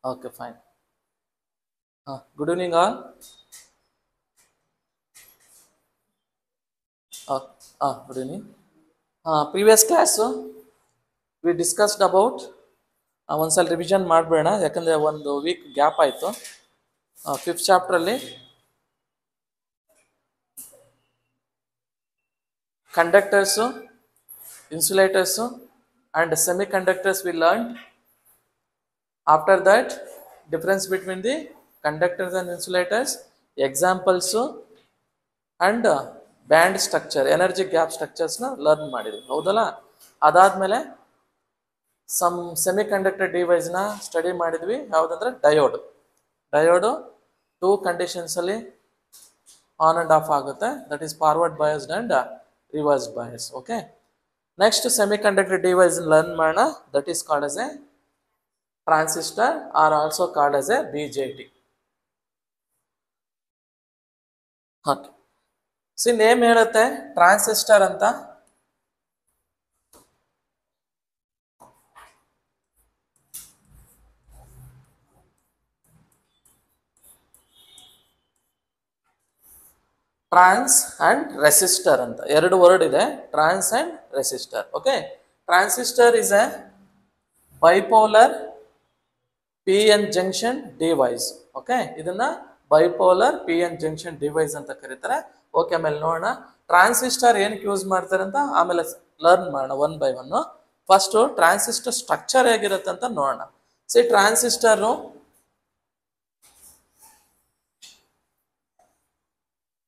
Okay, fine. Good evening, all. Uh, Good evening. Previous class we discussed about ಒಂದ್ಸಲ revision ಮಾಡಬೇಡ ಯಾಕಂದ್ರೆ ಒಂದು week gap ಆಯಿತು. Fifth ಚಾಪ್ಟ್ರಲ್ಲಿ conductors, insulators and semiconductors we learn. After that difference between the conductors and insulators, examples and band structure, energy gap ಸ್ಟ್ರಕ್ಚರ್ಸ್ನ learn ಮಾಡಿದ್ವಿ, ಹೌದಲ್ಲ? ಅದಾದಮೇಲೆ ಸಮ್ ಸೆಮಿ ಕಂಡಕ್ಟರ್ ಡಿವೈಸ್ನ ಸ್ಟಡಿ ಮಾಡಿದ್ವಿ. ಯಾವುದಂದ್ರೆ ಡಯೋಡು ಟೂ ಕಂಡೀಷನ್ಸಲ್ಲಿ ಆನ್ ಆ್ಯಂಡ್ ಆಫ್ ಆಗುತ್ತೆ. That is forward biased and reverse bias. Okay, next semiconductor device learn ಮಾಡೋಣ. That is called as a transistor are also called as a BJT. Okay, see name ಹೇಳುತ್ತೆ transistor ಅಂತ. Trans and resistor ಅಂತ ಎರಡು word ಇದೆ, trans and resistor. Okay, transistor is a bipolar PN junction device. Okay, ಇದನ್ನ bipolar PN junction device ಅಂತ ಕರೀತಾರೆ. Okay, ಆಮೇಲೆ ನೋಡೋಣ ಟ್ರಾನ್ಸಿಸ್ಟರ್ ಏನಕ್ಕೆ ಯೂಸ್ ಮಾಡ್ತಾರೆ ಅಂತ ಆಮೇಲೆ ಲರ್ನ್ ಮಾಡೋಣ one by one. First transistor structure ಹೇಗಿರುತ್ತೆ ಅಂತ ನೋಡೋಣ. See, transistor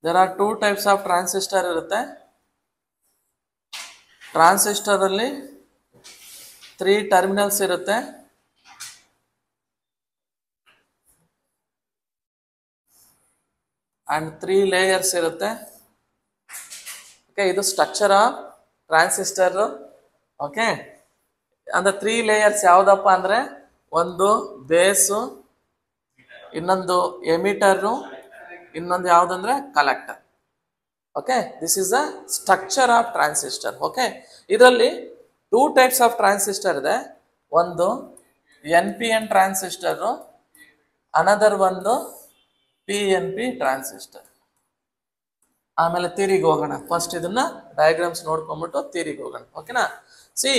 there are two types of transistor ಇರುತ್ತೆ. ಟ್ರಾನ್ಸಿಸ್ಟರ್ ಅಲ್ಲಿ 3 ಟರ್ಮಿನಲ್ಸ್ ಇರುತ್ತೆ. ಅಂಡ್ 3 ಲೇಯರ್ಸ್ ಇರುತ್ತೆ. ಓಕೆ, ಇದು ಸ್ಟ್ರಕ್ಚರ್ ಆಫ್ ಟ್ರಾನ್ಸಿಸ್ಟರ್. ಓಕೆ, ಅಂದ್ರೆ 3 ಲೇಯರ್ಸ್ ಯಾವ್ದಪ್ಪ ಅಂದ್ರೆ ಒಂದು ಬೇಸು, ಇನ್ನೊಂದು ಎಮಿಟರು, ಇನ್ನೊಂದು ಯಾವ್ದಂದ್ರೆ collector. Okay, this is a structure of transistor. Okay, ಇದರಲ್ಲಿ 2 ಟೈಪ್ಸ್ ಆಫ್ ಟ್ರಾನ್ಸಿಸ್ಟರ್ ಇದೆ. ಒಂದು NPN ಟ್ರಾನ್ಸಿಸ್ಟರ್, ಅನದರ್ ಒಂದು PNP ಟ್ರಾನ್ಸಿಸ್ಟರ್. ಆಮೇಲೆ ಥಿಯರಿಗೆ ಹೋಗೋಣ. ಫಸ್ಟ್ ಇದನ್ನ ಡಯಾಗ್ರಾಮ್ಸ್ ನೋಡ್ಕೊಂಡ್ಬಿಟ್ಟು ಥಿಯರಿಗೆ ಹೋಗೋಣ. ಓಕೆನಾ? ಸಿ,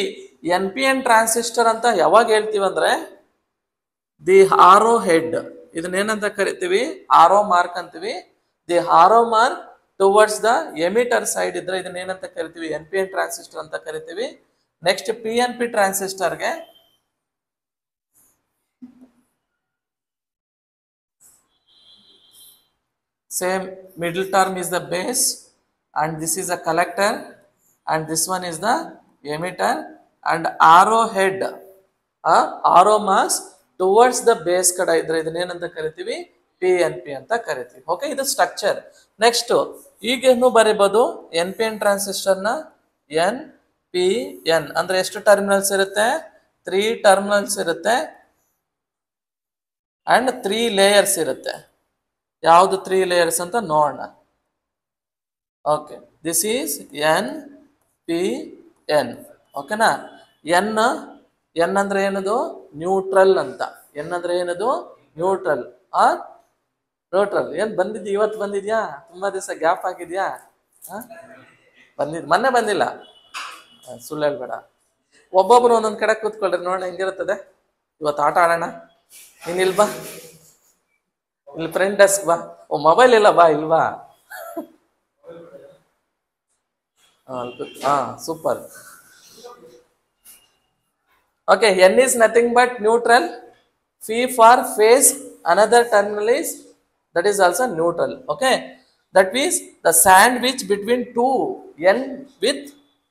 NPN ಟ್ರಾನ್ಸಿಸ್ಟರ್ ಅಂತ ಯಾವಾಗ ಹೇಳ್ತೀವಿ ಅಂದ್ರೆ ದಿ ಆರೋ ಹೆಡ್, ಇದನ್ನೇನಂತ ಕರಿತೀವಿ? ಆರೋ ಮಾರ್ಕ್ ಅಂತೀವಿ. The arrow mark towards the emitter side ಇದ್ರೆ ಇದನ್ನೇನಂತ ಕರಿತೀವಿ? NPN ಟ್ರಾನ್ಸಿಸ್ಟರ್ ಅಂತ ಕರಿತೀವಿ. Next PNP ಟ್ರಾನ್ಸಿಸ್ಟರ್ಗೆ same middle term is the base and this is a collector and this one is the emitter and arrow head arrow marks towards the base kada idre idanenanta karithivi PNP anta karithivi. Okay, idu structure. Next ಈಗ ಏನು ಬರೀಬಹುದು? NPN transistor ನ NPN ಅಂದ್ರೆ ಎಷ್ಟು terminals ಇರುತ್ತೆ? 3 terminals ಇರುತ್ತೆ and 3 layers ಇರುತ್ತೆ. ಯಾವುದು 3 layers ಅಂತ ನೋಡೋಣ. Okay, this is NPN. ಓಕೆನಾ? ಎನ್ ಅಂದ್ರೆ ಏನದು? ನ್ಯೂಟ್ರಲ್ ಅಂತ. ಎನ್ ಅಂದ್ರೆ ಏನದು? Neutral R neutral. ಏನ್ ಬಂದಿದ್ಯಾ? ಇವತ್ತು ಬಂದಿದ್ಯಾ? ತುಂಬಾ ದಿವಸ ಗ್ಯಾಪ್ ಆಗಿದ್ಯಾ? ಮೊನ್ನೆ ಬಂದಿಲ್ಲ, ಸುಳ್ಳು ಹೇಳ್ಬೇಡ. ಒಬ್ಬೊಬ್ರು ಒಂದೊಂದ್ ಕಡೆ ಕೂತ್ಕೊಳ್ರಿ, ನೋಡೋಣ ಹೆಂಗಿರುತ್ತದೆ. ಇವತ್ತು ಆಟ ಆಡೋಣ. ನೀನ್ ಇಲ್ಬಾ, ಇಲ್ಲಿ ಫ್ರೆಂಡ್ ಡೆಸ್ಕ್ ಬಾ. ಓ, ಮೊಬೈಲ್ ಇಲ್ಲ, ಬಾ ಇಲ್ವಾ? Super. Okay, N is nothing but neutral. P for phase, another terminal is that is also neutral. Okay, that means the sandwich between two N with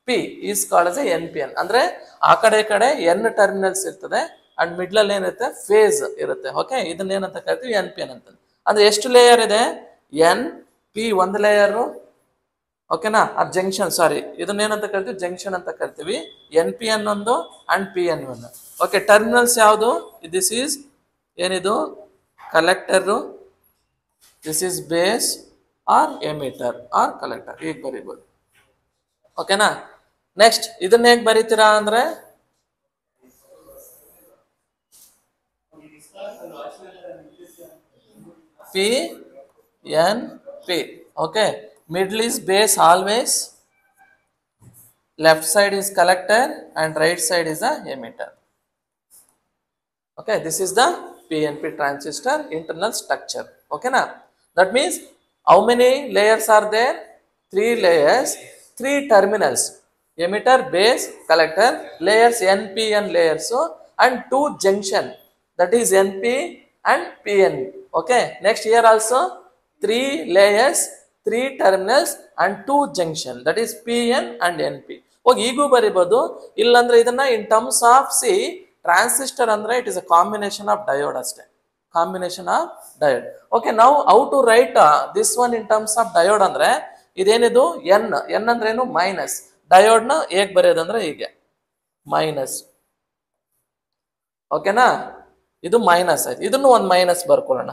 P is called as a NPN. ಅಂದ್ರೆ ಆ ಕಡೆ N terminals ಇರ್ತದೆ and middle ಅಲ್ಲಿ ಏನಿರುತ್ತೆ? Face ಇರುತ್ತೆ. Okay, ಇದನ್ನ ಏನಂತ ಕರಿತೀವಿ? NPN ಅಂತ. ಅಂದ್ರೆ ಎಷ್ಟು ಲೇಯರ್ ಇದೆ? NP ಒಂದು ಲೇಯರು. ಓಕೆನಾ? ಆ ಜಂಕ್ಷನ್, ಸಾರಿ, ಇದನ್ನೇನಂತ ಕರಿತೀವಿ? ಜಂಕ್ಷನ್ ಅಂತ ಕರಿತೀವಿ. NPN ಒಂದು ಅಂಡ್ PN ಒಂದು. ಓಕೆ, ಟರ್ಮಿನಲ್ಸ್ ಯಾವುದು? ದಿಸ್ ಈಸ್ ಏನಿದು? Collector, this is base or emitter or collector. ಈಗ ಬರೀಬಹುದು. ಓಕೆನಾ? ನೆಕ್ಸ್ಟ್ ಇದನ್ನ ಹೇಗೆ ಬರೀತೀರಾ ಅಂದ್ರೆ P, N, P. Okay. Middle is base always. Left side is collector and right side is the emitter. Okay. This is the PNP transistor internal structure. Okay na? That means how many layers are there? 3 layers, 3 terminals. Emitter, base, collector, layers NPN layers, so, and 2 junction, that is NP and PN. Okay, next here also 3 layers, 3 terminals and 2 junction, that is PN and NP. ಹೋಗಿ ಈಗೂ ಬರಿಬೋದು. ಇಲ್ಲಂದ್ರೆ ಇದನ್ನ in terms of see transistor ಅಂದ್ರೆ it is a combination of diode ಅಷ್ಟೇ. Combination of diode. Okay, now how to write this one in terms of diode ಅಂದ್ರೆ ಇದೇನಿದು N. N ಅಂದ್ರೆ ಏನು? ಮೈನಸ್. ಡಯೋಡ್ ನ ಹೇಗ್ ಬರೆಯೋದಂದ್ರೆ ಹೀಗೆ ಮೈನಸ್. ಓಕೆನಾ? ಇದು ಮೈನಸ್ ಆಯ್ತು. ಇದನ್ನು ಒಂದು ಮೈನಸ್ ಬರ್ಕೊಳ್ಳೋಣ.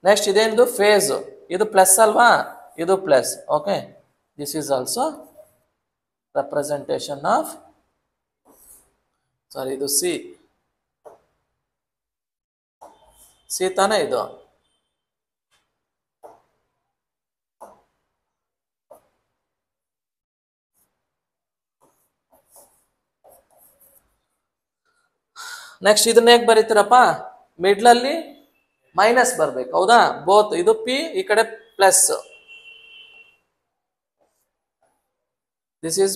ನೆಕ್ಸ್ಟ್ ಇದೇನಿದು ಫೇಸ್. ಇದು ಪ್ಲಸ್ ಅಲ್ವಾ? ಇದು plus. Okay, this is also representation of, sorry ಇದು ಸಿ. ಸಿ ತಾನೇ ಇದು? ನೆಕ್ಸ್ಟ್ ಇದನ್ನ ಹೇಗೆ ಬರೀತೀರಪ್ಪ? ಮಿಡ್ಲಲ್ಲಿ ಮೈನಸ್ ಬರ್ಬೇಕು, ಹೌದಾ? ಬೋತ್ ಇದು ಪಿ, ಈ ಕಡೆ ಪ್ಲಸ್. ದಿಸ್ ಈಸ್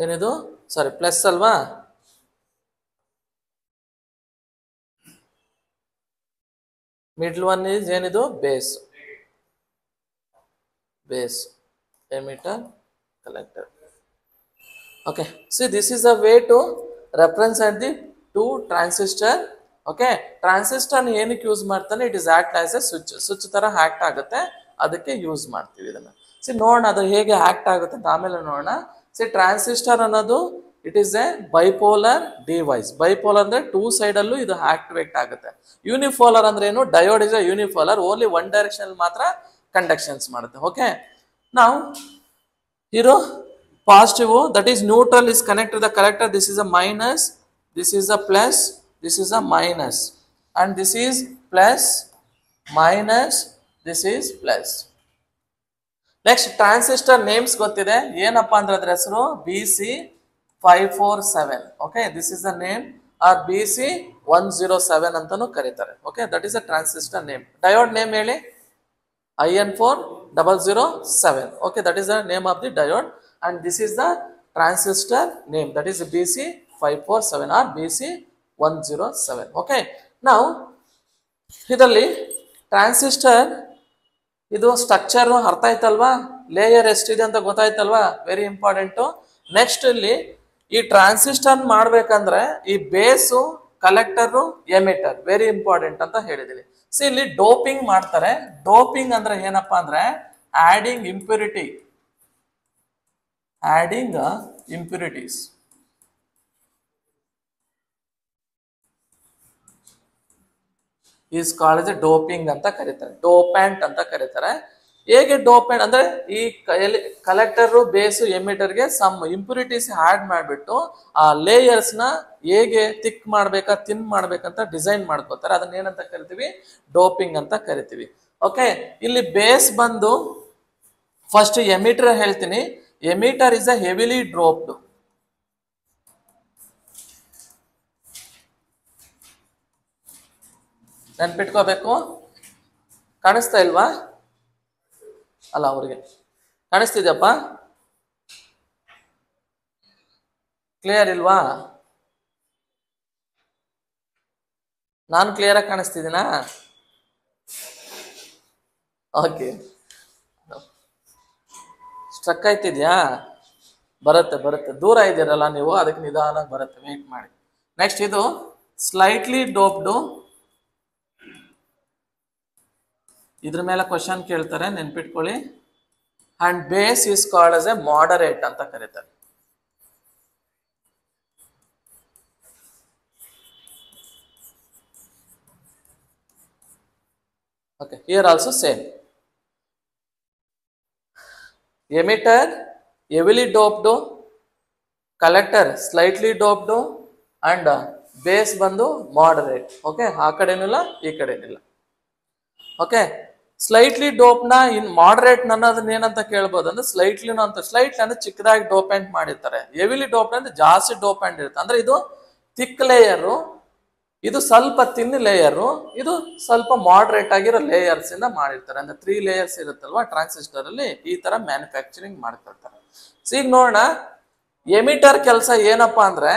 ಏನಿದು? ಸಾರಿ ಪ್ಲಸ್ ಅಲ್ವಾ? ಮಿಡ್ಲ್ ಒನ್ ಈಸ್ ಏನಿದು? Base. Base, emitter, collector. Okay, see this is a way to represent the two transistor. Okay, transistor ಏನಕ್ಕೆ ಯೂಸ್ ಮಾಡ್ತಾನೆ? It is act as a switch. Switch ತರ act ಆಗುತ್ತೆ, ಅದಕ್ಕೆ use ಮಾಡ್ತೀವಿ ಇದನ್ನ. C ನೋಡೋಣ ಅದು ಹೇಗೆ ಆಕ್ಟ್ ಆಗುತ್ತೆ ಅಂತ ಆಮೇಲೆ ನೋಡೋಣ. ಸಿ ಟ್ರಾನ್ಸಿಸ್ಟರ್ ಅನ್ನೋದು it is A bipolar device. Bipolar ಅಂದ್ರೆ 2 ಸೈಡ್ ಅಲ್ಲೂ ಇದು ಆಕ್ಟಿವೇಟ್ ಆಗುತ್ತೆ. ಯೂನಿಪೋಲರ್ ಅಂದ್ರೆ ಏನು? Diode is a unipolar, only one direction ಮಾತ್ರ ಕಂಡಕ್ಷನ್ಸ್ ಮಾಡುತ್ತೆ. ಓಕೆ, ನಾವು ಇರೋ positive, that is neutral, is connected to the collector. This is a minus, this is a plus, this is a minus, and this is plus, minus, this is plus. Next transistor names ಗೊತ್ತಿದೆ. ಏನಪ್ಪಾ ಅಂದ್ರೆ ಅದರ ಹೆಸರು BC547. Okay, this is the name, or BC107 ಅಂತಾನೂ ಕರೀತಾರೆ. Okay, that is a transistor name. Diode name ಹೇಳಿ? IN4007. Okay, that is the name of the diode. And this is the transistor name, that is BC547 or BC107. Okay, now ಇದರಲ್ಲಿ transistor ಇದು structure ಅರ್ಥ ಆಯ್ತಲ್ವಾ? Layer ಎಷ್ಟಿದೆ ಅಂತ ಗೊತ್ತಾಯ್ತಲ್ವಾ? Very important. Next ಇಲ್ಲಿ ಈ transistor ಮಾಡ್ಬೇಕಂದ್ರೆ ಈ ಬೇಸು, ಕಲೆಕ್ಟರು, ಎಮಿಟರ್ ವೆರಿ ಇಂಪಾರ್ಟೆಂಟ್ ಅಂತ ಹೇಳಿದೀನಿ. ಸೊ ಇಲ್ಲಿ ಡೋಪಿಂಗ್ ಮಾಡ್ತಾರೆ. ಡೋಪಿಂಗ್ ಅಂದ್ರೆ ಏನಪ್ಪಾ ಅಂದ್ರೆ adding impurity, adding impurities. is called as a doping ಅಂತ ಕರೀತಾರೆ, ಡೋಪ್ಯಾಂಟ್ ಅಂತ ಕರೀತಾರೆ. ಹೇಗೆ ಡೋಪ್ಯಾಂಟ್ ಅಂದ್ರೆ ಈ ಕಲೆಕ್ಟರ್, ಬೇಸ್, ಎಮಿಟರ್ಗೆ ಸಮ್ ಇಂಪ್ಯೂರಿಟೀಸ್ ಆಡ್ ಮಾಡಿಬಿಟ್ಟು ಆ ಲೇಯರ್ಸ್ ನ ಹೇಗೆ ಥಿಕ್ ಮಾಡ್ಬೇಕಾ, ಥಿನ್ ಮಾಡ್ಬೇಕಂತ ಡಿಸೈನ್ ಮಾಡ್ಕೋತಾರೆ. ಅದನ್ನ ಏನಂತ ಕರಿತೀವಿ? ಡೋಪಿಂಗ್ ಅಂತ ಕರಿತೀವಿ. ಓಕೆ, ಇಲ್ಲಿ ಬೇಸ್ ಬಂದು ಫಸ್ಟ್ ಎಮಿಟರ್ ಹೇಳ್ತೀನಿ. Emitter is a heavily doped. ನೆನ್ಪಿಟ್ಕೋಬೇಕು. ಕಾಣಿಸ್ತಾ ಇಲ್ವಾ? ಅಲ್ಲ, ಅವ್ರಿಗೆ ಕಾಣಿಸ್ತಿದ್ಯಪ್ಪ? ಕ್ಲಿಯರ್ ಇಲ್ವಾ? ನಾನು ಕ್ಲಿಯರ್ ಆಗಿ ಕಾಣಿಸ್ತಿದ್ದೀನಾ? Okay, struck ಆಯ್ತಿದ್ಯಾ? ಬರುತ್ತೆ ಬರುತ್ತೆ, ದೂರ ಇದ್ದೀರಲ್ಲ ನೀವು, ಅದಕ್ಕೆ ನಿಧಾನವಾಗಿ ಬರುತ್ತೆ, ವೇಟ್ ಮಾಡಿ. ನೆಕ್ಸ್ಟ್ ಇದು ಸ್ಲೈಟ್ಲಿ ಡೋಪ್ಡು. ಇದ್ರ ಮೇಲೆ ಕ್ವಶನ್ ಕೇಳ್ತಾರೆ, ನೆನ್ಪಿಟ್ಕೊಳ್ಳಿ. And base is called as A moderate ಅಂತ ಕರೀತಾರೆ. Okay, here also same. Emitter heavily doped, collector slightly doped, and base ಬಂದು ಮಾಡರೇಟ್. ಓಕೆ, ಆ ಕಡೆನಿಲ್ಲ ಈ ಕಡೆನಿಲ್ಲ. ಓಕೆ, ಸ್ಲೈಟ್ಲಿ ಡೋಪ್ನ ಇನ್ ಮಾಡರೇಟ್ ಅನ್ನೋದನ್ನ ಏನಂತ ಕೇಳ್ಬೋದು ಅಂದ್ರೆ ಸ್ಲೈಟ್ಲಿನೂ ಅಂತ. ಸ್ಲೈಟ್ಲಿ ಅಂದ್ರೆ ಚಿಕ್ಕದಾಗಿ ಡೋಪೆಂಟ್ ಮಾಡಿರ್ತಾರೆ. ಹೆವಿಲಿ ಡೋಪ್ ಅಂದ್ರೆ ಜಾಸ್ತಿ ಡೋಪೆಂಟ್ ಇರುತ್ತೆ. ಅಂದ್ರೆ ಇದು ಥಿಕ್ ಲೇಯರು, ಇದು ಸ್ವಲ್ಪ ತಿನ್ ಲೇಯರು, ಇದು ಸ್ವಲ್ಪ ಮಾಡರೇಟ್ ಆಗಿರೋ ಲೇಯರ್ಸ್ ಇಂದ ಮಾಡಿರ್ತಾರೆ. ಅಂದ್ರೆ 3 ಲೇಯರ್ಸ್ ಇರುತ್ತಲ್ವಾ ಟ್ರಾನ್ಸಿಸ್ಟರ್ ಅಲ್ಲಿ, ಈ ತರ ಮ್ಯಾನುಫ್ಯಾಕ್ಚರಿಂಗ್ ಮಾಡ್ತಿರ್ತಾರೆ. ಈಗ ನೋಡೋಣ, ಎಮಿಟರ್ ಕೆಲಸ ಏನಪ್ಪಾ ಅಂದ್ರೆ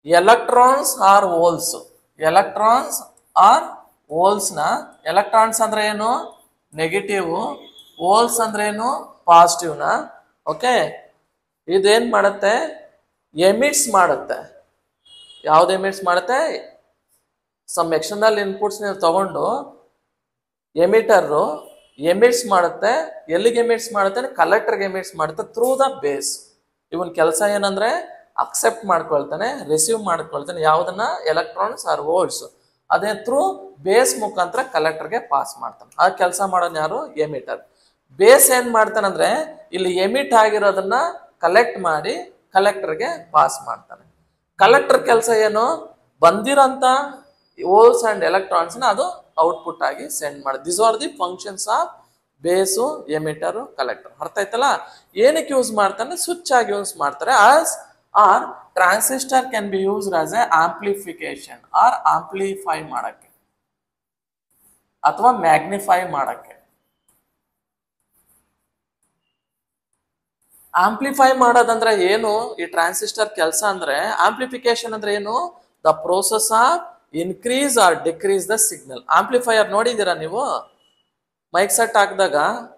electrons R holes. Electrons R holes ನ, ಎಲೆಕ್ಟ್ರಾನ್ಸ್ ಅಂದ್ರೆ ಏನು ನೆಗೆಟಿವ್, ಹೋಲ್ಸ್ ಅಂದ್ರೆ ಏನು ಪಾಸಿಟಿವ್ ನ. ಓಕೆ, ಇದೇನ್ ಮಾಡುತ್ತೆ, ಎಮಿಟ್ಸ್ ಮಾಡುತ್ತೆ. ಯಾವ್ದು ಎಮಿಟ್ಸ್ ಮಾಡುತ್ತೆ, ಸಮ್ ಎಕ್ಸ್ಟರ್ನಲ್ ಇನ್ಪುಟ್ಸ್ ನೀವು ತಗೊಂಡು ಎಮಿಟರ್ ಎಮಿಟ್ಸ್ ಮಾಡುತ್ತೆ. ಎಲ್ಲಿಗೆ ಎಮಿಟ್ಸ್ ಮಾಡುತ್ತೆ, ಕಲೆಕ್ಟರ್ಗೆ ಎಮಿಟ್ಸ್ ಮಾಡುತ್ತೆ ಥ್ರೂ ದ ಬೇಸ್. ಇವನ್ ಕೆಲಸ ಏನಂದ್ರೆ ಅಕ್ಸೆಪ್ಟ್ ಮಾಡ್ಕೊಳ್ತಾನೆ, ರಿಸೀವ್ ಮಾಡ್ಕೊಳ್ತಾನೆ ಯಾವ್ದನ್ನ, ಎಲೆಕ್ಟ್ರಾನ್ಸ್ ಆರ್ ಹೋಲ್ಸ್. ಅದೇ ಥ್ರೂ ಬೇಸ್ ಮುಖಾಂತರ ಕಲೆಕ್ಟರ್ಗೆ ಪಾಸ್ ಮಾಡ್ತಾನೆ. ಆ ಕೆಲಸ ಮಾಡೋನ್ ಯಾರು, ಎಮಿಟರ್. ಬೇಸ್ ಏನ್ ಮಾಡ್ತಾನಂದ್ರೆ ಇಲ್ಲಿ ಎಮಿಟ್ ಆಗಿರೋದನ್ನ ಕಲೆಕ್ಟ್ ಮಾಡಿ ಕಲೆಕ್ಟರ್ಗೆ ಪಾಸ್ ಮಾಡ್ತಾನೆ. ಕಲೆಕ್ಟರ್ ಕೆಲಸ ಏನು, ಬಂದಿರೋಂಥ ಹೋಲ್ಸ್ ಅಂಡ್ ಎಲೆಕ್ಟ್ರಾನ್ಸ್ ನ ಅದು ಔಟ್ಪುಟ್ ಆಗಿ ಸೆಂಡ್ ಮಾಡಿ. This are the functions of base, emitter, collector. ಅರ್ಥ ಆಯ್ತಲ್ಲ? ಏನಕ್ಕೆ ಯೂಸ್ ಮಾಡ್ತಾನೆ, ಸ್ವಿಚ್ ಆಗಿ ಯೂಸ್ ಮಾಡ್ತಾರೆ. As our transistor can be used as a amplification or amplify ಮಾಡಕ್ಕೆ ಅಥವಾ ಮ್ಯಾಗ್ನಿಫೈ ಮಾಡಕ್ಕೆ. ಆಂಪ್ಲಿಫೈ ಮಾಡೋದಂದ್ರೆ ಏನು, ಈ ಟ್ರಾನ್ಸಿಸ್ಟರ್ ಕೆಲಸ ಅಂದ್ರೆ ಆಂಪ್ಲಿಫಿಕೇಶನ್ ಅಂದ್ರೆ ಏನು, the process of increase or decrease the signal. Amplifier ನೋಡಿದ್ದೀರಾ ನೀವು, ಮೈಕ್ ಸೆಟ್ ಹಾಕಿದಾಗ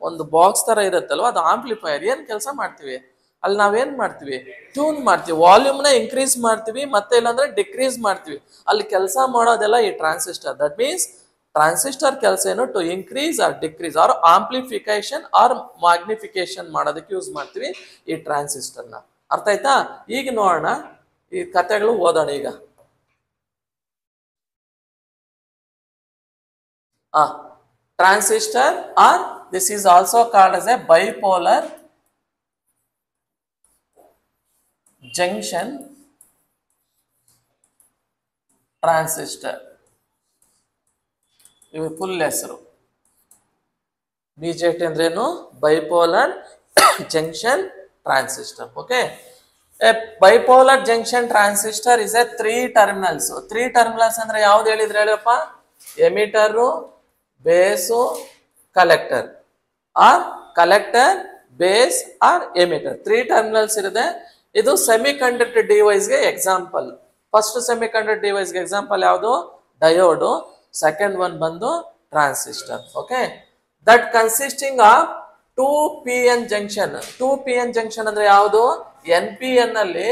ಒಂದು ಬಾಕ್ಸ್ ತರ ಇರುತ್ತಲ್ವ, ಅದು ಆಂಪ್ಲಿಫೈಯರ್. ಏನ್ ಕೆಲಸ ಮಾಡ್ತೀವಿ ಅಲ್ಲಿ, ನಾವೇನ್ ಮಾಡ್ತೀವಿ, ಟ್ಯೂನ್ ಮಾಡ್ತೀವಿ, ವಾಲ್ಯೂಮ್ನ ಇನ್ಕ್ರೀಸ್ ಮಾಡ್ತೀವಿ, ಮತ್ತೆ ಇಲ್ಲಾಂದ್ರೆ ಡಿಕ್ರೀಸ್ ಮಾಡ್ತೀವಿ. ಅಲ್ಲಿ ಕೆಲಸ ಮಾಡೋದೆಲ್ಲ ಈ ಟ್ರಾನ್ಸಿಸ್ಟರ್. ದಟ್ ಮೀನ್ಸ್ ಟ್ರಾನ್ಸಿಸ್ಟರ್ ಕೆಲಸ ಏನು, to increase or decrease or amplification or magnification ಮಾಡೋದಕ್ಕೆ ಯೂಸ್ ಮಾಡ್ತೀವಿ ಈ ಟ್ರಾನ್ಸಿಸ್ಟರ್ನ. ಅರ್ಥ ಆಯ್ತಾ? ಈಗ ನೋಡೋಣ, ಈ ಕಥೆಗಳು ಓದೋಣ ಈಗ. Transistor, or this is also called as a bipolar junction transistor. ಇವು ಫುಲ್ ಹೆಸರು. BJT ಅಂದ್ರೇನು, bipolar junction transistor. Okay, a bipolar junction transistor is a 3 terminals. 3 terminals ಅಂದ್ರೆ ಯಾವ್ದು ಹೇಳಿದ್ರೆ ಹೇಳಪ್ಪ, emitter, base, collector, or collector, base or emitter. 3 terminals ಇರುತ್ತೆ. ಇದು semiconductor ಡಿವೈಸ್ಗೆ ಎಕ್ಸಾಂಪಲ್. ಫಸ್ಟ್ ಸೆಮಿ ಕಂಡಕ್ಟರ್ ಡಿವೈಸ್ಗೆ ಎಕ್ಸಾಂಪಲ್ ಯಾವುದು, ಡಯೋಡು. ಸೆಕೆಂಡ್ ಒನ್ ಬಂದು transistor. Okay, that consisting of 2PN junction. 2PN junction ಅಂದ್ರೆ ಯಾವುದು, NPN ಅಲ್ಲಿ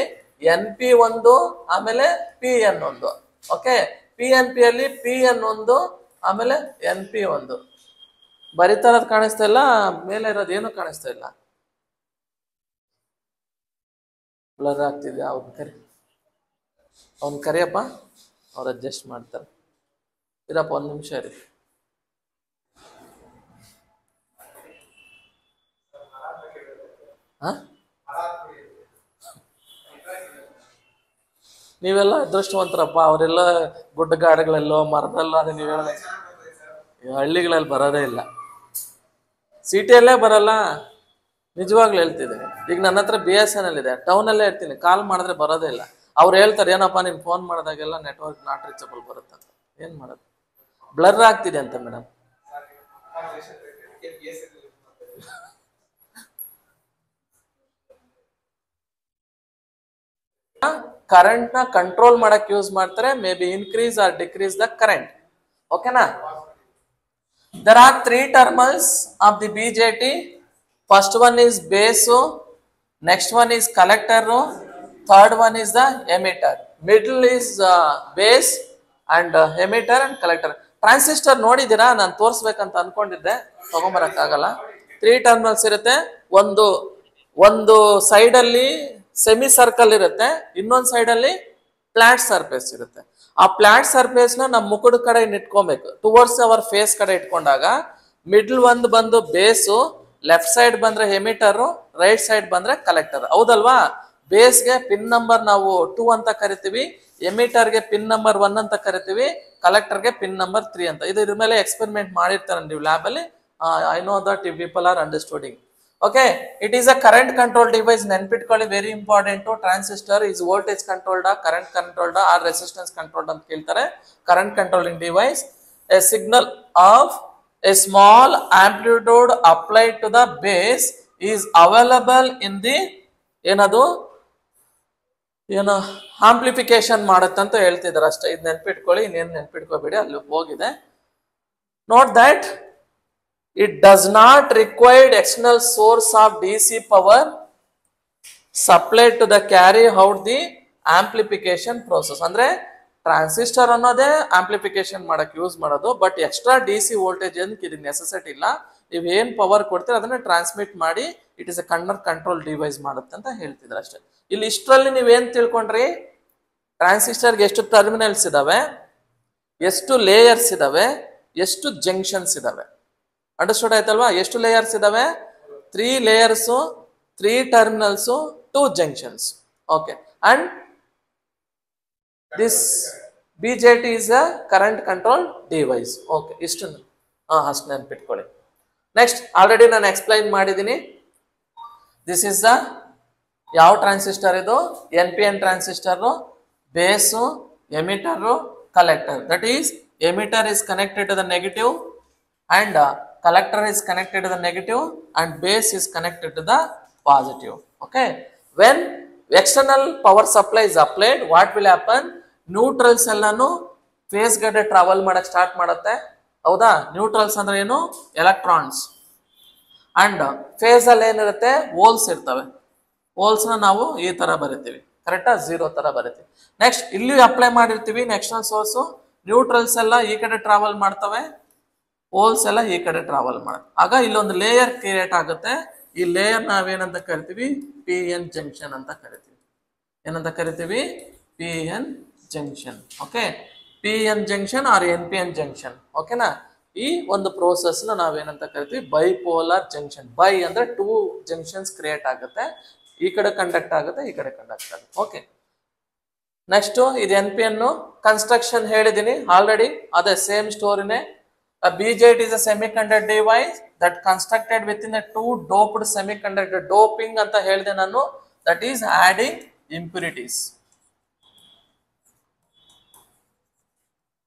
NP ಒಂದು, ಆಮೇಲೆ PN ಒಂದು. ಓಕೆ, PNP ಅಲ್ಲಿ PN ಒಂದು, ಆಮೇಲೆ NP ಒಂದು. ಬರಿತಾರದ್ ಕಾಣಿಸ್ತಾ ಇಲ್ಲ, ಮೇಲೆ ಇರೋದು ಏನು ಕಾಣಿಸ್ತಾ ಇಲ್ಲ, ಬ್ಲರ್ ಆಗ್ತಿದೆ. ಅವ್ನು ಕರಿಯಪ್ಪ, ಅವ್ರು ಅಡ್ಜಸ್ಟ್ ಮಾಡ್ತಾರೆ. ಇರಪ್ಪ, 1 ನಿಮಿಷ ಇರಿ. ನೀವೆಲ್ಲ ಅದೃಷ್ಟವಂತರಪ್ಪ, ಅವರೆಲ್ಲ ಗುಡ್ಡಗಾಡುಗಳಲ್ಲೋ ಮರದಲ್ಲೋ, ಅದೇ ನೀವು ಹೇಳ, ಹಳ್ಳಿಗಳಲ್ಲಿ ಬರೋದೇ ಇಲ್ಲ, ಸಿಟಿಯಲ್ಲೇ ಬರಲ್ಲ. ನಿಜವಾಗ್ಲೂ ಹೇಳ್ತಿದ್ದೀನಿ. ಈಗ ನನ್ನ ಹತ್ರ BSNL ಇದೆ, ಟೌನಲ್ಲೇ ಇರ್ತೀನಿ, ಕಾಲ್ ಮಾಡಿದ್ರೆ ಬರೋದೇ ಇಲ್ಲ. ಅವ್ರು ಹೇಳ್ತಾರೆ, ಏನಪ್ಪ ನೀನು ಫೋನ್ ಮಾಡಿದಾಗೆಲ್ಲ ನೆಟ್ವರ್ಕ್ ನಾಟ್ ರೀಚಬಲ್ ಬರುತ್ತಂತ. ಏನು ಮಾಡೋದು, ಬ್ಲರ್ ಆಗ್ತಿದೆ ಅಂತ ಮೇಡಮ್. ಕರೆಂಟ್ ನ ಕಂಟ್ರೋಲ್ ಮಾಡಕ್ ಯೂಸ್ ಮಾಡ್ತಾರೆ. May be increase or decrease the current. ಓಕೆನಾ? There are 3 terminals of the BJT. First one is base, next one is collector, third one is the emitter. Middle is base and emitter and collector. Transistor ನೋಡಿದ್ದೀರಾ? ನಾನು ತೋರಿಸ್ಬೇಕಂತ ಅನ್ಕೊಂಡಿದ್ದೆ, ತಗೊಂಬರಕ್ಕಾಗಲ್ಲ. 3 terminals ಇರುತ್ತೆ. ಒಂದು side ಅಲ್ಲಿ semi circle ಇರುತ್ತೆ, ಇನ್ನೊಂದು side ಅಲ್ಲಿ flat surface ಇರುತ್ತೆ. ಆ ಫ್ಲಾಟ್ ಸರ್ಫೇಸ್ ನ ನಮ್ಮ ಮುಖದ ಕಡೆ ಇಟ್ಕೊಬೇಕು, ಟುವರ್ಡ್ಸ್ ಅವರ್ ಫೇಸ್ ಕಡೆ ಇಟ್ಕೊಂಡಾಗ ಮಿಡ್ಲ್ ಒಂದು ಬಂದು ಬೇಸು, ಲೆಫ್ಟ್ ಸೈಡ್ ಬಂದ್ರೆ ಎಮಿಟರ್, ರೈಟ್ ಸೈಡ್ ಬಂದ್ರೆ ಕಲೆಕ್ಟರ್. ಹೌದಲ್ವಾ? ಬೇಸ್ಗೆ ಪಿನ್ ನಂಬರ್ ನಾವು 2 ಅಂತ ಕರಿತೀವಿ, ಎಮಿಟರ್ಗೆ ಪಿನ್ ನಂಬರ್ 1 ಅಂತ ಕರಿತೀವಿ, ಕಲೆಕ್ಟರ್ಗೆ ಪಿನ್ ನಂಬರ್ 3 ಅಂತ. ಇದ್ರ ಮೇಲೆ ಎಕ್ಸ್ಪೆರಿಮೆಂಟ್ ಮಾಡಿರ್ತಾರೆ ನೀವು ಲ್ಯಾಬ್ ಅಲ್ಲಿ. I know that you people are understanding. Okay, it is a current control device. ನೆನ್ಪಿಟ್ಕೊಳ್ಳಿ, very important. Transistor is voltage controlled, current controlled or resistance controlled ಅಂತ ಕೇಳ್ತಾರೆ. Current controlling device. A signal of a small amplitude applied to the base is available in the ಏನದು ಏನು amplification ಮಾಡುತ್ತಂತ ಹೇಳ್ತಿದ್ದಾರೆ ಅಷ್ಟೇ. ಇದು ನೆನ್ಪಿಟ್ಕೊಳ್ಳಿ, ಇನ್ನೇನು ನೆನ್ಪಿಟ್ಕೋಬೇಡಿ, ಅಲ್ಲಿ ಹೋಗಿದೆ. Note that it does not require external source of DC power supplied to the carry out the amplification process. ಅಂದ್ರೆ ಟ್ರಾನ್ಸಿಸ್ಟರ್ ಅನ್ನೋದೇ ಆಂಪ್ಲಿಫಿಕೇಶನ್ ಮಾಡಕ್ಕೆ ಯೂಸ್ ಮಾಡೋದು, ಬಟ್ ಎಕ್ಸ್ಟ್ರಾ DC ವೋಲ್ಟೇಜ್ ಏನಕ್ಕೆ ಇದಕ್ಕೆ ನೆಸೆಸಿಟಿ ಇಲ್ಲ. ನೀವು ಏನು ಪವರ್ ಕೊಡ್ತೀರ ಅದನ್ನ ಟ್ರಾನ್ಸ್ಮಿಟ್ ಮಾಡಿ it is A control device ಮಾಡುತ್ತೆ ಅಂತ ಹೇಳ್ತಿದ್ರು ಅಷ್ಟೇ. ಇಲ್ಲಿ ಇಷ್ಟರಲ್ಲಿ ನೀವೇನು ತಿಳ್ಕೊಂಡ್ರಿ, ಟ್ರಾನ್ಸಿಸ್ಟರ್ಗೆ ಎಷ್ಟು ಟರ್ಮಿನಲ್ಸ್ ಇದಾವೆ, ಎಷ್ಟು ಲೇಯರ್ಸ್ ಇದಾವೆ, ಎಷ್ಟು ಜಂಕ್ಷನ್ಸ್ ಇದಾವೆ. ಅಂಡರ್ಸ್ಟೂಡ್ ಆಯ್ತಲ್ವಾ? ಎಷ್ಟು ಲೇಯರ್ಸ್ ಇದಾವೆ? 3 layers, 3 terminals, 2 junctions. Okay, and this BJT is a current control device. Okay, ಇಷ್ಟು ಅಷ್ಟು ನೆನ್ಪಿಟ್ಕೊಳ್ಳಿ. ನೆಕ್ಸ್ಟ್, ಆಲ್ರೆಡಿ ನಾನು ಎಕ್ಸ್ಪ್ಲೈನ್ ಮಾಡಿದ್ದೀನಿ. ದಿಸ್ ಇಸ್ ದ ಯಾವ ಟ್ರಾನ್ಸಿಸ್ಟರ್ ಇದು? NPN transistor, base, emitter, collector. That is emitter is connected to the negative and collector is connected to the negative and base is connected to the positive. Okay, when external power supply is applied, what will happen? Neutrals ಎಲ್ಲಾನು face ಗಡೆ travel ಮಾಡಕ್ start ಮಾಡುತ್ತೆ. ಹೌದಾ? ನ್ಯೂಟ್ರಲ್ಸ್ ಅಂದ್ರೆ ಏನು? Electrons. And face ಅಲ್ಲಿ ಏನಿರುತ್ತೆ? Holes ಇರ್ತವೆ. ಹೋಲ್ಸ್ ನ ನಾವು ಈ ತರ ಬರಿತೀವಿ, ಕರೆಕ್ಟಾ? 0 ತರ ಬರಿತೀವಿ. ನೆಕ್ಸ್ಟ್, ಇಲ್ಲಿ ಅಪ್ಲೈ ಮಾಡಿರ್ತೀವಿ ಎಕ್ಸ್ಟರ್ನಲ್ ಸೋರ್ಸು. ನ್ಯೂಟ್ರಲ್ಸ್ ಎಲ್ಲ ಈ ಕಡೆ ಟ್ರಾವೆಲ್ ಮಾಡ್ತವೆ, ಹೋಲ್ಸ್ ಎಲ್ಲ ಈ ಕಡೆ ಟ್ರಾವೆಲ್ ಮಾಡುತ್ತೆ. ಆಗ ಇಲ್ಲೊಂದು ಲೇಯರ್ ಕ್ರಿಯೇಟ್ ಆಗುತ್ತೆ. ಈ ಲೇಯರ್ ನಾವೇನಂತ ಕರಿತೀವಿ? PN ಜಂಕ್ಷನ್ ಅಂತ ಕರಿತೀವಿ. ಏನಂತ ಕರಿತೀವಿ? PN junction. Okay, PN junction or NPN junction. ಓಕೆನಾ? ಈ ಒಂದು ಪ್ರೋಸೆಸ್ ನಾವೇನಂತ ಕರಿತೀವಿ? Bipolar junction. ಬೈ ಅಂದ್ರೆ 2 ಜಂಕ್ಷನ್ಸ್ ಕ್ರಿಯೇಟ್ ಆಗುತ್ತೆ. ಈ ಕಡೆ ಕಂಡಕ್ಟ್ ಆಗುತ್ತೆ, ಈ ಕಡೆ ಕಂಡಕ್ಟ್ ಆಗುತ್ತೆ. ಓಕೆ, ನೆಕ್ಸ್ಟ್ ಇದು NPN ಕನ್ಸ್ಟ್ರಕ್ಷನ್ ಹೇಳಿದೀನಿ ಆಲ್ರೆಡಿ, ಅದೇ same ಸ್ಟೋರಿನೇ. A BJT is a semiconductor device that constructed within a 2 doped semiconductor. Doping ಅಂತ ಹೇಳಿದೆ ನಾನು, that is adding impurities.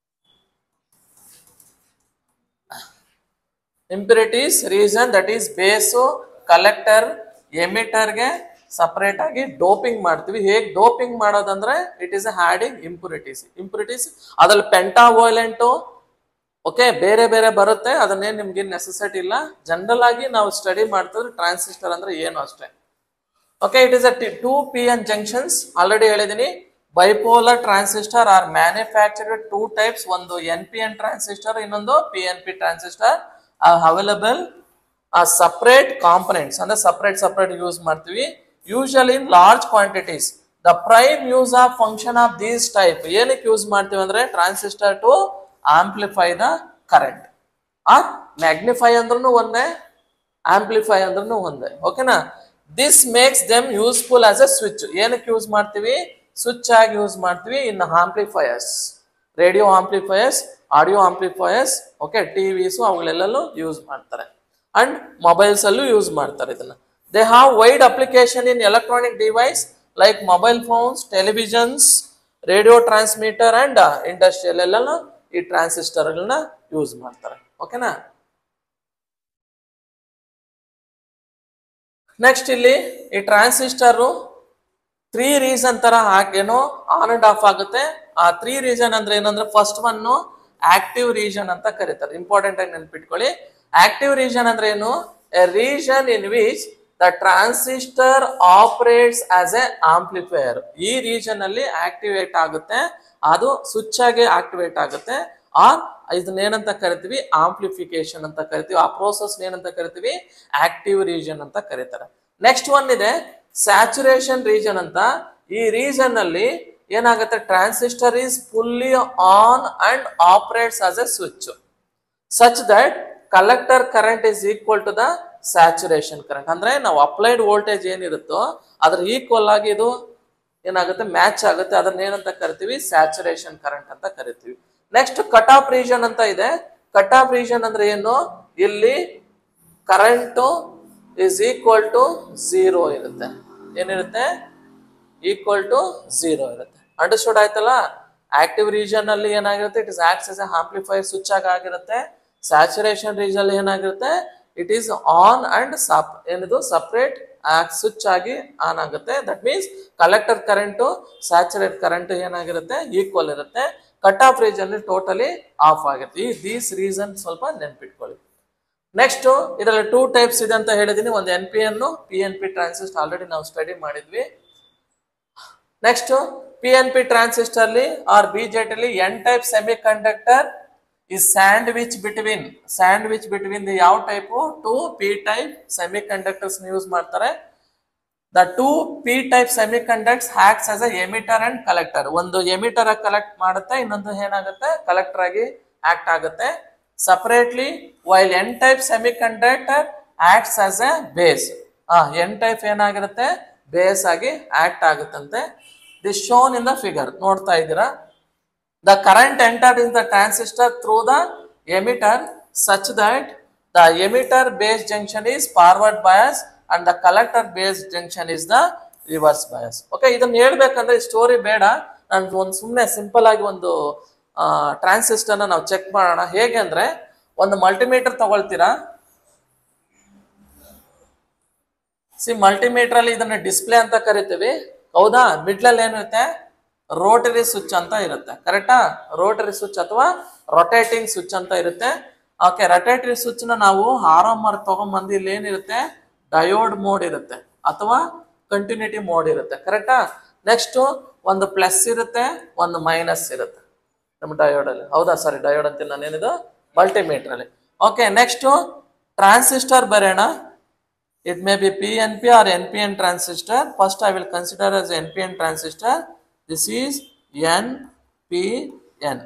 Impurities region, that is base, collector, emitter ಗೆ separate ಆಗಿ doping ಮಾಡ್ತೀವಿ. ಹೇಗೆ ಡೋಪಿಂಗ್ ಮಾಡೋದಂದ್ರೆ it is adding impurities. Impurities ಅದ್ರಲ್ಲಿ ಪೆಂಟಾವೋಲೆಂಟು, okay, ಬೇರೆ ಬೇರೆ ಬರುತ್ತೆ. ಅದನ್ನೇನು ನಿಮ್ಗೆ ನೆಸೆಸಿಟಿ ಇಲ್ಲ. ಜನರಲ್ ಆಗಿ ನಾವು ಸ್ಟಡಿ ಮಾಡ್ತಿದ್ರೆ ಟ್ರಾನ್ಸಿಸ್ಟರ್ ಅಂದ್ರೆ ಏನು ಅಷ್ಟೇ. Okay, it is a 2 PN junctions. Already ಹೇಳಿದೀನಿ. Bipolar transistor are manufactured 2 types. ಒಂದು NPN ಟ್ರಾನ್ಸಿಸ್ಟರ್, ಇನ್ನೊಂದು PNP transistor. Available separate components ಅಂದ್ರೆ ಸಪರೇಟ್ ಯೂಸ್ ಮಾಡ್ತೀವಿ. Usually in large quantities. The prime use of function of these type ಏನಕ್ಕೆ use ಮಾಡ್ತೀವಿ ಅಂದ್ರೆ transistor to amplify the current. Or magnify ಅಂದ್ರೂ ಒಂದೇ, amplify ಅಂದ್ರೂ ಒಂದೇ. ಓಕೆನಾ? This makes them useful as a switch. ಏನಕ್ಕೆ ಯೂಸ್ ಮಾಡ್ತೀವಿ? ಸ್ವಿಚ್ ಆಗಿ ಯೂಸ್ ಮಾಡ್ತೀವಿ. In amplifiers, radio amplifiers, audio amplifiers, okay, TVs ಅವುಗಳೆಲ್ಲೂ ಯೂಸ್ ಮಾಡ್ತಾರೆ. ಅಂಡ್ ಮೊಬೈಲ್ಸ್ ಅಲ್ಲೂ ಯೂಸ್ ಮಾಡ್ತಾರೆ ಇದನ್ನ. They have wide application in electronic device like mobile phones, televisions, radio transmitter and industrial ಎಲ್ಲನೂ ಈ ಟ್ರಾನ್ಸಿಸ್ಟರ್ಗಳನ್ನ ಯೂಸ್ ಮಾಡ್ತಾರೆ. ಓಕೆನಾ? ನೆಕ್ಸ್ಟ್ ಇಲ್ಲಿ ಈ ಟ್ರಾನ್ಸಿಸ್ಟರ್ 3 ರೀಸನ್ ತರ ಏನೋ ಆನ್ ಅಂಡ್ ಆಫ್ ಆಗುತ್ತೆ. ಆ 3 ರೀಸನ್ ಅಂದ್ರೆ ಏನಂದ್ರೆ ಫಸ್ಟ್ ಒನ್ ಆಕ್ಟಿವ್ ರೀಜನ್ ಅಂತ ಕರೀತಾರೆ. ಇಂಪಾರ್ಟೆಂಟ್ ಆಗಿ ನೆನ್ಪಿಟ್ಕೊಳ್ಳಿ. ಆಕ್ಟಿವ್ ರೀಜನ್ ಅಂದ್ರೆ ಏನು? A region in which the transistor operates as A amplifier. ಈ ರೀಜನ್ ಅಲ್ಲಿ ಆಕ್ಟಿವೇಟ್ ಆಗುತ್ತೆ, ಅದು ಸ್ವಿಚ್ ಆಗಿ ಆಕ್ಟಿವೇಟ್ ಆಗುತ್ತೆ. ಆರ್ ಇದನ್ನೇನಂತ ಕರಿತೀವಿ? ಆಂಪ್ಲಿಫಿಕೇಶನ್ ಅಂತ ಕರಿತೀವಿ. ಆ ಪ್ರೋಸೆಸ್ ಏನಂತ ಕರಿತೀವಿ? ಆಕ್ಟಿವ್ ರೀಜನ್ ಅಂತ ಕರೀತಾರೆ. ನೆಕ್ಸ್ಟ್ ಒನ್ ಇದೆ ಸ್ಯಾಚುರೇಷನ್ ರೀಜನ್ ಅಂತ. ಈ ರೀಜನ್ ಅಲ್ಲಿ ಏನಾಗುತ್ತೆ? Transistor is fully on and operates as a switch such that collector current is equal to the saturation current. ಅಂದ್ರೆ ನಾವು ಅಪ್ಲೈಡ್ ವೋಲ್ಟೇಜ್ ಏನಿರುತ್ತೋ ಅದ್ರ ಈಕ್ವಲ್ ಆಗಿ ಇದು ಏನಾಗುತ್ತೆ, ಮ್ಯಾಚ್ ಆಗುತ್ತೆ. ಅದನ್ನ ಏನಂತ ಕರಿತೀವಿ, ಸ್ಯಾಚುರೇಷನ್ ಕರೆಂಟ್ ಅಂತ ಕರಿತೀವಿ. ನೆಕ್ಸ್ಟ್ ಕಟ್ ಆಫ್ ರೀಜನ್ ಅಂತ ಇದೆ. ಕಟ್ ಆಫ್ ರೀಜನ್ ಅಂದ್ರೆ ಏನು, ಇಲ್ಲಿ ಕರೆಂಟ್ ಇಸ್ ಈಕ್ವಲ್ ಟು 0 ಇರುತ್ತೆ. ಏನಿರುತ್ತೆ, ಈಕ್ವಲ್ ಟು 0 ಇರುತ್ತೆ. ಅಂಡರ್ಸ್ಟುಡ್ ಆಯ್ತಲ್ಲ. ಆಕ್ಟಿವ್ ರೀಜನ್ ಅಲ್ಲಿ ಏನಾಗಿರುತ್ತೆ, it is acts as A amplifier switch ಆಗಿರುತ್ತೆ. ಸ್ಯಾಚುರೇಷನ್ ರೀಜನ್ ಅಲ್ಲಿ ಏನಾಗಿರುತ್ತೆ, ಇಟ್ ಈಸ್ ಆನ್ ಅಂಡ್ ಏನಿದು ಸಪರೇಟ್ ಸ್ವಿಚ್ ಆಗಿ ಆನ್ ಆಗುತ್ತೆ. That means collector current saturate current ಏನಾಗಿರುತ್ತೆ, ಈಕ್ವಲ್ ಇರುತ್ತೆ. Cut off region totally of ಆಗುತ್ತೆ. ಈ ದೀಸ್ ರೀಸನ್ ಸ್ವಲ್ಪ ನೆನ್ಪಿಟ್ಕೊಳ್ಳಿ. ನೆಕ್ಸ್ಟ್ ಇದರಲ್ಲಿ 2 ಟೈಪ್ಸ್ ಇದೆ ಅಂತ ಹೇಳಿದೀನಿ. ಒಂದು NPN, PNP ಟ್ರಾನ್ಸಿಸ್ಟರ್ ಆಲ್ರೆಡಿ ನಾವು ಸ್ಟಡಿ ಮಾಡಿದ್ವಿ. ನೆಕ್ಸ್ಟ್ PNP ಟ್ರಾನ್ಸಿಸ್ಟರ್ ಅಲ್ಲಿ ಆರ್ BJT ಅಲ್ಲಿ N type semiconductor is sandwich between the ಯಾವ type 2 P type semiconductors use ಮಾಡ್ತಾರೆ. The 2 P type semiconductors acts as a emitter and collector. ಒಂದು emitter collect ಮಾಡುತ್ತೆ, ಇನ್ನೊಂದು ಏನಾಗುತ್ತೆ, collector ಆಗಿ act ಆಗುತ್ತೆ separately. While N type semiconductor acts as a base. N type ಏನಾಗಿರುತ್ತೆ, base ಆಗಿ act ಆಗುತ್ತಂತೆ. This shown in the figure ನೋಡ್ತಾ ಇದ್ದೀರಾ. The current entered in the transistor through the emitter such that the emitter base junction is forward bias and the collector base junction is the reverse bias. Okay, ಇದನ್ನ ಹೇಳ್ಬೇಕಂದ್ರೆ story ಬೇಡ, ನಾನು ಒಂದು ಸುಮ್ಮನೆ simple ಆಗಿ ಒಂದು ಟ್ರಾನ್ಸಿಸ್ಟರ್ನ ನಾವು ಚೆಕ್ ಮಾಡೋಣ. ಹೇಗೆ ಅಂದ್ರೆ, ಒಂದು ಮಲ್ಟಿಮೀಟರ್ ತಗೊಳ್ತೀರಾ. ಮಲ್ಟಿಮೀಟರ್ ಅಲ್ಲಿ ಇದನ್ನ ಡಿಸ್ಪ್ಲೇ ಅಂತ ಕರಿತೀವಿ, ಹೌದಾ. ಮಿಡ್ಲಲ್ಲಿ ಏನಿರುತ್ತೆ, ರೋಟರಿ ಸ್ವಿಚ್ ಅಂತ ಇರುತ್ತೆ, ಕರೆಕ್ಟಾ. ರೋಟರಿ ಸ್ವಿಚ್ ಅಥವಾ ರೊಟೇಟಿಂಗ್ ಸ್ವಿಚ್ ಅಂತ ಇರುತ್ತೆ. ಓಕೆ, ರೊಟೇಟರಿ ಸ್ವಿಚ್ ನ ನಾವು ಆರಾಮಾಗಿ ತಗೊಂಡ್ಬಂದು ಇಲ್ಲಿ ಏನಿರುತ್ತೆ, ಡಯೋಡ್ ಮೋಡ್ ಇರುತ್ತೆ ಅಥವಾ ಕಂಟಿನ್ಯೂಟಿ ಮೋಡ್ ಇರುತ್ತೆ, ಕರೆಕ್ಟಾ. ನೆಕ್ಸ್ಟ್ ಒಂದು ಪ್ಲಸ್ ಇರುತ್ತೆ, ಒಂದು ಮೈನಸ್ ಇರುತ್ತೆ ನಮ್ಮ ಡಯೋಡ್ ಅಲ್ಲಿ, ಹೌದಾ. ಸಾರಿ, ಡಯೋಡ್ ಅಂತ ನಾನೇನಿದು ಮಲ್ಟಿಮೀಟರ್ ಅಲ್ಲಿ. ಓಕೆ, ನೆಕ್ಸ್ಟ್ ಟ್ರಾನ್ಸಿಸ್ಟರ್ ಬರೋಣ. It may be PNP or NPN transistor. First I will consider as NPN transistor. This is NPN.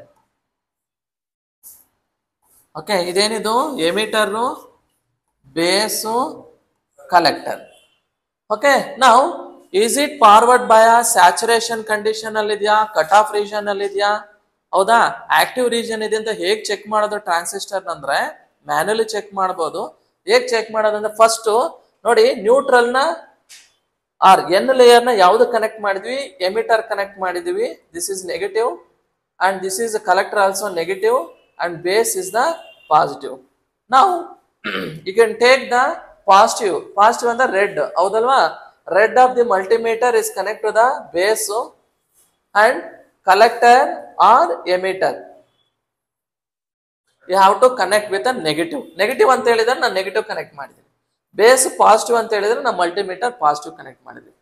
Okay, idenidu emitter, base, collector. Okay, now is it forward bias, saturation condition alli idya, cut off region alli idya, hauda. Active region ide anta hege check ಮಾಡೋದು transistor ಅಂದ್ರೆ manually check ಮಾಡಬಹುದು. ಹೇಗೆ check ಮಾಡೋದಂದ್ರೆ, first ನೋಡಿ, neutral ನ R N layer ನ ಯಾವ್ದು connect ಮಾಡಿದ್ವಿ, ಎಮಿಟರ್ ಕನೆಕ್ಟ್ ಮಾಡಿದ್ವಿ. This is negative and this is collector also negative and base is the positive. ನಾವು you can take the positive ಅಂದ್ರೆ ರೆಡ್, ಹೌದಲ್ವಾ. Red of the multimeter is connect to the base and collector or emitter. You have to connect with a negative ಅಂತ ಹೇಳಿದ್ರೆ ನಾನು negative connect ಮಾಡಿದ್ದೀನಿ. Base positive ಅಂತ ಹೇಳಿದ್ರೆ ನಾವು ಮಲ್ಟಿಮೀಟರ್ ಪಾಸಿಟಿವ್ ಕನೆಕ್ಟ್ ಮಾಡಿದ್ವಿ.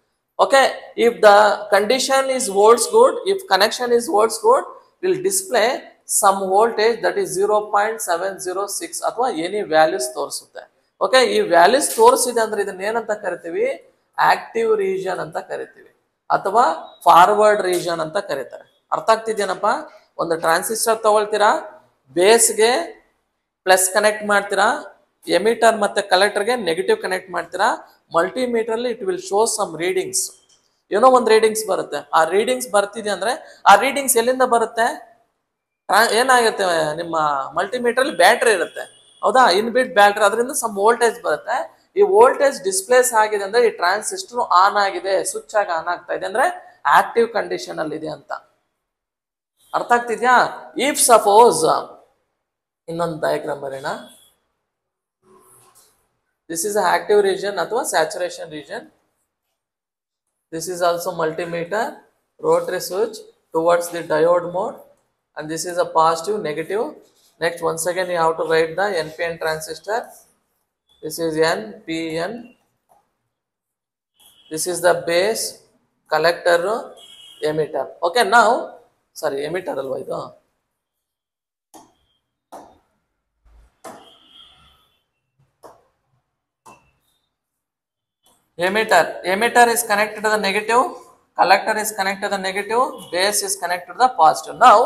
Okay, if the condition is volts good, if connection is volts good, will display some voltage that is 0.706 ಅಥವಾ any values ತೋರಿಸುತ್ತೆ. ಓಕೆ, ಈ ವ್ಯಾಲ್ಯೂಸ್ ತೋರಿಸಿದೆ ಅಂದ್ರೆ ಇದನ್ನ ಏನಂತ ಕರಿತೀವಿ, ಆಕ್ಟಿವ್ ರೀಜನ್ ಅಂತ ಕರಿತೀವಿ ಅಥವಾ ಫಾರ್ವರ್ಡ್ ರೀಜನ್ ಅಂತ ಕರೀತಾರೆ. ಅರ್ಥ ಆಗ್ತಿದೇನಪ್ಪ. ಒಂದು ಟ್ರಾನ್ಸಿಸ್ಟರ್ ತಗೊಳ್ತೀರಾ, ಬೇಸ್ಗೆ ಪ್ಲಸ್ ಕನೆಕ್ಟ್ ಮಾಡ್ತೀರಾ, ಎಮಿಟರ್ ಮತ್ತೆ ಕಲೆಕ್ಟರ್ಗೆ ನೆಗೆಟಿವ್ ಕನೆಕ್ಟ್ ಮಾಡ್ತೀರಾ. ಮಲ್ಟಿಮೀಟರ್ ಅಲ್ಲಿ it will show some readings, ಏನೋ ಒಂದು ರೀಡಿಂಗ್ಸ್ ಬರುತ್ತೆ. ಆ ರೀಡಿಂಗ್ಸ್ ಬರ್ತಿದೆ ಅಂದ್ರೆ ಆ ರೀಡಿಂಗ್ಸ್ ಎಲ್ಲಿಂದ ಬರುತ್ತೆ, ಏನಾಗುತ್ತೆ, ನಿಮ್ಮ ಮಲ್ಟಿಮೀಟರ್ ಅಲ್ಲಿ ಬ್ಯಾಟ್ರಿ ಇರುತ್ತೆ, ಹೌದಾ, ಇನ್ಬಿಲ್ಟ್ ಬ್ಯಾಟ್ರಿ. ಅದರಿಂದ ಸಮ್ ವೋಲ್ಟೇಜ್ ಬರುತ್ತೆ. ಈ ವೋಲ್ಟೇಜ್ ಡಿಸ್ಪ್ಲೇಸ್ ಆಗಿದೆ ಅಂದ್ರೆ ಈ ಟ್ರಾನ್ಸಿಸ್ಟರ್ ಆನ್ ಆಗಿದೆ, ಸ್ವಿಚ್ ಆಗಿ ಆನ್ ಆಗ್ತಾ ಇದೆ ಅಂದ್ರೆ ಆಕ್ಟಿವ್ ಕಂಡೀಷನ್ ಅಲ್ಲಿ ಇದೆ ಅಂತ. ಅರ್ಥ ಆಗ್ತಿದ್ಯಾ. ಇಫ್ ಸಪೋಸ್ ಇನ್ನೊಂದು ಡಯಾಗ್ರಾಮ್ ಬರೋಣ. This is a active region ಅಥವಾ saturation region. This is also multimeter, rotary switch towards the diode mode, and this is a positive, negative. Next, once again you have to write the NPN transistor. This is NPN. This is the base, collector, emitter. Okay, now, sorry, emitter alva idu. Emitter is connected to the negative, collector is connected to the negative, base is connected to the positive. Now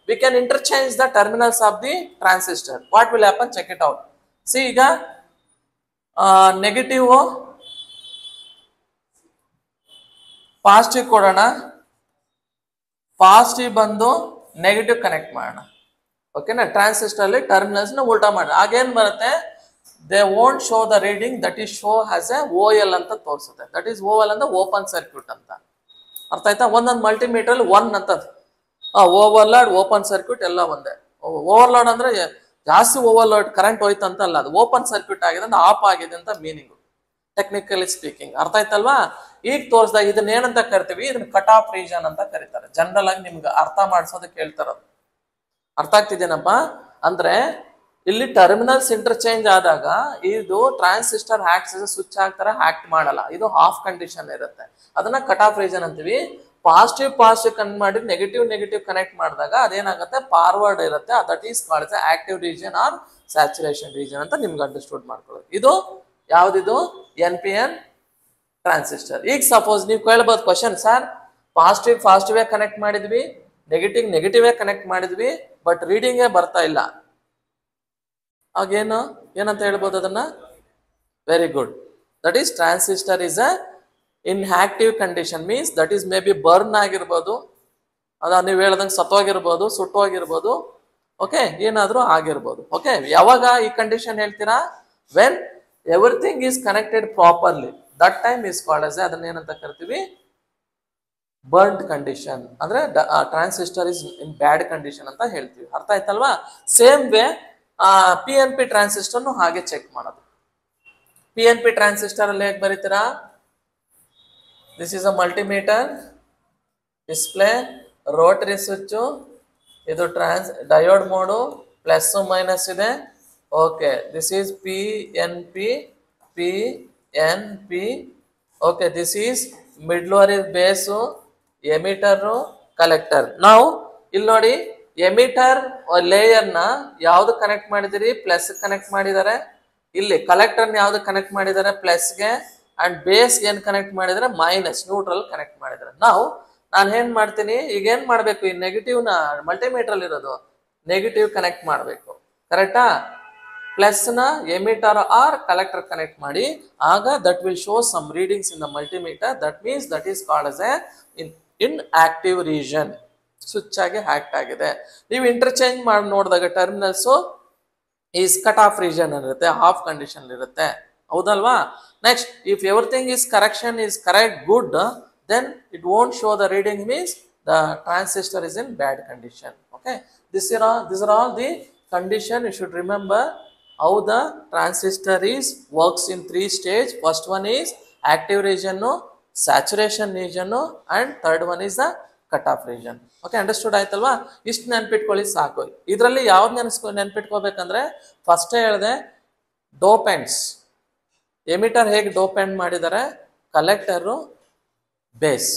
we can interchange the terminals of the transistor. What will happen? Check it out. See, ಈಗ negative positive ಕೊಡೋಣ, positive ಬಂದು negative connect ಮಾಡೋಣ. ಓಕೆನಾ? Transistor ಅಲ್ಲಿ terminals ನ ಉಲ್ಟಾ ಮಾಡೋಣ. ಆಗೇನ್ ಬರುತ್ತೆ, they won't show the reading, that is show has A OL ಅಂತ ತೋರಿಸುತ್ತೆ. ದಟ್ ಈಸ್ OL ಅಂದ್ರೆ ಓಪನ್ ಸರ್ಕ್ಯೂಟ್ ಅಂತ. ಅರ್ಥ ಆಯ್ತಾ? ಒಂದೊಂದು ಮಲ್ಟಿಮೀಟರ್ ಅಲ್ಲಿ ಒನ್ ಅಂತ ಓವರ್ಲೋಡ್, ಓಪನ್ ಸರ್ಕ್ಯೂಟ್ ಎಲ್ಲ ಒಂದೇ. ಓವರ್ಲೋಡ್ ಅಂದ್ರೆ ಜಾಸ್ತಿ ಓವರ್ಲೋಡ್ ಕರೆಂಟ್ ಹೋಯ್ತು ಅಂತ ಅಲ್ಲ, ಅದು ಓಪನ್ ಸರ್ಕ್ಯೂಟ್ ಆಗಿದೆ ಅಂದ್ರೆ ಆಫ್ ಆಗಿದೆ ಅಂತ ಮೀನಿಂಗ್, ಟೆಕ್ನಿಕಲಿ ಸ್ಪೀಕಿಂಗ್. ಅರ್ಥ ಆಯ್ತಲ್ವಾ? ಈಗ ತೋರಿಸಿದಾಗ ಇದನ್ನ ಏನಂತ ಕರಿತೀವಿ, ಇದನ್ನ ಕಟ್ ಆಫ್ ರೀಜನ್ ಅಂತ ಕರೀತಾರೆ. ಜನರಲ್ ಆಗಿ ನಿಮ್ಗೆ ಅರ್ಥ ಮಾಡಿಸೋದಕ್ಕೆ ಹೇಳ್ತಾರದು. ಅರ್ಥ ಆಗ್ತಿದೇನಪ್ಪ? ಅಂದ್ರೆ ಇಲ್ಲಿ ಟರ್ಮಿನಲ್ಸ್ ಇಂಟರ್ಚೇಂಜ್ ಆದಾಗ ಇದು ಟ್ರಾನ್ಸಿಸ್ಟರ್ ಹ್ಯಾಕ್ಸ್ ಸ್ವಿಚ್ ಆಗ್ತಾರೆ, ಹ್ಯಾಕ್ಟ್ ಮಾಡಲ್ಲ. ಇದು ಹಾಫ್ ಕಂಡೀಷನ್ ಇರುತ್ತೆ, ಅದನ್ನ ಕಟ್ ಆಫ್ ರೀಜನ್ ಅಂತೀವಿ. ಪಾಸಿಟಿವ್ ಕನೆಕ್ಟ್ ಮಾಡಿ ನೆಗೆಟಿವ್ ಕನೆಕ್ಟ್ ಮಾಡಿದಾಗ ಅದೇನಾಗುತ್ತೆ, ಫಾರ್ವರ್ಡ್ ಇರುತ್ತೆ. That is called active region or saturation region ಅಂತ ನಿಮ್ಗೆ ಅಂಡರ್ಸ್ಟೂಡ್ ಮಾಡ್ಕೊಳ್ಳೋದು. ಇದು ಯಾವ್ದಿದು? NPN transistor. ಈಗ ಸಪೋಸ್ ನೀವು ಕೇಳಬಹುದು ಕ್ವಶನ್, ಸರ್ ಪಾಸಿಟಿವ್ ಕನೆಕ್ಟ್ ಮಾಡಿದ್ವಿ, ನೆಗೆಟಿವ್ ಕನೆಕ್ಟ್ ಮಾಡಿದ್ವಿ, ಬಟ್ ರೀಡಿಂಗೇ ಬರ್ತಾ ಇಲ್ಲ, ಆಗೇನು ಏನಂತ ಹೇಳ್ಬೋದು ಅದನ್ನ? Very good. That is transistor is a inactive condition, means that is may be burn ಆಗಿರ್ಬೋದು, ಅದ ನೀವು ಹೇಳ್ದಂಗೆ ಸತ್ತೋಗಿರ್ಬೋದು, ಸುಟ್ಟೋಗಿರ್ಬೋದು, ಓಕೆ, ಏನಾದ್ರೂ ಆಗಿರ್ಬೋದು. ಓಕೆ, ಯಾವಾಗ ಈ ಕಂಡೀಷನ್ ಹೇಳ್ತೀರಾ? When everything is connected properly, that time is called as, ಅದನ್ನ ಏನಂತ ಕರಿತೀವಿ? Burned condition. ಅಂದ್ರೆ transistor is in bad condition ಅಂತ ಹೇಳ್ತೀವಿ. ಅರ್ಥ ಆಯ್ತಲ್ವಾ? ಸೇಮ್ ವೇ PNP ಟ್ರಾನ್ಸಿಸ್ಟರ್ ಹಾಗೆ ಚೆಕ್ ಮಾಡೋದು. PNP ಟ್ರಾನ್ಸಿಸ್ಟರ್ ಅಲ್ಲಿ ಹೇಗೆ ಬರೀತೀರಾ? This is a multimeter, display, rotary switch, ಇದು ಡಯೋಡ್ ಮೋಡು, ಪ್ಲಸ್ ಮೈನಸ್ ಇದೆ. Okay, this is PNP. Okay, this is ಮಿಡ್ಲೋರ್ ಇಸ್ ಬೇಸು, ಎಮಿಟರ್, ಕಲೆಕ್ಟರ್. ನಾವು ಇಲ್ಲಿ ನೋಡಿ, ಎಮಿಟರ್ ಲೇಯರ್ ನ ಯಾವ್ದು ಕನೆಕ್ಟ್ ಮಾಡಿದಿರಿ? ಪ್ಲಸ್ ಕನೆಕ್ಟ್ ಮಾಡಿದ್ದಾರೆ. ಇಲ್ಲಿ ಕಲೆಕ್ಟರ್ ಯಾವ್ದು ಕನೆಕ್ಟ್ ಮಾಡಿದ್ದಾರೆ? ಪ್ಲಸ್ಗೆ. ಅಂಡ್ ಬೇಸ್ ಏನ್ ಕನೆಕ್ಟ್ ಮಾಡಿದ್ರೆ? ಮೈನಸ್, ನ್ಯೂಟ್ರಲ್ ಕನೆಕ್ಟ್ ಮಾಡಿದ್ದಾರೆ. ನಾನು ಏನ್ ಮಾಡ್ತೀನಿ ಈಗ, ಏನ್ ಮಾಡ್ಬೇಕು? ಈ ನೆಗೆಟಿವ್ ನ ಮಲ್ಟಿಮೀಟರ್ ಅಲ್ಲಿ ಇರೋದು ನೆಗೆಟಿವ್ ಕನೆಕ್ಟ್ ಮಾಡಬೇಕು, ಕರೆಕ್ಟಾ? ಪ್ಲಸ್ ನ ಎಮಿಟರ್ ಆರ್ ಕಲೆಕ್ಟರ್ ಕನೆಕ್ಟ್ ಮಾಡಿ, ಆಗ that will show some readings in the multimeter. That means that is called as a inactive region, switch ಆಗಿ ಹ್ಯಾಕ್ಟ್ ಆಗಿದೆ. ನೀವು ಇಂಟರ್ಚೇಂಜ್ ಮಾಡಿ ನೋಡಿದಾಗ terminals is cut off region ಇರುತ್ತೆ, off condition ಇರುತ್ತೆ, ಹೌದಲ್ವಾ? Next, if everything is correction is correct good, then it won't show the reading, means the transistor is in bad condition. Okay, this are all the condition. You should remember how the transistor works in 3 stages. First one is active region, saturation region, and third one is the cutoff region. Okay, understood ಆಯ್ತಲ್ವಾ? ಇಷ್ಟು ನೆನ್ಪಿಟ್ಕೊಳ್ಳಿ ಸಾಕು. ಇದರಲ್ಲಿ ಯಾವ್ದು ನೆನ್ಪಿಟ್ಕೋಬೇಕಂದ್ರೆ, first ಹೇಳಿದೆ ಡೋಪೆಂಟ್ಸ್. Emitter ಹೇಗೆ ಡೋಪೆಂಟ್ ಮಾಡಿದ್ದಾರೆ? Collector, base.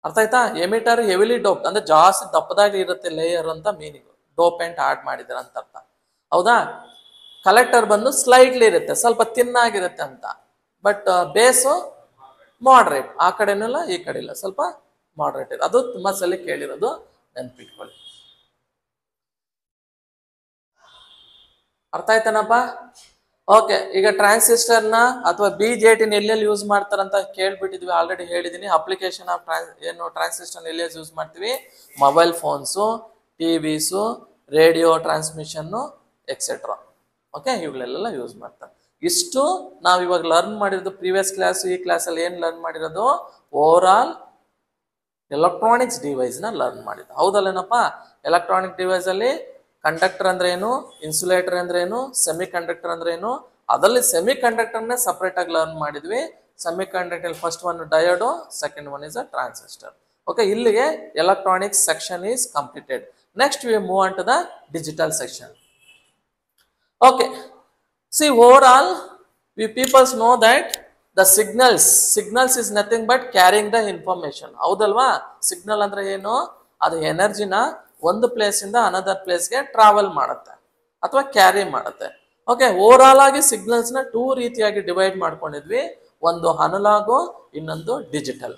ಅರ್ಥ ಆಯ್ತಾ? ಎಮಿಟರ್ ಹೆವಿಲಿ ಡೋಪ್ ಅಂದ್ರೆ ಜಾಸ್ತಿ ದಪ್ಪದಾಗಿ ಇರುತ್ತೆ ಲೇಯರ್ ಅಂತ ಮೀನಿಂಗ್. ಡೋಪೆಂಟ್ ಆಡ್ ಮಾಡಿದ್ದಾರೆ ಅಂತ ಅರ್ಥ, ಹೌದಾ? ಕಲೆಕ್ಟರ್ ಬಂದು ಸ್ಲೈಟ್ಲಿ ಇರುತ್ತೆ, ಸ್ವಲ್ಪ ತಿನ್ನಾಗಿರುತ್ತೆ ಅಂತ. ಬಟ್ ಬೇಸು ಮಾಡ್ರೇಟ್, ಆ ಕಡೆನಲ್ಲ ಈ ಕಡೆ ಇಲ್ಲ, ಸ್ವಲ್ಪ ಮಾಡ್ರೇಟ್ ಇದೆ. ಅದು ತುಂಬಾ ಸಲ ಕೇಳಿರೋದು, ನೆನ್ಪಿಟ್ಕೊಳ್ಳಿ. ಅರ್ಥ ಆಯ್ತಾನಪ್ಪ? ಓಕೆ, ಈಗ ಟ್ರಾನ್ಸಿಸ್ಟರ್ನ ಅಥವಾ BJT ಎಲ್ಲೆಲ್ಲಿ ಯೂಸ್ ಮಾಡ್ತಾರಂತ ಕೇಳ್ಬಿಟ್ಟಿದ್ವಿ, ಆಲ್ರೆಡಿ ಹೇಳಿದೀನಿ. ಅಪ್ಲಿಕೇಶನ್ ಆಫ್ ಟ್ರಾನ್ಸಿಸ್ಟರ್ ಎಲ್ಲೆಲ್ಲಿ ಯೂಸ್ ಮಾಡ್ತೀವಿ? Mobile phones, ಟಿವಿಸು, radio transmission, etcetera. Okay, ಇವುಗಳೆಲ್ಲ ಯೂಸ್ ಮಾಡ್ತಾರೆ. ಇಷ್ಟು ನಾವು ಇವಾಗ ಲರ್ನ್ ಮಾಡಿರೋದು ಪ್ರೀವಿಯಸ್ ಕ್ಲಾಸ್. ಈ ಕ್ಲಾಸಲ್ಲಿ ಏನು ಲರ್ನ್ ಮಾಡಿರೋದು? ಓವರ್ ಆಲ್ ಎಲೆಕ್ಟ್ರಾನಿಕ್ಸ್ ಡಿವೈಸ್ ನ ಲರ್ನ್ ಮಾಡಿದ್ದು, ಹೌದಲ್ಲೇನಪ್ಪ? ಎಲೆಕ್ಟ್ರಾನಿಕ್ ಡಿವೈಸ್ ಅಲ್ಲಿ ಕಂಡಕ್ಟರ್ ಅಂದ್ರೆ ಏನು, ಇನ್ಸುಲೇಟರ್ ಅಂದ್ರೆ ಏನು, ಸೆಮಿ ಕಂಡಕ್ಟರ್ ಅಂದ್ರೆ ಏನು, ಅದರಲ್ಲಿ ಸೆಮಿ ಕಂಡಕ್ಟರ್ನೇ ಸಪರೇಟ್ ಆಗಿ ಲರ್ನ್ ಮಾಡಿದ್ವಿ. Semiconductor first one diode, second one is a transistor. Okay, ಇಲ್ಲಿಗೆ electronics section is completed. Next we move on to the digital section. Okay, see overall we people know that the signals is nothing but carrying the information. ಹೌದಲ್ವಾ? Signal ಅಂದ್ರೆ ಏನು? ಅದು ಎನರ್ಜಿನ ಒಂದು place ಇಂದ another ಪ್ಲೇಸ್ಗೆ travel ಮಾಡುತ್ತೆ ಅಥವಾ carry ಮಾಡುತ್ತೆ. ಓಕೆ, ಓವರ್ ಆಲ್ ಆಗಿ ಸಿಗ್ನಲ್ಸ್ ನ 2 ರೀತಿಯಾಗಿ ಡಿವೈಡ್ ಮಾಡ್ಕೊಂಡಿದ್ವಿ. ಒಂದು ಅನಲಾಗು, ಇನ್ನೊಂದು digital.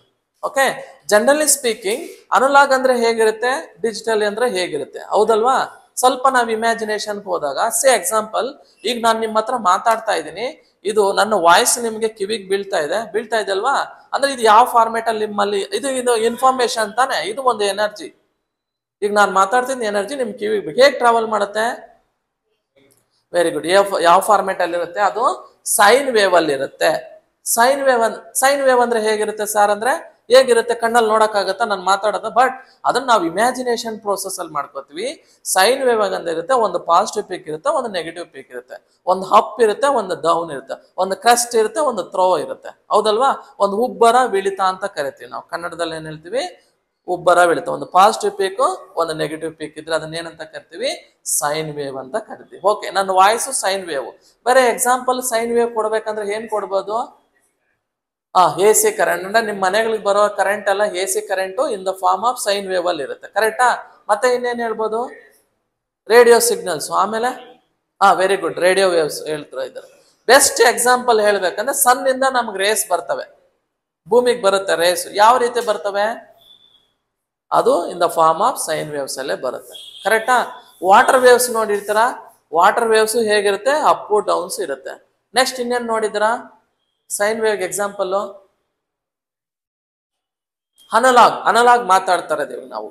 Okay, generally speaking analog ಅಂದ್ರೆ ಹೇಗಿರುತ್ತೆ, ಡಿಜಿಟಲ್ ಅಂದ್ರೆ ಹೇಗಿರುತ್ತೆ, ಹೌದಲ್ವಾ? ಸ್ವಲ್ಪ ನಾವು ಇಮ್ಯಾಜಿನೇಷನ್ಗೆ ಹೋದಾಗ ಎಕ್ಸಾಂಪಲ್, ಈಗ ನಾನು ನಿಮ್ಮ ಹತ್ರ ಮಾತಾಡ್ತಾ ಇದ್ದೀನಿ, ಇದು ನನ್ನ ವಾಯ್ಸ್ ನಿಮ್ಗೆ ಕಿವಿಗೆ ಬೀಳ್ತಾ ಇದೆ ಅಲ್ವಾ? ಅಂದ್ರೆ ಇದು ಯಾವ ಫಾರ್ಮೇಟ್ ಅಲ್ಲಿ ನಿಮ್ಮಲ್ಲಿ ಇದು ಇನ್ಫಾರ್ಮೇಶನ್ ತಾನೆ, ಇದು ಒಂದು ಎನರ್ಜಿ. ಈಗ ನಾನು ಮಾತಾಡ್ತಿದ್ದ ಎನರ್ಜಿ ನಿಮ್ ಕಿವಿಗೆ ಹೇಗೆ ಟ್ರಾವೆಲ್ ಮಾಡುತ್ತೆ? Very good. ಯಾವ ಫಾರ್ಮೇಟ್ ಅಲ್ಲಿ ಇರುತ್ತೆ? ಅದು ಸೈನ್ ವೇವ್ ಅಲ್ಲಿ ಇರುತ್ತೆ. ಸೈನ್ ವೇವ್ ಅಂದ್ರೆ ಹೇಗಿರುತ್ತೆ ಸರ್? ಅಂದ್ರೆ ಹೇಗಿರುತ್ತೆ? ಕಣ್ಣಲ್ಲಿ ನೋಡಕ್ಕಾಗತ್ತಾ ನಾನು ಮಾತಾಡೋದು? ಬಟ್ ಅದನ್ನ ನಾವು ಇಮ್ಯಾಜಿನೇಷನ್ ಪ್ರೋಸೆಸ್ ಅಲ್ಲಿ ಮಾಡ್ಕೋತೀವಿ. ಸೈನ್ ವೇವ್ ಅಂತ ಇರುತ್ತೆ, ಒಂದು ಪಾಸಿಟಿವ್ ಪೀಕ್ ಇರುತ್ತೆ, ಒಂದು ನೆಗೆಟಿವ್ ಪೀಕ್ ಇರುತ್ತೆ, ಒಂದು ಅಪ್ ಇರುತ್ತೆ, ಒಂದು ಡೌನ್ ಇರುತ್ತೆ, ಒಂದು ಕ್ರಸ್ಟ್ ಇರುತ್ತೆ, ಒಂದು ಥ್ರೋ ಇರುತ್ತೆ, ಹೌದಲ್ವಾ? ಒಂದು ಉಬ್ಬರ ಇಳಿತ ಅಂತ ಕರಿತೀವಿ ನಾವು ಕನ್ನಡದಲ್ಲಿ. ಏನ್ ಹೇಳ್ತೀವಿ? ಉಬ್ಬರ ಇಳಿತ. ಒಂದು ಪಾಸಿಟಿವ್ ಪೀಕ್, ಒಂದು ನೆಗೆಟಿವ್ ಪೀಕ್ ಇದ್ರೆ ಅದನ್ನ ಏನಂತ ಕರಿತೀವಿ? ಸೈನ್ ವೇವ್ ಅಂತ ಕರಿತೀವಿ. ಓಕೆ, ನನ್ನ ವಾಯ್ಸ್ ಸೈನ್ ವೇವ್. ಬೇರೆ ಎಕ್ಸಾಂಪಲ್ ಸೈನ್ ವೇವ್ ಕೊಡ್ಬೇಕಂದ್ರೆ ಏನ್ ಕೊಡ್ಬೋದು? A C current. ಅಂದ್ರೆ ನಿಮ್ಮ ಮನೆಗಳಿಗೆ ಬರೋ ಕರೆಂಟ್ ಎಲ್ಲ A C current in the form of sine wave ಅಲ್ಲಿ ಇರುತ್ತೆ, ಕರೆಕ್ಟಾ? ಮತ್ತೆ ಇನ್ನೇನ್ ಹೇಳ್ಬೋದು? Radio signals. ಆಮೇಲೆ ವೆರಿ ಗುಡ್, ರೇಡಿಯೋ ವೇವ್ಸ್ ಹೇಳ್ತಾ ಇದ್ದಾರೆ. ಬೆಸ್ಟ್ ಎಕ್ಸಾಂಪಲ್ ಹೇಳ್ಬೇಕಂದ್ರೆ ಸನ್ ಇಂದ ನಮ್ಗೆ ರೇಸ್ ಬರ್ತವೆ, ಭೂಮಿಗೆ ಬರುತ್ತೆ ರೇಸ್. ಯಾವ ರೀತಿ ಬರ್ತವೆ? ಅದು in the form of sine waves ಅಲ್ಲೇ ಬರುತ್ತೆ, ಕರೆಕ್ಟಾ? ವಾಟರ್ ವೇವ್ಸ್ ನೋಡಿರ್ತೀರಾ? ವಾಟರ್ ವೇವ್ಸ್ ಹೇಗಿರುತ್ತೆ? ಅಪ್ ಡೌನ್ಸ್ ಇರುತ್ತೆ. ನೆಕ್ಸ್ಟ್ ಇನ್ನೇನ್ ನೋಡಿದ್ರಾ ಸೈನ್ ವೇವ್ ಎಕ್ಸಾಂಪಲ್? ಅನಲಾಗ್ ಮಾತಾಡ್ತಾ ಇದೀವಿ ನಾವು,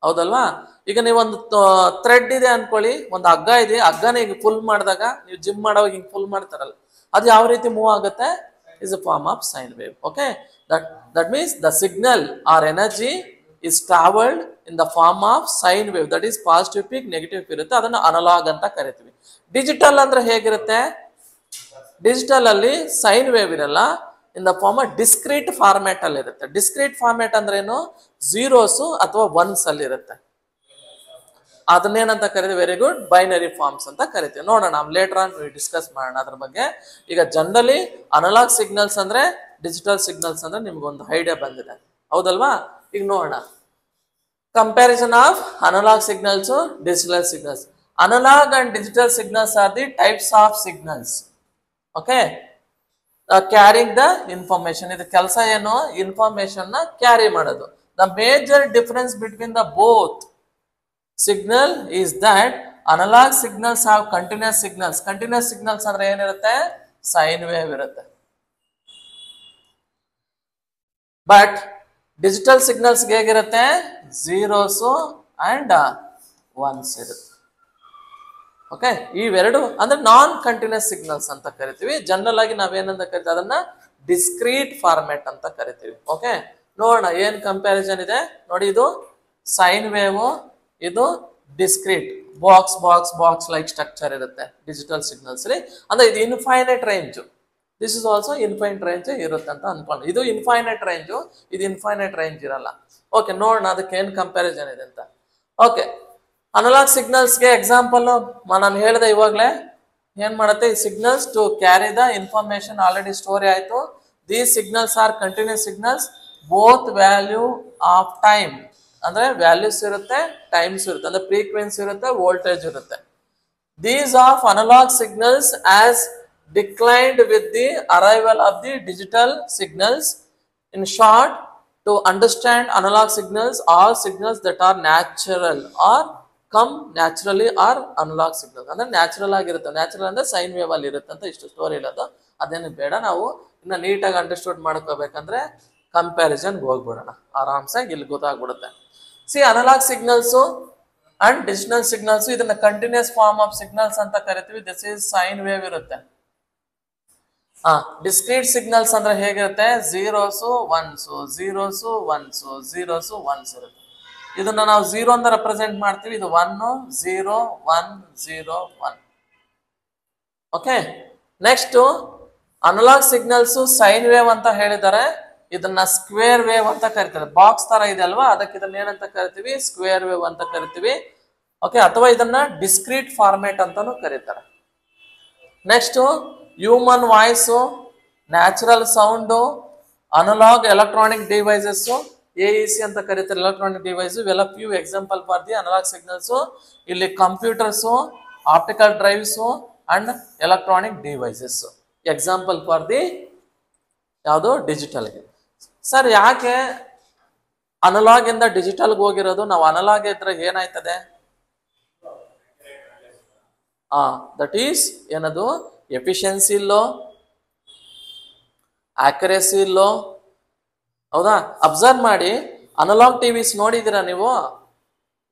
ಹೌದಲ್ವಾ? ಈಗ ನೀವೊಂದು ಥ್ರೆಡ್ ಇದೆ ಅನ್ಕೊಳ್ಳಿ, ಒಂದು ಹಗ್ಗ ಇದೆ, ಹಗ್ಗನ ಈಗ ಫುಲ್ ಮಾಡಿದಾಗ, ನೀವು ಜಿಮ್ ಮಾಡೋವಾಗ ಹಿಂಗ್ ಫುಲ್ ಮಾಡ್ತಾರಲ್ಲ, ಅದು ಯಾವ ರೀತಿ ಮೂವ್ ಆಗುತ್ತೆ? Is a form of sine wave. Okay, that means the signal or energy is traveled in the form of sine wave, that is positive peak, negative peak ಇರುತ್ತೆ, ಅದನ್ನ ಅನಲಾಗ್ ಅಂತ ಕರಿತೀವಿ. ಡಿಜಿಟಲ್ ಅಂದ್ರೆ ಹೇಗಿರುತ್ತೆ? ಡಿಜಿಟಲ್ ಅಲ್ಲಿ sine wave ಇರಲ್ಲ, in the form of discrete format ಅಲ್ಲಿ ಇರುತ್ತೆ. ಡಿಸ್ಕ್ರೀಟ್ ಫಾರ್ಮ್ಯಾಟ್ ಅಂದ್ರೆ ಏನು? ಝೀರೋಸ್ ಅಥವಾ ಒನ್ಸ್ ಅಲ್ಲಿ ಇರುತ್ತೆ. ಅದನ್ನೇನಂತ ಕರಿತೀವಿ? ವೆರಿ ಗುಡ್, ಬೈನರಿ ಫಾರ್ಮ್ಸ್ ಅಂತ ಕರಿತೀವಿ. ನೋಡೋಣ, ನಾವು ಲೇಟರ್ ಆನ್ ಡಿಸ್ಕಸ್ ಮಾಡೋಣ ಅದ್ರ ಬಗ್ಗೆ. ಈಗ ಜನರಲಿ ಅನಲಾಗ್ ಸಿಗ್ನಲ್ಸ್ ಅಂದ್ರೆ, ಡಿಜಿಟಲ್ ಸಿಗ್ನಲ್ಸ್ ಅಂದ್ರೆ ನಿಮ್ಗೊಂದು ಐಡಿಯಾ ಬಂದಿದೆ, ಹೌದಲ್ವಾ? ಈಗ ನೋಡೋಣ, comparison of analog signals, digital signals. Analog and digital signals are the types of signals. Okay, carrying the information. ಇದು ಕೆಲಸ ಏನು? ಇನ್ಫಾರ್ಮೇಶನ್ ನ ಕ್ಯಾರಿ ಮಾಡೋದು. The major difference between the both signal is that analog signals have continuous signals. Continuous signals ಅಂದ್ರೆ ಏನಿರುತ್ತೆ? Sine wave ಇರುತ್ತೆ. But digital signals ಹೇಗಿರುತ್ತೆ? Zeros and once ಇರುತ್ತೆ. ಓಕೆ, ಇವೆರಡು ಅಂದ್ರೆ ನಾನ್ ಕಂಟಿನ್ಯೂಸ್ ಸಿಗ್ನಲ್ಸ್ ಅಂತ ಕರಿತೀವಿ. ಜನರಲ್ ಆಗಿ ನಾವೇನಂತ ಕರಿತೀವಿ? ಅದನ್ನ ಡಿಸ್ಕ್ರೀಟ್ ಫಾರ್ಮ್ಯಾಟ್ ಅಂತ ಕರಿತೀವಿ. ಓಕೆ, ನೋಡೋಣ ಏನ್ ಕಂಪ್ಯಾರಿಸನ್ ಇದೆ ನೋಡಿ. ಇದು ಸೈನ್ ವೇವ್, ಇದು ಡಿಸ್ಕ್ರೀಟ್ ಬಾಕ್ಸ್ ಲೈಕ್ ಸ್ಟ್ರಕ್ಚರ್ ಇರುತ್ತೆ ಡಿಜಿಟಲ್ ಸಿಗ್ನಲ್ಸ್ ಅಲ್ಲಿ. ಅಂದ್ರೆ ಇದು infinite range. This is also infinite range ಇರುತ್ತೆ ಅಂತ ಅನ್ಕೊಂಡು. ಇದು ಇನ್ಫೈನೈಟ್ ರೇಂಜ್, ಇದು ಇನ್ಫೈನೈಟ್ ರೇಂಜ್ ಇರಲ್ಲ. ಓಕೆ, ನೋಡೋಣ ಅದಕ್ಕೆ ಏನ್ ಕಂಪ್ಯಾರಿಸನ್ ಇದೆ ಅಂತ. ಓಕೆ, ಅನಲಾಗ್ ಸಿಗ್ನಲ್ಸ್ಗೆ ಎಕ್ಸಾಂಪಲ್ ನಾನು ಹೇಳಿದೆ ಇವಾಗಲೇ. ಏನ್ ಮಾಡುತ್ತೆ ಈ signals? To carry the information already story ಆಯ್ತು. These signals are continuous signals, both value of time. ಅಂದ್ರೆ ವ್ಯಾಲ್ಯೂಸ್ ಇರುತ್ತೆ, ಟೈಮ್ಸ್ ಇರುತ್ತೆ, ಅಂದ್ರೆ ಫ್ರೀಕ್ವೆನ್ಸಿ ಇರುತ್ತೆ, ವೋಲ್ಟೇಜ್ ಇರುತ್ತೆ. These of analog signals as declined with the arrival of the digital signals. In short, to understand analog signals, all signals that are natural or come naturally are analog signals. ಅಂದ್ರೆ natural ಆಗಿರುತ್ತೆ. Natural ಅಂದ್ರೆ sign wave ಅಲ್ಲಿ ಇರುತ್ತೆ ಅಂತ ಇಷ್ಟು story ಇರೋದು. ಅದೇನು ಬೇಡ, ನಾವು ಇನ್ನ ನೀಟಾಗಿ ಅಂಡರ್ಸ್ಟೂಡ್ ಮಾಡ್ಕೋಬೇಕಂದ್ರೆ ಕಂಪ್ಯಾರಿಸನ್ಗೆ ಹೋಗ್ಬಿಡೋಣ. ಆರಾಮ್ಸೆ ಇಲ್ಲಿ ಗೊತ್ತಾಗ್ಬಿಡುತ್ತೆ. See, analog signals and digital signals, ಇದನ್ನ ಕಂಟಿನ್ಯೂಸ್ ಫಾರ್ಮ್ ಆಫ್ ಸಿಗ್ನಲ್ಸ್ ಅಂತ ಕರಿತೀವಿ. ದಿಸ್ ಇಸ್ ಸೈನ್ ವೇವ್ ಇರುತ್ತೆ. ಡಿಸ್ಕ್ರೀಟ್ ಸಿಗ್ನಲ್ಸ್ ಅಂದ್ರೆ ಹೇಗಿರುತ್ತೆ? Zeros ones, zeros ones, zeros ones ಇರುತ್ತೆ. ಇದನ್ನ ನಾವು ಝೀರೋ ಅಂತ ರೆಪ್ರೆಸೆಂಟ್ ಮಾಡ್ತೀವಿ. ಇದು 1 0 1 0 1. Okay, next analog signals sine wave ಅಂತ ಹೇಳಿದ್ದಾರೆ. ಇದನ್ನ ಸ್ಕ್ವೇರ್ ವೇವ್ ಅಂತ ಕರಿತಾರೆ. ಬಾಕ್ಸ್ ತರ ಇದೆ ಅಲ್ವಾ, ಅದಕ್ಕೆ ಇದನ್ನ ಏನಂತ ಕರಿತೀವಿ? ಸ್ಕ್ವೇರ್ ವೇವ್ ಅಂತ ಕರಿತೀವಿ. ಓಕೆ, ಅಥವಾ ಇದನ್ನ ಡಿಸ್ಕ್ರೀಟ್ ಫಾರ್ಮ್ಯಾಟ್ ಅಂತಾನು ಕರೀತಾರೆ. Next human voice, natural sound, analog electronic devices, AEC ಅಂತ ಕರೀತಾರೆ ಎಲೆಕ್ಟ್ರಾನಿಕ್ ಡಿವೈಸ್. ಇವೆಲ್ಲ few example for the analog signals. ಇಲ್ಲಿ computers, optical drives and electronic devices example for the ಯಾವುದು? ಡಿಜಿಟಲ್ಗೆ. ಸರ್, ಯಾಕೆ ಅನಲಾಗ್ ಇಂದ ಡಿಜಿಟಲ್ಗೆ ಹೋಗಿರೋದು? ನಾವು ಅನಲಾಗ್ ಇದ್ರೆ ಏನಾಯ್ತದೆ? ದಟ್ ಈಸ್ ಏನದು ಎಫಿಷಿಯನ್ಸಿ ಲೋ, ಆಕ್ಯುರೇಸಿ ಲೋ. ಹೌದಾ? ಅಬ್ಸರ್ವ್ ಮಾಡಿ, ಅನಲಾಗ್ ಟಿವಿಸ್ ನೋಡಿದಿರಾ ನೀವು?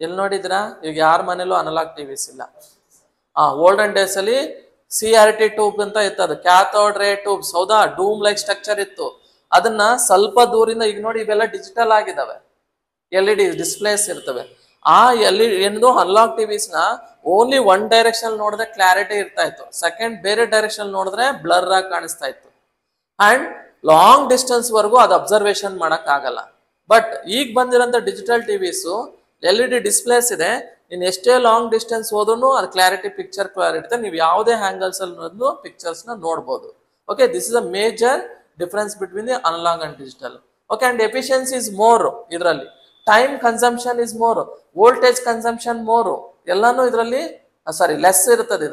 ಎಲ್ಲಿ ನೋಡಿದಿರಾ? ಈಗ ಯಾರ ಮನೇಲೂ ಅನಲಾಗ್ ಟಿವಿಸ್ ಇಲ್ಲ. ಓಲ್ಡನ್ ಡೇಸ್ ಅಲ್ಲಿ CRT ಟ್ಯೂಬ್ ಅಂತ ಇತ್ತು, ಅದು ಕ್ಯಾಥೋಡ್ ರೇ ಟ್ಯೂಬ್ಸ್. ಹೌದಾ? ಡೂಮ್ ಲೈಕ್ ಸ್ಟ್ರಕ್ಚರ್ ಇತ್ತು. ಅದನ್ನ ಸ್ವಲ್ಪ ದೂರಿಂದ, ಈಗ ನೋಡಿ ಇವೆಲ್ಲ ಡಿಜಿಟಲ್ ಆಗಿದಾವೆ, LED ಡಿಸ್ಪ್ಲೇಸ್ ಇರ್ತವೆ. ಆ ಏನದು ಅನಲಾಗ್ ಟಿವಿಸ್ ನ ಓನ್ಲಿ ಒನ್ ಡೈರೆಕ್ಷನ್ ನೋಡಿದ್ರೆ ಕ್ಲಾರಿಟಿ ಇರ್ತಾ ಇತ್ತು, ಸೆಕೆಂಡ್ ಬೇರೆ ಡೈರೆಕ್ಷನ್ ನೋಡಿದ್ರೆ ಬ್ಲರ್ ಆಗಿ ಕಾಣಿಸ್ತಾ ಇತ್ತು. ಅಂಡ್ ಲಾಂಗ್ ಡಿಸ್ಟೆನ್ಸ್ ವರೆಗೂ ಅದು ಅಬ್ಸರ್ವೇಷನ್ ಮಾಡಕ್ ಆಗಲ್ಲ. ಬಟ್ ಈಗ ಬಂದಿರೋಂಥ ಡಿಜಿಟಲ್ ಟಿವಿಸು LED ಡಿಸ್ಪ್ಲೇಸ್ ಇದೆ, ನೀನು ಎಷ್ಟೇ ಲಾಂಗ್ ಡಿಸ್ಟೆನ್ಸ್ ಹೋದ್ರೂ ಅದು ಕ್ಲಾರಿಟಿ, ಪಿಕ್ಚರ್ ಕ್ಲಾರಿಟಿ, ನೀವು ಯಾವುದೇ ಆಂಗಲ್ಸ್ ಅಲ್ಲಿ ಪಿಕ್ಚರ್ಸ್ ನ ನೋಡ್ಬೋದು. Okay, this is a major difference between the analog and digital. Okay, and efficiency is more ಇದರಲ್ಲಿ, time consumption is more, voltage consumption more, ಎಲ್ಲಾನು ಇದರಲ್ಲಿ ಲೆಸ್ ಇರ್ತದೆ.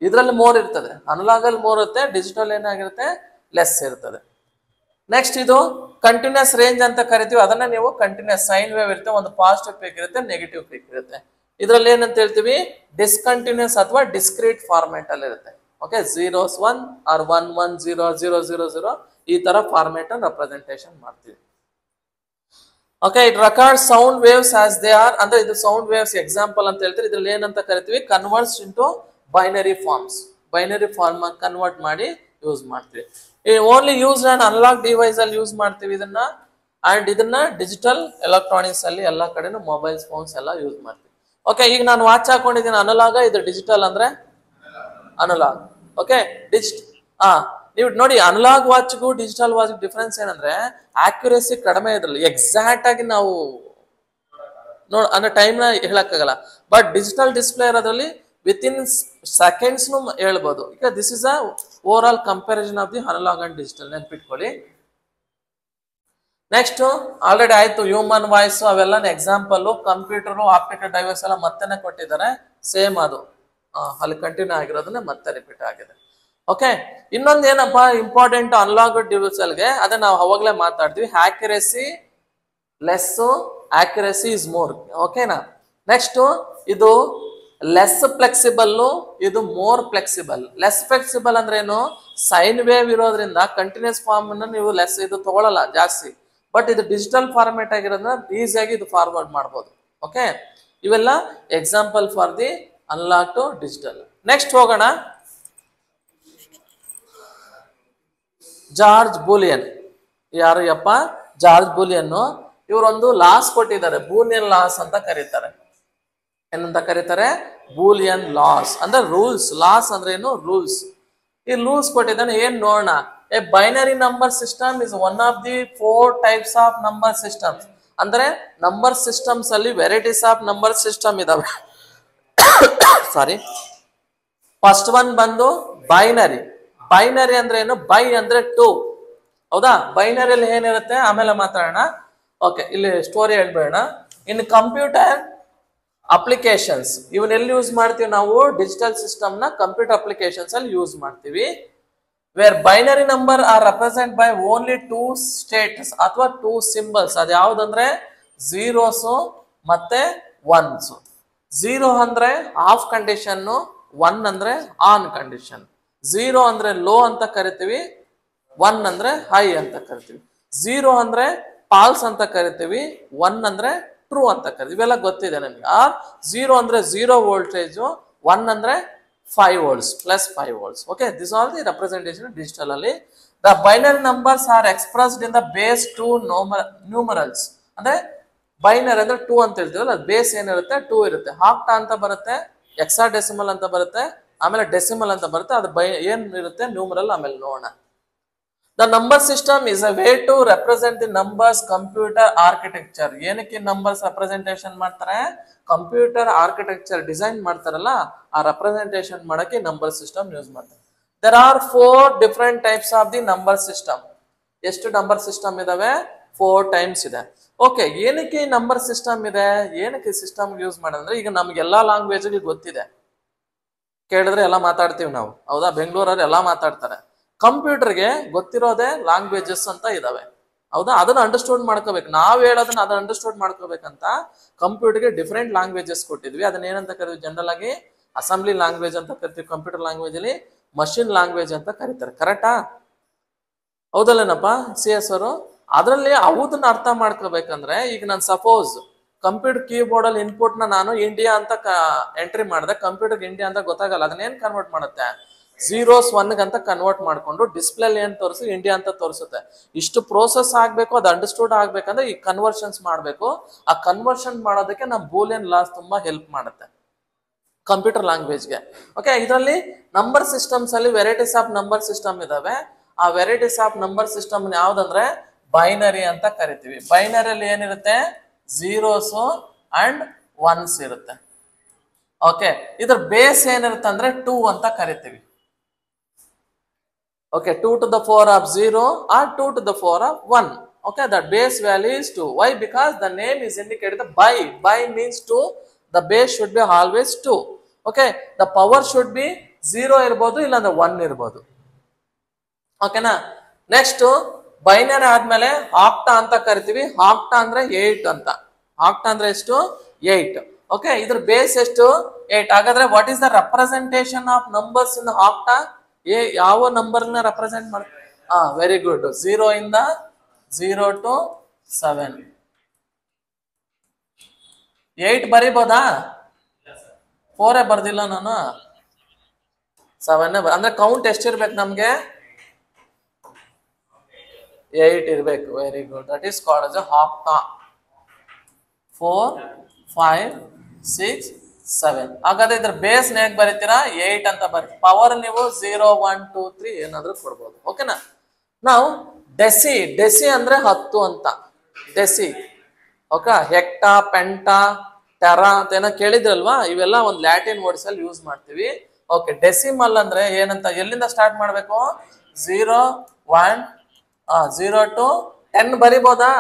ಇದರಲ್ಲಿ ಮೋರ್ ಇರ್ತದೆ, ಅನಲಾಗ್ ಅಲ್ಲಿ ಮೋರ್ ಇರುತ್ತೆ, ಡಿಜಿಟಲ್ ಏನಾಗಿರುತ್ತೆ ಲೆಸ್ ಇರ್ತದೆ. ನೆಕ್ಸ್ಟ್ ಇದು ಕಂಟಿನ್ಯೂಸ್ ರೇಂಜ್ ಅಂತ ಕರಿತೀವಿ. ಅದನ್ನ ನೀವು ಕಂಟಿನ್ಯೂಸ್ ಸೈನ್ ವೇವ್ ಇರುತ್ತೆ, ಒಂದು ಪಾಸಿಟಿವ್ ಪೀಕ್ ಇರುತ್ತೆ, ನೆಗೆಟಿವ್ ಪೀಕ್ ಇರುತ್ತೆ. ಇದರಲ್ಲಿ ಏನಂತ ಹೇಳ್ತೀವಿ, ಡಿಸ್ಕಂಟಿನ್ಯೂಸ್ ಅಥವಾ ಡಿಸ್ಕ್ರೀಟ್ ಫಾರ್ಮೆಟ್ ಅಲ್ಲಿ ಇರುತ್ತೆ. ಓಕೆ, 0s 1 or 1 1 0 0 0 0 ಈ ತರ ಫಾರ್ಮೆಟ್ ಅನ್ನು ರೆಪ್ರೆಸೆಂಟೇಷನ್ ಮಾಡ್ತೀವಿ. Okay, it record sound waves as they are. ಅಂದ್ರೆ ಇದು ಸೌಂಡ್ ವೇವ್ಸ್ ಎಕ್ಸಾಂಪಲ್ ಅಂತ ಹೇಳ್ತೀವಿ. ಇದ್ರಲ್ಲಿ ಏನಂತ ಕರಿತೀವಿ, converts into binary forms. Binary form convert ಮಾಡಿ ಯೂಸ್ ಮಾಡ್ತೀವಿ. Only use and analog device ಅಲ್ಲಿ ಯೂಸ್ ಮಾಡ್ತೀವಿ ಇದನ್ನ. ಅಂಡ್ ಇದನ್ನ ಡಿಜಿಟಲ್ ಎಲೆಕ್ಟ್ರಾನಿಕ್ಸ್ ಅಲ್ಲಿ ಎಲ್ಲಾ ಕಡೆನೂ ಮೊಬೈಲ್ಸ್, ಫೋನ್ಸ್ ಎಲ್ಲ ಯೂಸ್ ಮಾಡ್ತೀವಿ. ಓಕೆ, ಈಗ ನಾನು ವಾಚ್ ಹಾಕೊಂಡಿದ್ದೀನಿ ಅನಲಾಗ, ಇದು ಡಿಜಿಟಲ್ ಅಂದ್ರೆ ಅನಲಾಗ್. ಓಕೆ, ನೀವು ನೋಡಿ ಅನಲಾಗ್ ವಾಚ್ಗೂ ಡಿಜಿಟಲ್ ವಾಚ್ ಡಿಫ್ರೆನ್ಸ್ ಏನಂದ್ರೆ ಆಕ್ಯುರೇಸಿ ಕಡಿಮೆ ಇದ್ರಲ್ಲಿ, ಎಕ್ಸಾಕ್ಟ್ ಆಗಿ ನಾವು ಅಂದ್ರೆ ಟೈಮ್ ನ ಹೇಳಕ್ಕಾಗಲ್ಲ. ಬಟ್ ಡಿಜಿಟಲ್ ಡಿಸ್ಪ್ಲೇ ಇರೋದ್ರಲ್ಲಿ ವಿತ್ ಇನ್ ಸೆಕೆಂಡ್ಸ್ ಹೇಳ್ಬೋದು. ಈಗ this is a overall comparison of the analog and digital, ನೆನ್ಪಿಟ್ಕೊಳ್ಳಿ. ನೆಕ್ಸ್ಟ್ ಆಲ್ರೆಡಿ ಆಯ್ತು, ಹ್ಯೂಮನ್ ವಾಯ್ಸ್ ಅವೆಲ್ಲ ಎಕ್ಸಾಂಪಲ್. ಕಂಪ್ಯೂಟರ್, ಆಪ್ಟಿಕಲ್ ಡಿವೈಸ್ ಎಲ್ಲ ಮತ್ತೆ ಕೊಟ್ಟಿದ್ದಾರೆ, ಸೇಮ್ ಅದು ಅಲ್ಲಿ ಕಂಟಿನ್ಯೂ ಆಗಿರೋದನ್ನ ಮತ್ತೆ ರಿಪೀಟ್ ಆಗಿದೆ. ಓಕೆ, ಇನ್ನೊಂದು ಏನಪ್ಪಾ ಇಂಪಾರ್ಟೆಂಟ್ ಅನಲಾಗ್ ಡಿವೈಸಲ್ಗೆ, ಅದನ್ನ ನಾವು ಅವಾಗಲೇ ಮಾತಾಡ್ತೀವಿ, accuracy less, accuracy is more. ಓಕೆನಾ? ನೆಕ್ಸ್ಟ್ ಇದು ಲೆಸ್ ಫ್ಲೆಕ್ಸಿಬಲ್, ಇದು ಮೋರ್ ಫ್ಲೆಕ್ಸಿಬಲ್. ಲೆಸ್ ಫ್ಲೆಕ್ಸಿಬಲ್ ಅಂದ್ರೆ ಏನು, ಸೈನ್ ವೇವ್ ಇರೋದ್ರಿಂದ ಕಂಟಿನ್ಯೂಸ್ ಫಾರ್ಮ್ ಅನ್ನು ನೀವು ಲೆಸ್ ಇದು ತಗೊಳ್ಳಲ್ಲ ಜಾಸ್ತಿ. ಬಟ್ ಇದು ಡಿಜಿಟಲ್ ಫಾರ್ಮೆಟ್ ಆಗಿರೋದ್ರಿಂದ ಈಸಿಯಾಗಿ ಇದು ಫಾರ್ವರ್ಡ್ ಮಾಡ್ಬೋದು. ಓಕೆ, ಇವೆಲ್ಲ example for the analog to digital. Next ಹೋಗೋಣ, ಜಾರ್ಜ್ ಬೂಲಿಯನ್. ಯಾರು ಯಪ್ಪ? George Boolean. ಇವರೊಂದು ಲಾಸ್ ಕೊಟ್ಟಿದ್ದಾರೆ, ಬೂಲಿಯನ್ ಲಾಸ್ ಅಂತ ಕರೀತಾರೆ. ಏನಂತ ಕರೀತಾರೆ? ಬೂಲಿಯನ್ ಲಾಸ್ ಅಂದ್ರೆ ರೂಲ್ಸ್. ಲಾಸ್ ಅಂದ್ರೆ ಏನು? ರೂಲ್ಸ್. ಈ ರೂಲ್ಸ್ ಕೊಟ್ಟಿದ್ದಾನೆ, ಏನ್ ನೋಡೋಣ. A binary number system is one of the 4 types of number systems. ಅಂದ್ರೆ ನಂಬರ್ ಸಿಸ್ಟಮ್ಸ್ ಅಲ್ಲಿ ವೆರೈಟೀಸ್ ಆಫ್ ನಂಬರ್ ಸಿಸ್ಟಮ್ ಇದಾವೆ. ಸಾರಿ, ಫಸ್ಟ್ ಒನ್ ಬಂದು ಬೈನರಿ. ಬೈನರಿ ಅಂದ್ರೆ ಏನು? ಬೈ ಅಂದ್ರೆ 2. ಹೌದಾ? ಬೈನರಿಯಲ್ಲಿ ಏನಿರುತ್ತೆ ಆಮೇಲೆ ಮಾತಾಡೋಣ. ಓಕೆ, ಇಲ್ಲಿ ಸ್ಟೋರಿ ಹೇಳ್ಬೇಡ. ಇನ್ ಕಂಪ್ಯೂಟರ್ ಅಪ್ಲಿಕೇಶನ್ಸ್ ಇವನ್ನೆಲ್ಲಿ ಯೂಸ್ ಮಾಡ್ತೀವಿ ನಾವು? ಡಿಜಿಟಲ್ ಸಿಸ್ಟಮ್ ನ ಕಂಪ್ಯೂಟರ್ ಅಪ್ಲಿಕೇಶನ್ಸ್ ಅಲ್ಲಿ ಯೂಸ್ ಮಾಡ್ತೀವಿ. Where binary number are represent by only 2 states ಅಥವಾ 2 ಸಿಂಬಲ್ಸ್. ಅದು ಯಾವ್ದಂದ್ರೆ ಝೀರೋಸ್ ಮತ್ತೆ ಒನ್ಸ್. 0 ಅಂದ್ರೆ ಆಫ್ ಕಂಡೀಷನ್, 1 ಅಂದ್ರೆ ಆನ್ ಕಂಡೀಷನ್. 0 ಅಂದ್ರೆ ಲೋ ಅಂತ ಕರಿತೀವಿ, 1 ಅಂದ್ರೆ ಹೈ ಅಂತ ಕರಿತೀವಿ. 0 ಅಂದ್ರೆ ಫಾಲ್ಸ್ ಅಂತ ಕರಿತೀವಿ, 1 ಅಂದ್ರೆ ಟ್ರೂ ಅಂತ ಕರಿತೀವಿ. ಇವೆಲ್ಲ ಗೊತ್ತಿದೆ ನಮಗೆ. 0 ಅಂದ್ರೆ 0 ವೋಲ್ಟೇಜ್, 1 ಅಂದ್ರೆ 5 volts plus 5 volts. Okay, this all the representation digital ಅಲ್ಲಿ. The binary numbers are expressed in the base 2 numerals. ಅಂದ್ರೆ ಬೈನರಿ ಅಂದ್ರೆ 2 ಅಂತ ಹೇಳ್ತೀವಲ್ಲ, ಬೇಸ್ ಏನಿರುತ್ತೆ 2 ಇರುತ್ತೆ. ಆಕ್ಟಾ ಅಂತ ಬರುತ್ತೆ, ಹೆಕ್ಸಾಡೆಸಿಮಲ್ ಅಂತ ಬರುತ್ತೆ, ಆಮೇಲೆ ಡೆಸಿಮಲ್ ಅಂತ ಬರುತ್ತೆ. ಅದು ಏನ್ ಇರುತ್ತೆ ನ್ಯೂಮರಲ್, ಆಮೇಲೆ ನೋಡೋಣ. The number system is a way to represent the numbers computer architecture. ಏನಕ್ಕೆ ನಂಬರ್ಸ್ ರೆಪ್ರೆಸೆಂಟೇಷನ್ ಮಾಡ್ತಾರೆ? ಕಂಪ್ಯೂಟರ್ ಆರ್ಕಿಟೆಕ್ಚರ್ ಡಿಸೈನ್ ಮಾಡ್ತಾರಲ್ಲ, ಆ ರೆಪ್ರೆಸೆಂಟೇಷನ್ ಮಾಡಕ್ಕೆ ನಂಬರ್ ಸಿಸ್ಟಮ್ ಯೂಸ್ ಮಾಡ್ತಾರೆ. There are 4 different types of the number system. ಎಷ್ಟು ನಂಬರ್ ಸಿಸ್ಟಮ್ ಇದಾವೆ? 4 times ಇದೆ. Okay, ಏನಕ್ಕೆ ನಂಬರ್ ಸಿಸ್ಟಮ್ ಇದೆ? ಏನಕ್ಕೆ ಸಿಸ್ಟಮ್ ಯೂಸ್ ಮಾಡೋದಂದ್ರೆ, ಈಗ ನಮ್ಗೆ ಎಲ್ಲಾ ಲ್ಯಾಂಗ್ವೇಜ್ ಗೊತ್ತಿದೆ, ಕೇಳಿದ್ರೆ ಎಲ್ಲ ಮಾತಾಡ್ತೀವಿ ನಾವು. ಹೌದಾ? ಬೆಂಗಳೂರವ್ರು ಎಲ್ಲ ಮಾತಾಡ್ತಾರೆ. ಕಂಪ್ಯೂಟರ್ಗೆ ಗೊತ್ತಿರೋದೇ ಲ್ಯಾಂಗ್ವೇಜಸ್ ಅಂತ ಇದಾವೆ. ಹೌದಾ? ಅದನ್ನ ಅಂಡರ್ಸ್ಟೂಡ್ ಮಾಡ್ಕೋಬೇಕು. ನಾವ್ ಹೇಳೋದನ್ನ ಅದನ್ನ ಅಂಡರ್ಸ್ಟೂಡ್ ಮಾಡ್ಕೋಬೇಕಂತ ಕಂಪ್ಯೂಟರ್ಗೆ ಡಿಫ್ರೆಂಟ್ ಲ್ಯಾಂಗ್ವೇಜಸ್ ಕೊಟ್ಟಿದ್ವಿ. ಅದನ್ನ ಏನಂತ ಕರೀತೀವಿ? ಜನರಲ್ ಆಗಿ ಅಸೆಂಬ್ಲಿ ಲ್ಯಾಂಗ್ವೇಜ್ ಅಂತ ಕರಿತೀವಿ, ಕಂಪ್ಯೂಟರ್ ಲ್ಯಾಂಗ್ವೇಜ್ ಅಲ್ಲಿ ಮಷಿನ್ ಲ್ಯಾಂಗ್ವೇಜ್ ಅಂತ ಕರೀತಾರೆ. ಕರೆಕ್ಟಾ? ಹೌದಲ್ಲೇನಪ್ಪ CS ಅವರು? ಅದರಲ್ಲಿ ಅವದನ್ನ ಅರ್ಥ ಮಾಡ್ಕೋಬೇಕಂದ್ರೆ ಈಗ ನಾನು ಸಪೋಸ್ ಕಂಪ್ಯೂಟರ್ ಕೀಬೋರ್ಡ್ ಅಲ್ಲಿ ಇನ್ಪುಟ್ ನಾನು ಇಂಡಿಯಾ ಅಂತ ಎಂಟ್ರಿ ಮಾಡಿದೆ, ಕಂಪ್ಯೂಟರ್ ಇಂಡಿಯಾ ಅಂತ ಗೊತ್ತಾಗಲ್ಲ, ಅದನ್ನೇನ್ ಕನ್ವರ್ಟ್ ಮಾಡುತ್ತೆ, 0s 1 ಅಂತ ಕನ್ವರ್ಟ್ ಮಾಡ್ಕೊಂಡು ಡಿಸ್ಪ್ಲೇ ಏನ್ ತೋರಿಸಿ ಇಂಡಿಯಾ ಅಂತ ತೋರಿಸುತ್ತೆ. ಇಷ್ಟು ಪ್ರೋಸೆಸ್ ಆಗ್ಬೇಕು, ಅದು ಅಂಡರ್ಸ್ಟೂಡ್ ಆಗ್ಬೇಕಂದ್ರೆ ಈ ಕನ್ವರ್ಷನ್ಸ್ ಮಾಡ್ಬೇಕು. ಆ ಕನ್ವರ್ಷನ್ ಮಾಡೋದಕ್ಕೆ ನಮ್ಮ ಬೂಲಿಯನ್ ಲಾಸ್ ತುಂಬಾ ಹೆಲ್ಪ್ ಮಾಡುತ್ತೆ ಕಂಪ್ಯೂಟರ್ ಲ್ಯಾಂಗ್ವೇಜ್ಗೆ. ಓಕೆ, ಇದರಲ್ಲಿ ನಂಬರ್ ಸಿಸ್ಟಮ್ಸ್ ಅಲ್ಲಿ ವೆರೈಟೀಸ್ ಆಫ್ ನಂಬರ್ ಸಿಸ್ಟಮ್ ಇದಾವೆ. ಆ ವೆರೈಟೀಸ್ ಆಫ್ ನಂಬರ್ ಸಿಸ್ಟಮ್ ಯಾವ್ದಂದ್ರೆ ಬೈನರಿ ಅಂತ ಕರಿತೀವಿ. ಬೈನರಿಯಲ್ಲಿ ಏನಿರುತ್ತೆ, 0s ಅಂಡ್ 1s ಇರುತ್ತೆ. ಓಕೆ, ಇದ್ರ ಬೇಸ್ ಏನಿರುತ್ತೆ ಅಂದ್ರೆ 2 ಅಂತ ಕರಿತೀವಿ. Okay, 2 to the 4 of 0 or 2 to the 4 of 1. Okay, the base value is 2. Why? Because the name is indicated by. By means 2. The base should be always 2. Okay, the power should be 0 ಇರಬಹುದು, ಇಲ್ಲಾಂದ್ರೆ 1 ಇರಬಹುದು. ಓಕೆನಾ? Next binary ಆದ್ಮೇಲೆ ಆಕ್ಟಾ ಅಂತ ಕರಿತೀವಿ. ಆಕ್ಟಾ ಅಂದ್ರೆ 8 ಅಂತ. ಆಕ್ಟಾ ಅಂದ್ರೆ ಎಷ್ಟು? 8. ಓಕೆ, ಇದ್ರ ಬೇಸ್ ಎಷ್ಟು? 8. ಹಾಗಾದ್ರೆ what is the representation of numbers ಇನ್ ಆಕ್ಟಾ? ಯಾವ ನಂಬರ್ ನ ರೆಪ್ರೆಸೆಂಟ್ ಮಾಡ? Very good. 0 ಇಂದ 0 to 7. 8 ಬರಿಬೋದಾ? 4 ಬರ್ದಿಲ್ಲ ನಾನು, 7 ಅಂದ್ರೆ ಕೌಂಟ್ ಎಷ್ಟಿರ್ಬೇಕು ನಮ್ಗೆ? 8 ಇರ್ಬೇಕು. Very good. That is called as a octa. 4, 5, 6, 7. ಹಾಗಾದ್ರೆ ಇದ್ರ ಬೇಸ್ ಹೇಗ್ ಬರೀತೀರಾ? 8 ಅಂತ ಬರೀತೀವಿ. ಪವರ್ ನೀವು 0, 1, 2, 3 ಏನಾದ್ರೂ ಕೊಡ್ಬೋದು. ಓಕೆನಾ? ನಾವು ಡೆಸಿ. ಡೆಸಿ ಅಂದ್ರೆ 10 ಅಂತ. ಡೆಸಿ. ಓಕೆ, ಹೆಕ್ಟಾ, ಪೆಂಟಾ, ಟೆರಾ ಅಂತ ಏನೋ ಕೇಳಿದ್ರಲ್ವಾ? ಇವೆಲ್ಲ ಒಂದು ಲ್ಯಾಟಿನ್ ವರ್ಡ್ಸ್ ಅಲ್ಲಿ ಯೂಸ್ ಮಾಡ್ತೀವಿ. ಓಕೆ, ಡೆಸಿಮಲ್ ಅಂದ್ರೆ ಏನಂತ, ಎಲ್ಲಿಂದ ಸ್ಟಾರ್ಟ್ ಮಾಡ್ಬೇಕು? 0, 1, 0 to 10 ಬರಿಬೋದಾ?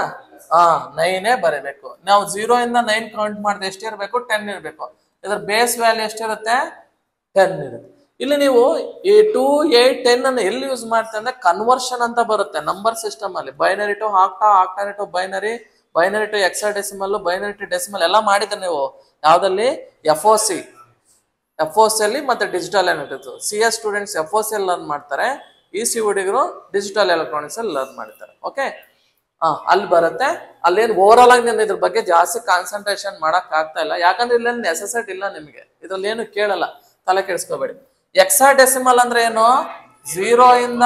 9 ಬರೀಬೇಕು. ನಾವು 0 ಇಂದ 9 ಕೌಂಟ್ ಮಾಡಿದ್ರೆ ಎಷ್ಟಿರ್ಬೇಕು? 10 ಇರ್ಬೇಕು. ಇದ್ರ ಬೇಸ್ ವ್ಯಾಲ್ಯೂ ಎಷ್ಟಿರುತ್ತೆ? 10 ಇರುತ್ತೆ. ಇಲ್ಲಿ ನೀವು ಈ 2, 8, 10 ಅನ್ನು ಎಲ್ಲಿ ಯೂಸ್ ಮಾಡ್ತೀವಿ ಅಂದ್ರೆ ಕನ್ವರ್ಷನ್ ಅಂತ ಬರುತ್ತೆ ನಂಬರ್ ಸಿಸ್ಟಮ್ ಅಲ್ಲಿ. Binary to octa, octa to binary, binary to hexadecimal, binary to decimal ಎಲ್ಲ ಮಾಡಿದ್ರೆ ನೀವು ಯಾವ್ದಲ್ಲಿ? FOC ಅಲ್ಲಿ ಮತ್ತೆ ಡಿಜಿಟಲ್ ಏನಿರುತ್ತೆ. CS ಸ್ಟೂಡೆಂಟ್ಸ್ FOC ಅಲ್ಲಿ ಲರ್ನ್ ಮಾಡ್ತಾರೆ, EC ಹುಡುಗರು ಡಿಜಿಟಲ್ ಎಲೆಕ್ಟ್ರಾನಿಕ್ಸ್ ಅಲ್ಲಿ ಲರ್ನ್ ಮಾಡ್ತಾರೆ. ಓಕೆ, ಅಲ್ಲಿ ಬರುತ್ತೆ. ಅಲ್ಲೇನು ಓವರ್ ಆಲ್ ಆಗಿ ಇದ್ರ ಬಗ್ಗೆ ಜಾಸ್ತಿ ಕಾನ್ಸಂಟ್ರೇಷನ್ ಮಾಡಕ್ ಆಗ್ತಾ ಇಲ್ಲ, ಯಾಕಂದ್ರೆ ಇಲ್ಲಿ ನೆಸೆಸಿಟಿ ಇಲ್ಲ ನಿಮ್ಗೆ, ಇದ್ರಲ್ಲಿ ಏನು ಕೇಳಲ್ಲ, ತಲೆ ಕೆಡಿಸ್ಕೋಬೇಡಿ. ಹೆಕ್ಸಾಡೆಸಿಮಲ್ ಅಂದ್ರೆ ಏನು? 0 ಇಂದ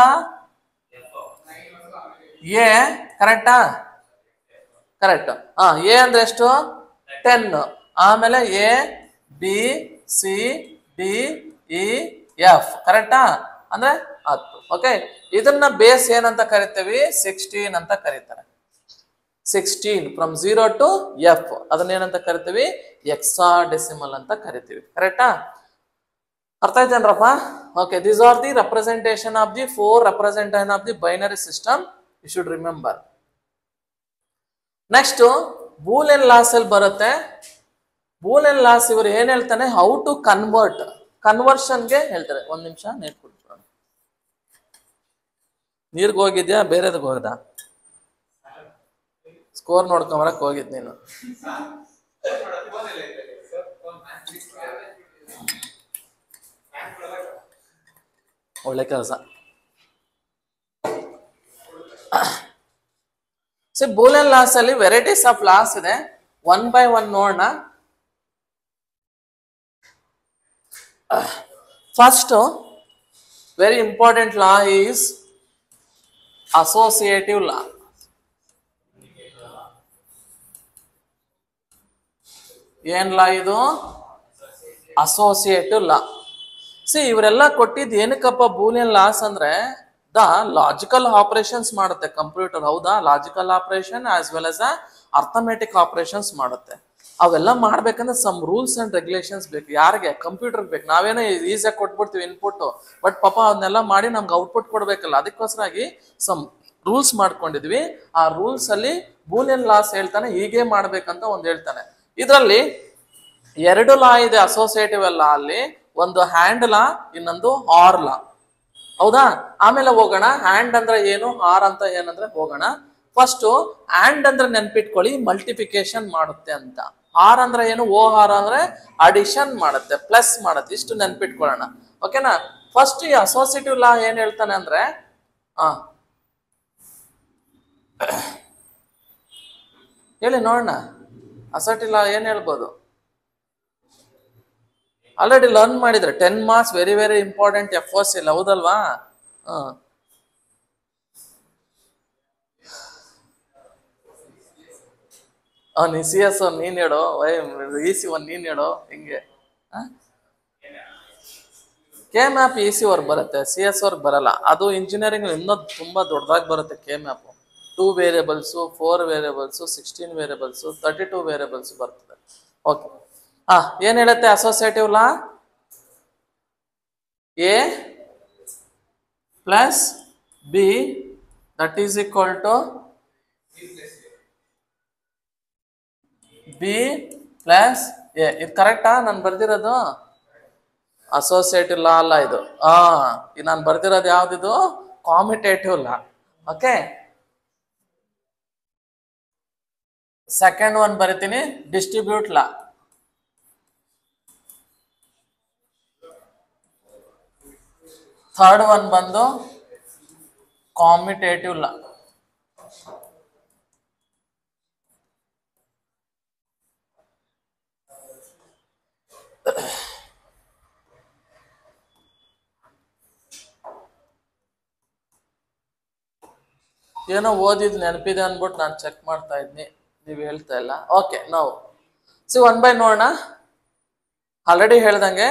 A. ಕರೆಕ್ಟಾ? ಕರೆಕ್ಟ್. A ಅಂದ್ರೆ ಎಷ್ಟು? 10. ಆಮೇಲೆ A, B, C, D, E, F. ಕರೆಕ್ಟಾ? ಅಂದ್ರೆ 10. ಓಕೆ, ಇದನ್ನ ಬೇಸ್ ಏನಂತ ಕರಿತೀವಿ? 16 ಅಂತ ಕರೀತಾರೆ. 16 ಫ್ರಮ್ 0 to F. ಅದನ್ನ ಏನಂತ ಕರಿತೀವಿ? ಹೆಕ್ಸಾಡೆಸಿಮಲ್ ಅಂತ ಕರಿತೀವಿ. ಕರೆಕ್ಟಾ? ಅರ್ಥ ಆಯ್ತೇನ್ರಪ್ಪ? Okay, these are the representation of the 4 representation of the binary system. You should remember. Next Boolean laws ಅಲ್ಲಿ ಬರುತ್ತೆ. ಬೂಲಿಯನ್ ಲಾಸ್ ಇವರು ಏನ್ ಹೇಳ್ತಾನೆ? How to convert. ಕನ್ವರ್ಷನ್ಗೆ ಹೇಳ್ತಾರೆ. ಒಂದ್ ನಿಮಿಷ ನೀರ್ ಕುಡಿಸ್ಕೊಳ್ಳೋಣ. ನೀರ್ಗೆ ಹೋಗಿದ್ಯಾ ಬೇರೆದಕ್ಕೆ ಹೋಗದ? ಸ್ಕೋರ್ ನೋಡ್ಕೊಂಬರಕ್ ಹೋಗಿದ್ ನೀನು. ಒಳ್ಳೆ ಕೆಲಸ. ಬೂಲಿಯನ್ ಲಾಸ್ ಅಲ್ಲಿ ವೆರೈಟೀಸ್ ಆಫ್ ಲಾಸ್ ಇದೆ. 1 by 1 ನೋಡೋಣ. First very important law is associative law. ಏನ್ ಲಾ ಇದು? Associative law. ಇವರೆಲ್ಲ ಕೊಟ್ಟಿದ್ದು ಏನಕ್ಕಪ್ಪ ಬೂಲಿಯನ್ ಲಾಸ್ ಅಂದ್ರೆ ದ ಲಾಜಿಕಲ್ ಆಪರೇಷನ್ಸ್ ಮಾಡುತ್ತೆ ಕಂಪ್ಯೂಟರ್. ಹೌದಾ? Logical operation as well as arithmetic operations ಮಾಡುತ್ತೆ. ಅವೆಲ್ಲ ಮಾಡ್ಬೇಕಂದ್ರೆ ಸಮ್ ರೂಲ್ಸ್ ಅಂಡ್ ರೆಗ್ಯುಲೇಷನ್ಸ್ ಬೇಕು. ಯಾರಿಗೆ? ಕಂಪ್ಯೂಟರ್ ಬೇಕು. ನಾವೇನೋ ಈಸಿಯಾಗಿ ಕೊಟ್ಬಿಡ್ತೀವಿ ಇನ್ಪುಟ್, ಬಟ್ ಪಾಪ ಅದನ್ನೆಲ್ಲ ಮಾಡಿ ನಮ್ಗೆ ಔಟ್ಪುಟ್ ಕೊಡ್ಬೇಕಲ್ಲ. ಅದಕ್ಕೋಸ್ಕರಾಗಿ ಸಮ್ ರೂಲ್ಸ್ ಮಾಡ್ಕೊಂಡಿದ್ವಿ. ಆ ರೂಲ್ಸ್ ಅಲ್ಲಿ ಬೂಲಿಯನ್ ಲಾಸ್ ಹೇಳ್ತಾನೆ ಹೀಗೆ ಮಾಡ್ಬೇಕಂತ ಒಂದು ಹೇಳ್ತಾನೆ. ಇದರಲ್ಲಿ 2 ಲಾ ಇದೆ ಅಸೋಸಿಯೇಟಿವ್ ಲಾ ಅಲ್ಲಿ. ಒಂದು ಹ್ಯಾಂಡ್ ಲಾ, ಇನ್ನೊಂದು ಆರ್ ಲಾ. ಹೌದಾ? ಆಮೇಲೆ ಹೋಗೋಣ ಹ್ಯಾಂಡ್ ಅಂದ್ರೆ ಏನು, ಆರ್ ಅಂತ ಏನಂದ್ರೆ ಹೋಗೋಣ. ಫಸ್ಟ್ ಹ್ಯಾಂಡ್ ಅಂದ್ರೆ ನೆನ್ಪಿಟ್ಕೊಳ್ಳಿ, ಮಲ್ಟಿಫಿಕೇಶನ್ ಮಾಡುತ್ತೆ ಅಂತ. ಆರ್ ಅಂದ್ರೆ ಏನು, ಓ ಆರ್ ಅಂದ್ರೆ ಅಡಿಷನ್ ಮಾಡುತ್ತೆ, ಪ್ಲಸ್ ಮಾಡುತ್ತೆ. ಇಷ್ಟು ನೆನ್ಪಿಟ್ಕೊಳ್ಳೋಣ. ಓಕೆನಾ. ಫಸ್ಟ್ ಈ ಅಸೋಸಿಯೇಟಿವ್ ಲಾ ಏನ್ ಹೇಳ್ತಾನೆ ಅಂದ್ರೆ, ಹೇಳಿ ನೋಡೋಣ. ಅಸೋಸಿಯೇಟಿವ್ ಲಾ ಏನ್ ಹೇಳ್ಬೋದು? ಆಲ್ರೆಡಿ ಲರ್ನ್ ಮಾಡಿದ್ರೆ 10 marks, very very important FOC ಇಲ್ಲ, ಹೌದಲ್ವಾ? ನೀ CS ಒಂದು ನೀನ್ ಹೇಳೋ, EC ಒಂದು ನೀನ್ ಹೇಳೋ, ಹಿಂಗೆ. ಕೆ ಮ್ಯಾಪ್ EC ವರ್ಕ್ ಬರುತ್ತೆ, CS ವರ್ಕ್ ಬರಲ್ಲ. ಅದು ಇಂಜಿನಿಯರಿಂಗ್ ಇನ್ನೂ ತುಂಬಾ ದೊಡ್ಡದಾಗಿ ಬರುತ್ತೆ K map. 2 variables, 4 variables, 16 variables, 32 variables ಬರ್ತದೆ. ಓಕೆ. ಏನ್ ಹೇಳುತ್ತೆ associative law? A plus B that is equal to B plus A. ಇದು ಕರೆಕ್ಟಾ ನಾನು ಬರ್ದಿರೋದು? ಅಸೋಸಿಯೇಟಿವ್ ಲಾ ಅಲ್ಲ ಇದು. ನಾನು ಬರ್ದಿರೋದು ಯಾವ್ದಿದು? ಕಾಮಿಟೇಟಿವ್ ಲಾ. ಓಕೆ. ಸೆಕೆಂಡ್ ಒನ್ ಬರಿತೀನಿ, ಡಿಸ್ಟ್ರಿಬ್ಯೂಟ್ ಲಾ. ಥರ್ಡ್ ಒನ್ ಬಂದು ಕಾಮಿಟೇಟಿವ್ ಲಾ. ಏನೋ ಓದಿದ್ ನೆನಪಿದೆ ಅನ್ಬಿಟ್ಟು ನಾನು ಚೆಕ್ ಮಾಡ್ತಾ ಇದ್ನಿ, ನೀವು ಹೇಳ್ತಾ ಇಲ್ಲ. ಓಕೆ, ನಾವು ಒನ್ ಬೈ ನೋಡೋಣ. ಆಲ್ರೆಡಿ ಹೇಳ್ದಂಗೆ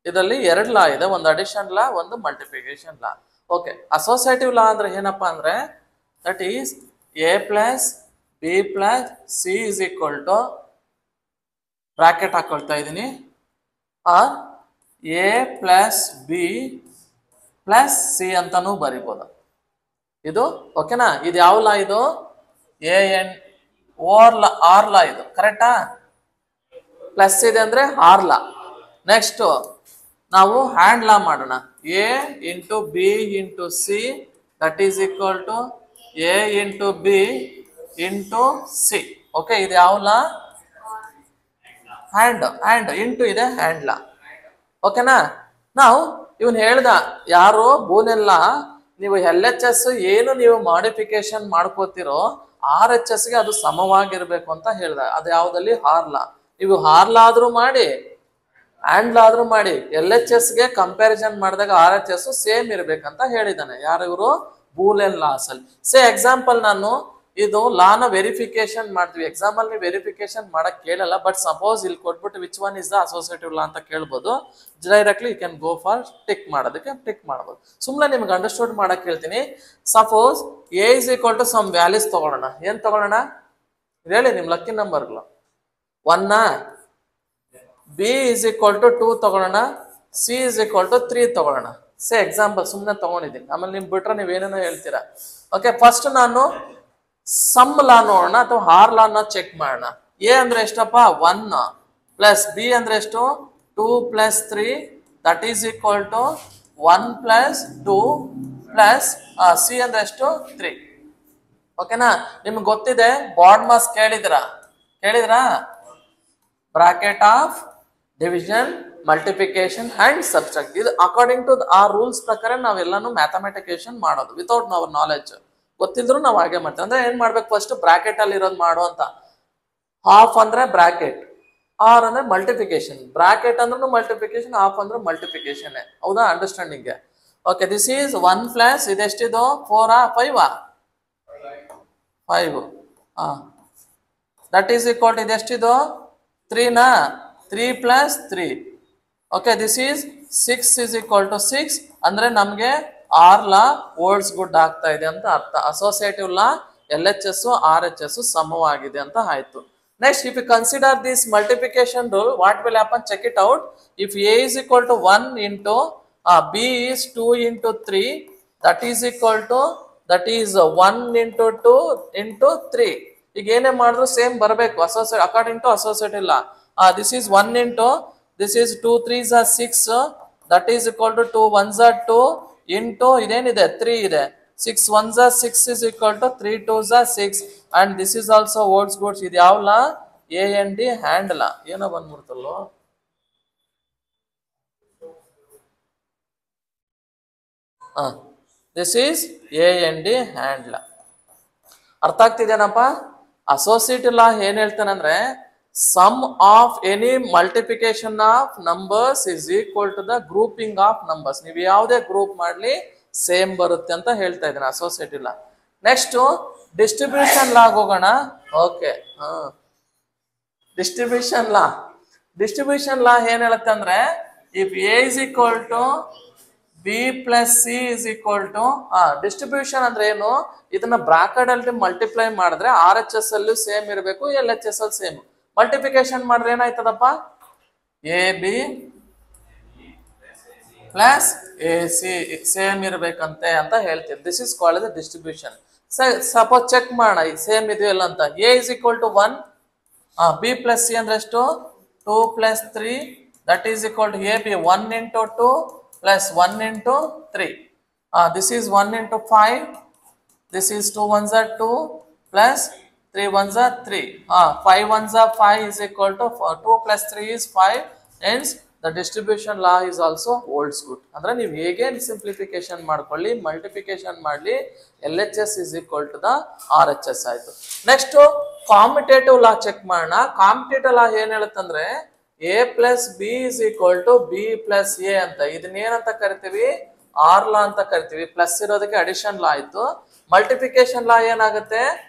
ಇದರಲ್ಲಿ 2 ಲಾ ಇದೆ, ಒಂದು ಅಡಿಷನ್ ಲಾ, ಒಂದು multiplication law. Okay. Associative law ಅಂದ್ರೆ ಏನಪ್ಪಾ ಅಂದ್ರೆ, that is A plus B plus C is equal to, bracket ಹಾಕೊಳ್ತಾ ಇದ್ದೀನಿ, or A plus B plus C ಅಂತಾನೂ ಬರಿಬೋದು. ಇದು ಓಕೆನಾ. ಇದು ಯಾವ ಲಾ? ಇದು ಆರ್ ಲಾ. ಇದು ಕರೆಕ್ಟಾ? ಪ್ಲಸ್ ಇದೆ ಅಂದ್ರೆ ಆರ್ ಲಾ. ನೆಕ್ಸ್ಟ್ ನಾವು ಹ್ಯಾಂಡ್ ಲಾ ಮಾಡೋಣ. A into B into C that is equal to A into B into C. Okay. ಇದು ಯಾವ ಲಾ? ಹ್ಯಾಂಡ್ ಇಂಟು ಇದೆ ಹ್ಯಾಂಡ್ ಲಾ. ಓಕೆನಾ. ನಾವು ಇವನ್ ಹೇಳ್ದ ಯಾರು ಬೂನೆಲ್ಲ, ನೀವು LHS ಏನು ನೀವು ಮಾಡಿಫಿಕೇಶನ್ ಮಾಡ್ಕೋತಿರೋ RHS ಗೆ ಅದು ಸಮವಾಗಿರ್ಬೇಕು ಅಂತ ಹೇಳ್ದ. ಅದು ಯಾವ್ದಲ್ಲಿ? ಹಾರ್ಲಾ. ನೀವು ಹಾರ್ಲಾ ಆದ್ರೂ ಮಾಡಿ, ಹ್ಯಾಂಡ್ ಆದ್ರೂ ಮಾಡಿ, LHS ಗೆ ಕಂಪ್ಯಾರಿಸನ್ ಮಾಡಿದಾಗ RHS ಸೇಮ್ ಇರ್ಬೇಕಂತ ಹೇಳಿದಾನೆ. ಯಾರು ಇವರು? ಬೂಲೆನ್ ಲಾಸ್ ಅಲ್ಲಿ. ಎಕ್ಸಾಂಪಲ್, ನಾನು ಇದು ಲಾನ ವೆರಿಫಿಕೇಶನ್ ಮಾಡ್ತೀವಿ. ಎಕ್ಸಾಮ್ ಅಲ್ಲಿ ವೆರಿಫಿಕೇಶನ್ ಮಾಡಕ್ ಕೇಳಲ್ಲ, ಬಟ್ ಸಪೋಸ್ ಇಲ್ಲಿ ಕೊಟ್ಬಿಟ್ಟು which one is the associative law ಅಂತ ಕೇಳ್ಬೋದು. Directly you can go for tick ಮಾಡೋದಕ್ಕೆ ಟಿಕ್ ಮಾಡ್ಬೋದು. ಸುಮ್ಮನೆ ನಿಮ್ಗೆ ಅಂಡರ್ಸ್ಟೂಡ್ ಮಾಡಕ್ ಹೇಳ್ತೀನಿ. Suppose A is equal to some values ತಗೊಳ್ಳೋಣ. ಏನ್ ತಗೊಳ್ಳೋಣ ಹೇಳಿ? ನಿಮ್ ಲಕ್ಕಿ ನಂಬರ್ಗಳು 1, B ಇಸ್ ಈಕ್ವಲ್ ಟು 2 ತಗೊಳ್ಳೋಣ, C ಇಸ್ ಈಕ್ವಲ್ ಟು 3 ತಗೊಳ್ಳೋಣ. ಎಕ್ಸಾಂಪಲ್ ಸುಮ್ಮನೆ ತಗೊಂಡಿದ್ದೀನಿ, ಆಮೇಲೆ ನಿಮ್ ಬಿಟ್ರೆ ನೀವೇನೇನೋ ಹೇಳ್ತೀರಾ. ಓಕೆ. ಫಸ್ಟ್ ನಾನು ಸಮ್ ಲಾ ನೋಡೋಣ ಅಥವಾ ಹಾರ್ ಲಾನ ಚೆಕ್ ಮಾಡೋಣ. A ಅಂದ್ರೆ ಎಷ್ಟಪ್ಪ? 1 ಪ್ಲಸ್ B ಅಂದ್ರೆ ಎಷ್ಟು? 2 plus 3 that is equal to 1 plus 2 plus C ಅಂದ್ರೆ ಎಷ್ಟು? 3. ಓಕೆನಾ. ನಿಮ್ಗೆ ಗೊತ್ತಿದೆ, ಬಾಡ್ ಮಾಸ್ ಕೇಳಿದ್ರಾ? Bracket of division, multiplication and subtract. ಇದು ಅಕಾರ್ಡಿಂಗ್ ಟು ಆ ರೂಲ್ಸ್ ಪ್ರಕಾರ ನಾವೆಲ್ಲಾನು ಮ್ಯಾಥಮೆಟಿಕೇಶನ್ ಮಾಡೋದು ವಿತೌಟ್ ಅವರ್ ನಾಲೆಡ್ಜ್. ಗೊತ್ತಿದ್ರು ನಾವು ಹಾಗೆ ಮಾಡ್ತೀವಿ. ಅಂದ್ರೆ ಏನ್ ಮಾಡ್ಬೇಕು? ಫಸ್ಟ್ ಬ್ರಾಕೆಟ್ ಅಲ್ಲಿ ಇರೋದು ಮಾಡು ಅಂತ. ಹಾಫ್ ಅಂದ್ರೆ ಬ್ರಾಕೆಟ್, ಆರ್ ಅಂದ್ರೆ ಮಲ್ಟಿಪ್ಲಿಕೇಶನ್, ಬ್ರಾಕೆಟ್ ಅಂದ್ರೂ ಮಲ್ಟಿಪ್ಲಿಕೇಶನ್, ಹಾಫ್ ಅಂದ್ರೆ ಮಲ್ಟಿಪ್ಲಿಕೇಶನ್. ಹೌದಾ? Understanding. Okay. This is 1 plus ಇದೆಷ್ಟಿದು? 4 5 5 ದಟ್ ಈಸ್ ಈಕ್ವಲ್ ಟು ಇದೆಷ್ಟಿದು? 3 3 plus 3. Okay. This is 6 is equal to 6. ಅಂದ್ರೆ ನಮ್ಗೆ ಆರ್ ಲಾ ಓಲ್ಡ್ಸ್ ಗುಡ್ ಆಗ್ತಾ ಇದೆ ಅಂತ ಅರ್ಥ. ಅಸೋಸಿಯೇಟಿವ್ ಲಾ LHS RHS ಸಮವಾಗಿದೆ ಅಂತ ಆಯ್ತು. Next, if you consider this multiplication rule, what will happen? Check it out. If A is equal to 1 into B is 2 into 3 that is equal to 1 into 2 into 3. ಈಗ ಏನೇ ಮಾಡಿದ್ರು same ಬರಬೇಕು according to associative law. This is 1 into, this is 2 3s are 6 that is equal to 2 1s are 2 into ಇದೇನಿದೆ 3 ಇದೆ. 6 1s are 6 is equal to 3 2s are 6 and this is also holds goods. ಇದು ಯಾವ ಲಾ? AND ಹ್ಯಾಂಡ್ಲ ಏನೋ ಬಂದ್ಬಿಡ್ತಲ್ಲೋ. This is AND ಹ್ಯಾಂಡ್ಲ. ಅರ್ಥ ಆಗ್ತಿದೇನಪ್ಪ? Associative law ಏನ್ ಹೇಳ್ತಾನಂದ್ರೆ sum of any multiplication of numbers is equal to the grouping of numbers. ನೀವು ಯಾವುದೇ ಗ್ರೂಪ್ ಮಾಡ್ಲಿ ಸೇಮ್ ಬರುತ್ತೆ ಅಂತ ಹೇಳ್ತಾ ಇದ್ದೀನಿ associative law. Next distribution law ಹೋಗೋಣ. Okay, distribution law. Distribution law ಏನ್ ಹೇಳುತ್ತೆ ಅಂದ್ರೆ if A is equal to B plus C is equal to distribution ಅಂದ್ರೆ ಏನು? ಇದನ್ನ ಬ್ರಾಕೆಟ್ ಅಲ್ಲಿ ಮಲ್ಟಿಪ್ಲೈ ಮಾಡಿದ್ರೆ RHS ಅಲ್ಲೂ ಸೇಮ್ ಇರಬೇಕು, LHS ಅಲ್ಲಿ ಸೇಮ್. ಮಲ್ಟಿಪ್ಲಿಕೇಶನ್ ಮಾಡಿದ್ರೆ ಏನಾಯ್ತದಪ್ಪ? AB ಪ್ಲಸ್ AC ಸೇಮ್ ಇರ್ಬೇಕಂತೆ ಅಂತ ಹೇಳ್ತೀವಿ. This is called the distribution. Suppose check ಮಾಡೋಣ ಈಗ ಸೇಮ್ ಇದೆಯಲ್ಲ ಅಂತ. A is equal to 1, B plus C ಅಂದ್ರೆ ಎಷ್ಟು? 2 plus 3 that is equal to AB 1 into 2 plus 1 into 3. This is 1 into 5. This is 2 ones are 2 plus 3 ones are 3. 5 ones are 5 is equal to 2 plus 3 is 5. Hence the distribution law is also holds good. ಅಂದ್ರೆ ನೀವು ಹೇಗೆ simplification ಮಾಡ್ಕೊಳ್ಳಿ, multiplication ಮಾಡಲಿ, LHS is equal to the RHS ಆಯ್ತು. Next commutative law check ಮಾಡೋಣ. Commutative law ಏನ್ ಹೇಳುತ್ತಂದ್ರೆ A plus B is equal to B plus A ಅಂತ. ಇದನ್ನ ಏನಂತ ಕರಿತೀವಿ? ಆರ್ ಲಾ ಅಂತ ಕರಿತೀವಿ. ಪ್ಲಸ್ ಇರೋದಕ್ಕೆ ಅಡಿಷನ್ ಲಾ ಆಯ್ತು. ಮಲ್ಟಿಪ್ಲಿಕೇಶನ್ ಲಾ ಏನಾಗುತ್ತೆ?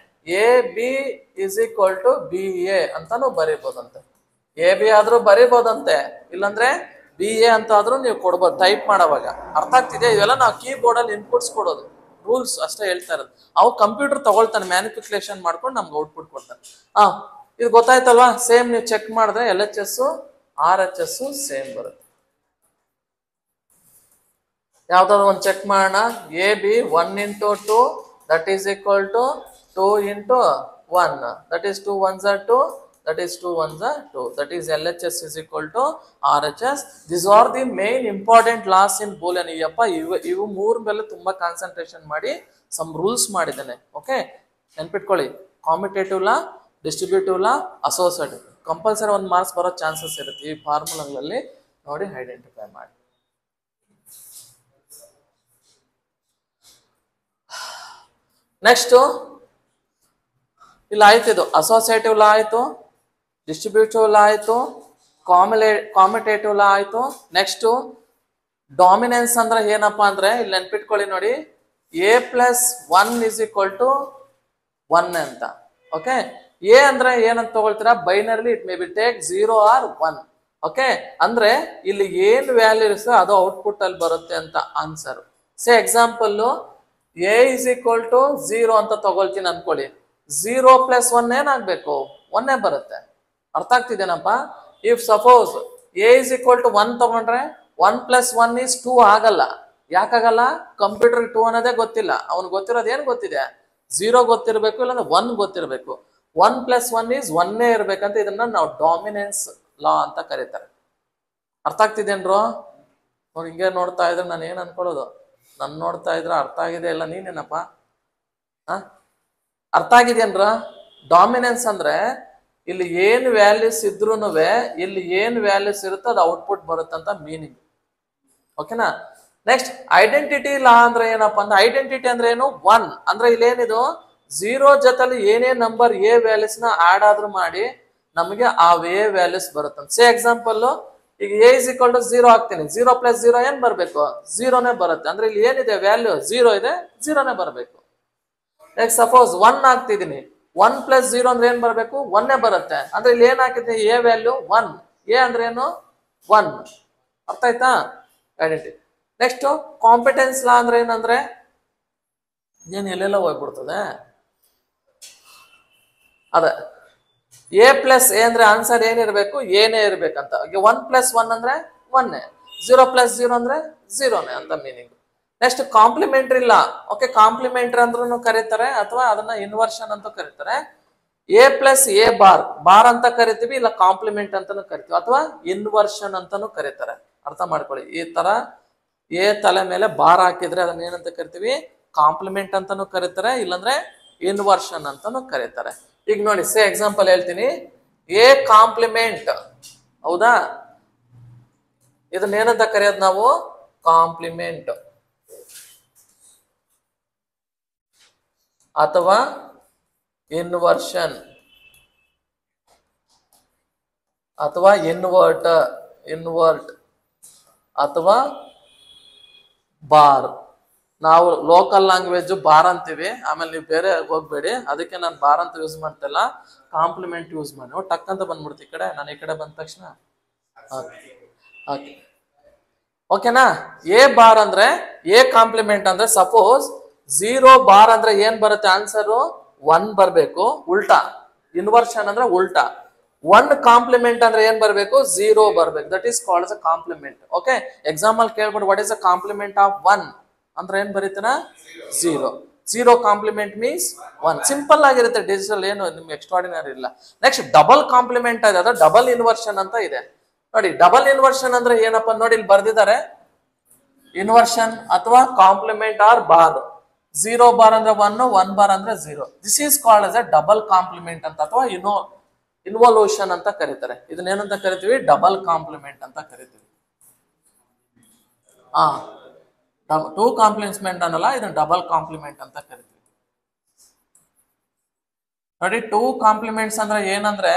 AB is equal to BA ಅಂತಾನು ಬರೀಬಹುದಂತೆ. AB ಆದ್ರೂ ಬರೀಬಹುದಂತೆ, ಇಲ್ಲಾಂದ್ರೆ BA ಅಂತ ಆದ್ರೂ ನೀವು ಕೊಡ್ಬೋದು ಟೈಪ್ ಮಾಡೋವಾಗ. ಅರ್ಥ ಆಗ್ತಿದೆ? ಇವೆಲ್ಲ ನಾವು ಕೀಬೋರ್ಡ್ ಅಲ್ಲಿ ಇನ್ಪುಟ್ಸ್ ಕೊಡೋದು, ರೂಲ್ಸ್ ಅಷ್ಟೇ ಹೇಳ್ತಾ ಇರೋದು. ಅವು ಕಂಪ್ಯೂಟರ್ ತಗೊಳ್ತಾನೆ, ಮ್ಯಾನಿಪ್ಯುಲೇಷನ್ ಮಾಡ್ಕೊಂಡು ನಮ್ಗೆ ಔಟ್ಪುಟ್ ಕೊಡ್ತಾನೆ. ಇದು ಗೊತ್ತಾಯ್ತಲ್ವಾ? ಸೇಮ್ ನೀವು ಚೆಕ್ ಮಾಡಿದ್ರೆ LHS RHS ಸೇಮ್ ಬರುತ್ತೆ. ಯಾವ್ದಾದ್ರು ಒಂದು ಚೆಕ್ ಮಾಡೋಣ. AB 1 into 2 that is equal to 2 into 1 that is 2 ones are 2 that is 2 ones are 2 that is LHS is equal to RHS. These are the main important laws in Boolean. ಇವು ಮೂರ್ ಮೇಲೆ ತುಂಬಾ concentration ಮಾಡಿ some rules ಮಾಡಿದ್ದೇನೆ. Okay, ನೆನ್ಪಿಟ್ಕೊಳ್ಳಿ. Commutative law, distributive ಲಾ, associative compulsory 1 marks ಬರೋ chances ಇರುತ್ತೆ. ಈ ಫಾರ್ಮುಲಾಗಳಲ್ಲಿ ನೋಡಿ ಐಡೆಂಟಿಫೈ ಮಾಡಿ. ನೆಕ್ಸ್ಟ್ ಇಲ್ಲ ಆಯ್ತು, ಇದು ಅಸೋಸಿಯೇಟಿವ್ ಲಾ ಆಯ್ತು, ಡಿಸ್ಟ್ರಿಬ್ಯೂಟಿವ್ ಲಾ ಆಯ್ತು, ಕಾಂಪಿಟೇಟಿವ್ ಲಾ ಆಯ್ತು. ನೆಕ್ಸ್ಟ್ ಡಾಮಿನೆನ್ಸ್ ಅಂದ್ರೆ ಏನಪ್ಪಾ ಅಂದ್ರೆ ಇಲ್ಲಿ ನೆನ್ಪಿಟ್ಕೊಳ್ಳಿ ನೋಡಿ, A plus 1 is equal to 1 ಅಂತ. ಓಕೆ, A ಅಂದ್ರೆ ಏನಂತ ತಗೊಳ್ತೀರಾ? Binarily it may be take 0 or 1. Okay, ಅಂದ್ರೆ ಇಲ್ಲಿ ಏನ್ ವ್ಯಾಲ್ಯೂ ಇರುತ್ತೆ ಅದು ಔಟ್ಪುಟ್ ಅಲ್ಲಿ ಬರುತ್ತೆ ಅಂತ answer. Say example A is equal to 0 ಅಂತ ತಗೊಳ್ತೀನಿ ಅನ್ಕೊಳ್ಳಿ. 0 plus 1 ಏನಾಗ್ಬೇಕು? 1 ಬರುತ್ತೆ. ಅರ್ಥ ಆಗ್ತಿದೇನಪ್ಪ? If suppose A is equal to 1 ತಗೊಂಡ್ರೆ 1 plus 1 is 2 ಆಗಲ್ಲ. ಯಾಕಾಗಲ್ಲ? ಕಂಪ್ಯೂಟರ್ 2 ಅನ್ನೋದೇ ಗೊತ್ತಿಲ್ಲ. ಅವ್ನು ಗೊತ್ತಿರೋದು ಏನ್ ಗೊತ್ತಿದೆ? 0 ಗೊತ್ತಿರಬೇಕು, ಇಲ್ಲಾಂದ್ರೆ 1 ಗೊತ್ತಿರಬೇಕು. 1 plus 1 is 1 ಇರ್ಬೇಕಂತ. ಇದನ್ನ ನಾವು ಡಾಮಿನೆನ್ಸ್ ಲಾ ಅಂತ ಕರೀತಾರೆ. ಅರ್ಥ ಆಗ್ತಿದೇನ್ರು? ಹಿಂಗೆ ನೋಡ್ತಾ ಇದ್ರೆ ನಾನು ಏನ್ ಅನ್ಕೊಳ್ಳೋದು? ನನ್ ನೋಡ್ತಾ ಇದ್ರ ಅರ್ಥ ಆಗಿದೆ ಇಲ್ಲ? ನೀನೇನಪ್ಪ ಅರ್ಥ ಆಗಿದೇನ್ರ? ಡಾಮಿನೆನ್ಸ್ ಅಂದ್ರೆ ಇಲ್ಲಿ ಏನ್ ವ್ಯಾಲ್ಯೂಸ್ ಇದ್ರೂನು ಇಲ್ಲಿ ಏನ್ ವ್ಯಾಲ್ಯೂಸ್ ಇರುತ್ತೋ ಅದು ಔಟ್ಪುಟ್ ಬರುತ್ತಂತ ಮೀನಿಂಗ್. ಓಕೆನಾ? ನೆಕ್ಸ್ಟ್ ಐಡೆಂಟಿಟಿ ಲಾ ಅಂದ್ರೆ ಏನಪ್ಪಾ ಅಂದ್ರೆ, ಐಡೆಂಟಿಟಿ ಅಂದ್ರೆ ಏನು? 1 ಅಂದ್ರೆ ಇಲ್ಲೇನಿದು 0 ಜೊತೆಲಿ ಏನೇ ನಂಬರ್ A ವ್ಯಾಲ್ಯೂಸ್ ನ ಆಡ್ ಆದ್ರೂ ಮಾಡಿ ನಮಗೆ ಆ A ವ್ಯಾಲ್ಯೂಸ್ ಬರುತ್ತಂತ. ಸೇ ಎಕ್ಸಾಂಪಲ್ ಈಗ A is equal to 0 ಹಾಕ್ತೀನಿ. 0 plus 0 ಏನ್ ಬರ್ಬೇಕು? 0ನೇ ಬರುತ್ತೆ. ಅಂದ್ರೆ ಇಲ್ಲಿ ಏನಿದೆ ವ್ಯಾಲ್ಯೂ? 0 ಇದೆ, 0ನೇ ಬರ್ಬೇಕು. Next suppose 1 ಹಾಕ್ತಿದೀನಿ. 1 plus 0 ಅಂದ್ರೆ ಏನ್ ಬರ್ಬೇಕು? 1ನೇ ಬರುತ್ತೆ. ಅಂದ್ರೆ ಇಲ್ಲಿ ಏನ್ ಹಾಕಿದೆ? A value 1. A ಅಂದ್ರೆ ಏನು? 1. ಅರ್ಥ ಆಯ್ತಾ? ಐಡೆಂಟಿಟಿ. ನೆಕ್ಸ್ಟ್ ಕಾಂಪಿಟೆನ್ಸ್ ಲಾ ಅಂದ್ರೆ ಏನಂದ್ರೆ ಏನ್ ಎಲ್ಲೆಲ್ಲ ಹೋಗ್ಬಿಡ್ತದೆ ಅದೇ. A plus A ಅಂದ್ರೆ ಆನ್ಸರ್ ಏನಿರ್ಬೇಕು? ಏನೇ ಇರ್ಬೇಕಂತ. 1 plus 1 ಅಂದ್ರೆ 1ನೇ, 0 plus 0 ಅಂದ್ರೆ 0ನೇ ಅಂತ ಮೀನಿಂಗ್. ನೆಕ್ಸ್ಟ್ ಕಾಂಪ್ಲಿಮೆಂಟ್ರಿ ಲಾ. ಓಕೆ, ಕಾಂಪ್ಲಿಮೆಂಟ್ರಿ ಅಂದ್ರೂ ಕರೀತಾರೆ ಅಥವಾ ಅದನ್ನ ಇನ್ವರ್ಷನ್ ಅಂತ ಕರೀತಾರೆ. A plus A bar, bar ಅಂತ ಕರಿತೀವಿ, ಇಲ್ಲ ಕಾಂಪ್ಲಿಮೆಂಟ್ ಅಂತಾನು ಕರಿತೀವಿ, ಅಥವಾ ಇನ್ವರ್ಷನ್ ಅಂತಾನು ಕರೀತಾರೆ. ಅರ್ಥ ಮಾಡ್ಕೊಳ್ಳಿ. ಈ ತರ A ತಲೆ ಮೇಲೆ ಬಾರ್ ಹಾಕಿದ್ರೆ ಅದನ್ನ ಏನಂತ ಕರಿತೀವಿ? ಕಾಂಪ್ಲಿಮೆಂಟ್ ಅಂತಾನು ಕರೀತಾರೆ, ಇಲ್ಲಾಂದ್ರೆ ಇನ್ವರ್ಷನ್ ಅಂತಾನು ಕರೀತಾರೆ. ಈಗ ನೋಡಿ, ಸೇ ಎಕ್ಸಾಂಪಲ್ ಹೇಳ್ತೀನಿ. A complement. ಹೌದಾ, ಇದನ್ನೇನಂತ ಕರೆಯೋದು ನಾವು? ಕಾಂಪ್ಲಿಮೆಂಟ್ ಅಥವಾ ಇನ್ವರ್ಷನ್ ಅಥವಾ ಇನ್ವರ್ಟ್ ಅಥವಾ ಬಾರ್. ನಾವು ಲೋಕಲ್ ಲ್ಯಾಂಗ್ವೇಜ್ ಬಾರ್ ಅಂತೀವಿ, ಆಮೇಲೆ ನೀವು ಬೇರೆ ಹೋಗ್ಬೇಡಿ, ಅದಕ್ಕೆ ನಾನು ಬಾರ್ ಅಂತ ಯೂಸ್ ಮಾಡ್ತಿಲ್ಲ, ಕಾಂಪ್ಲಿಮೆಂಟ್ ಯೂಸ್ ಮಾಡಿ. ಟಕ್ ಅಂತ ಬಂದ್ಬಿಡ್ತು ಈ ಕಡೆ, ನಾನು ಈ ಕಡೆ ಬಂದ ತಕ್ಷಣ. ಓಕೆ, ಓಕೆನಾ? ಎ ಬಾರ್ ಅಂದ್ರೆ ಎ ಕಾಂಪ್ಲಿಮೆಂಟ್ ಅಂದ್ರೆ ಸಪೋಸ್ 0 ಬಾರ್ ಅಂದ್ರೆ ಏನ್ ಬರುತ್ತೆ ಆನ್ಸರು? 1 ಬರ್ಬೇಕು. ಉಲ್ಟಾ ಇನ್ವರ್ಷನ್ ಅಂದ್ರೆ ಉಲ್ಟಾ. 1 ಕಾಂಪ್ಲಿಮೆಂಟ್ ಅಂದ್ರೆ ಏನ್ ಬರ್ಬೇಕು? 0 ಬರ್ಬೇಕು. That is called as a complement. Okay, example ಕೇಳ್ಬಿಟ್ಟು what is a complement of 1 ಅಂದ್ರೆ ಏನ್ ಬರೀತೀರಾ? 0. 0 ಕಾಂಪ್ಲಿಮೆಂಟ್ ಮೀನ್ಸ್ 1. ಸಿಂಪಲ್ ಆಗಿರುತ್ತೆ, ಡಿಜಿಟಲ್, ಏನು ನಿಮ್ಗೆ ಎಕ್ಸ್ಟ್ರಾರ್ಡಿನರಿ ಇಲ್ಲ. ನೆಕ್ಸ್ಟ್ ಡಬಲ್ ಕಾಂಪ್ಲಿಮೆಂಟ್ ಇದೆ, ಅದು ಡಬಲ್ ಇನ್ವರ್ಷನ್ ಅಂತ ಇದೆ ನೋಡಿ. ಡಬಲ್ ಇನ್ವರ್ಷನ್ ಅಂದ್ರೆ ಏನಪ್ಪ ನೋಡಿ, ಇಲ್ಲಿ ಬರ್ದಿದ್ದಾರೆ. ಇನ್ವರ್ಷನ್ ಅಥವಾ ಕಾಂಪ್ಲಿಮೆಂಟ್ ಆರ್ ಬಾರ್. 0 ಬಾರ್ ಅಂದ್ರೆ 1, 1 ಬಾರ್ ಅಂದ್ರೆ 0. This is called as a double complement ಅಂತ, ಅಥವಾ ಇನ್ವಲ್ಯೂಷನ್ ಅಂತ ಕರೀತಾರೆ. ಇದನ್ನೇನಂತ ಕರಿತೀವಿ? ಡಬಲ್ ಕಾಂಪ್ಲಿಮೆಂಟ್ ಅಂತ ಕರಿತೀವಿ. 2 ಕಾಂಪ್ಲಿಮೆಂಟ್ ಅನ್ನಲ್ಲ, ಇದನ್ನ ಡಬಲ್ ಕಾಂಪ್ಲಿಮೆಂಟ್ ಅಂತ ಕರಿತೀವಿ ನೋಡಿ. 2 ಕಾಂಪ್ಲಿಮೆಂಟ್ಸ್ ಅಂದ್ರೆ ಏನಂದ್ರೆ,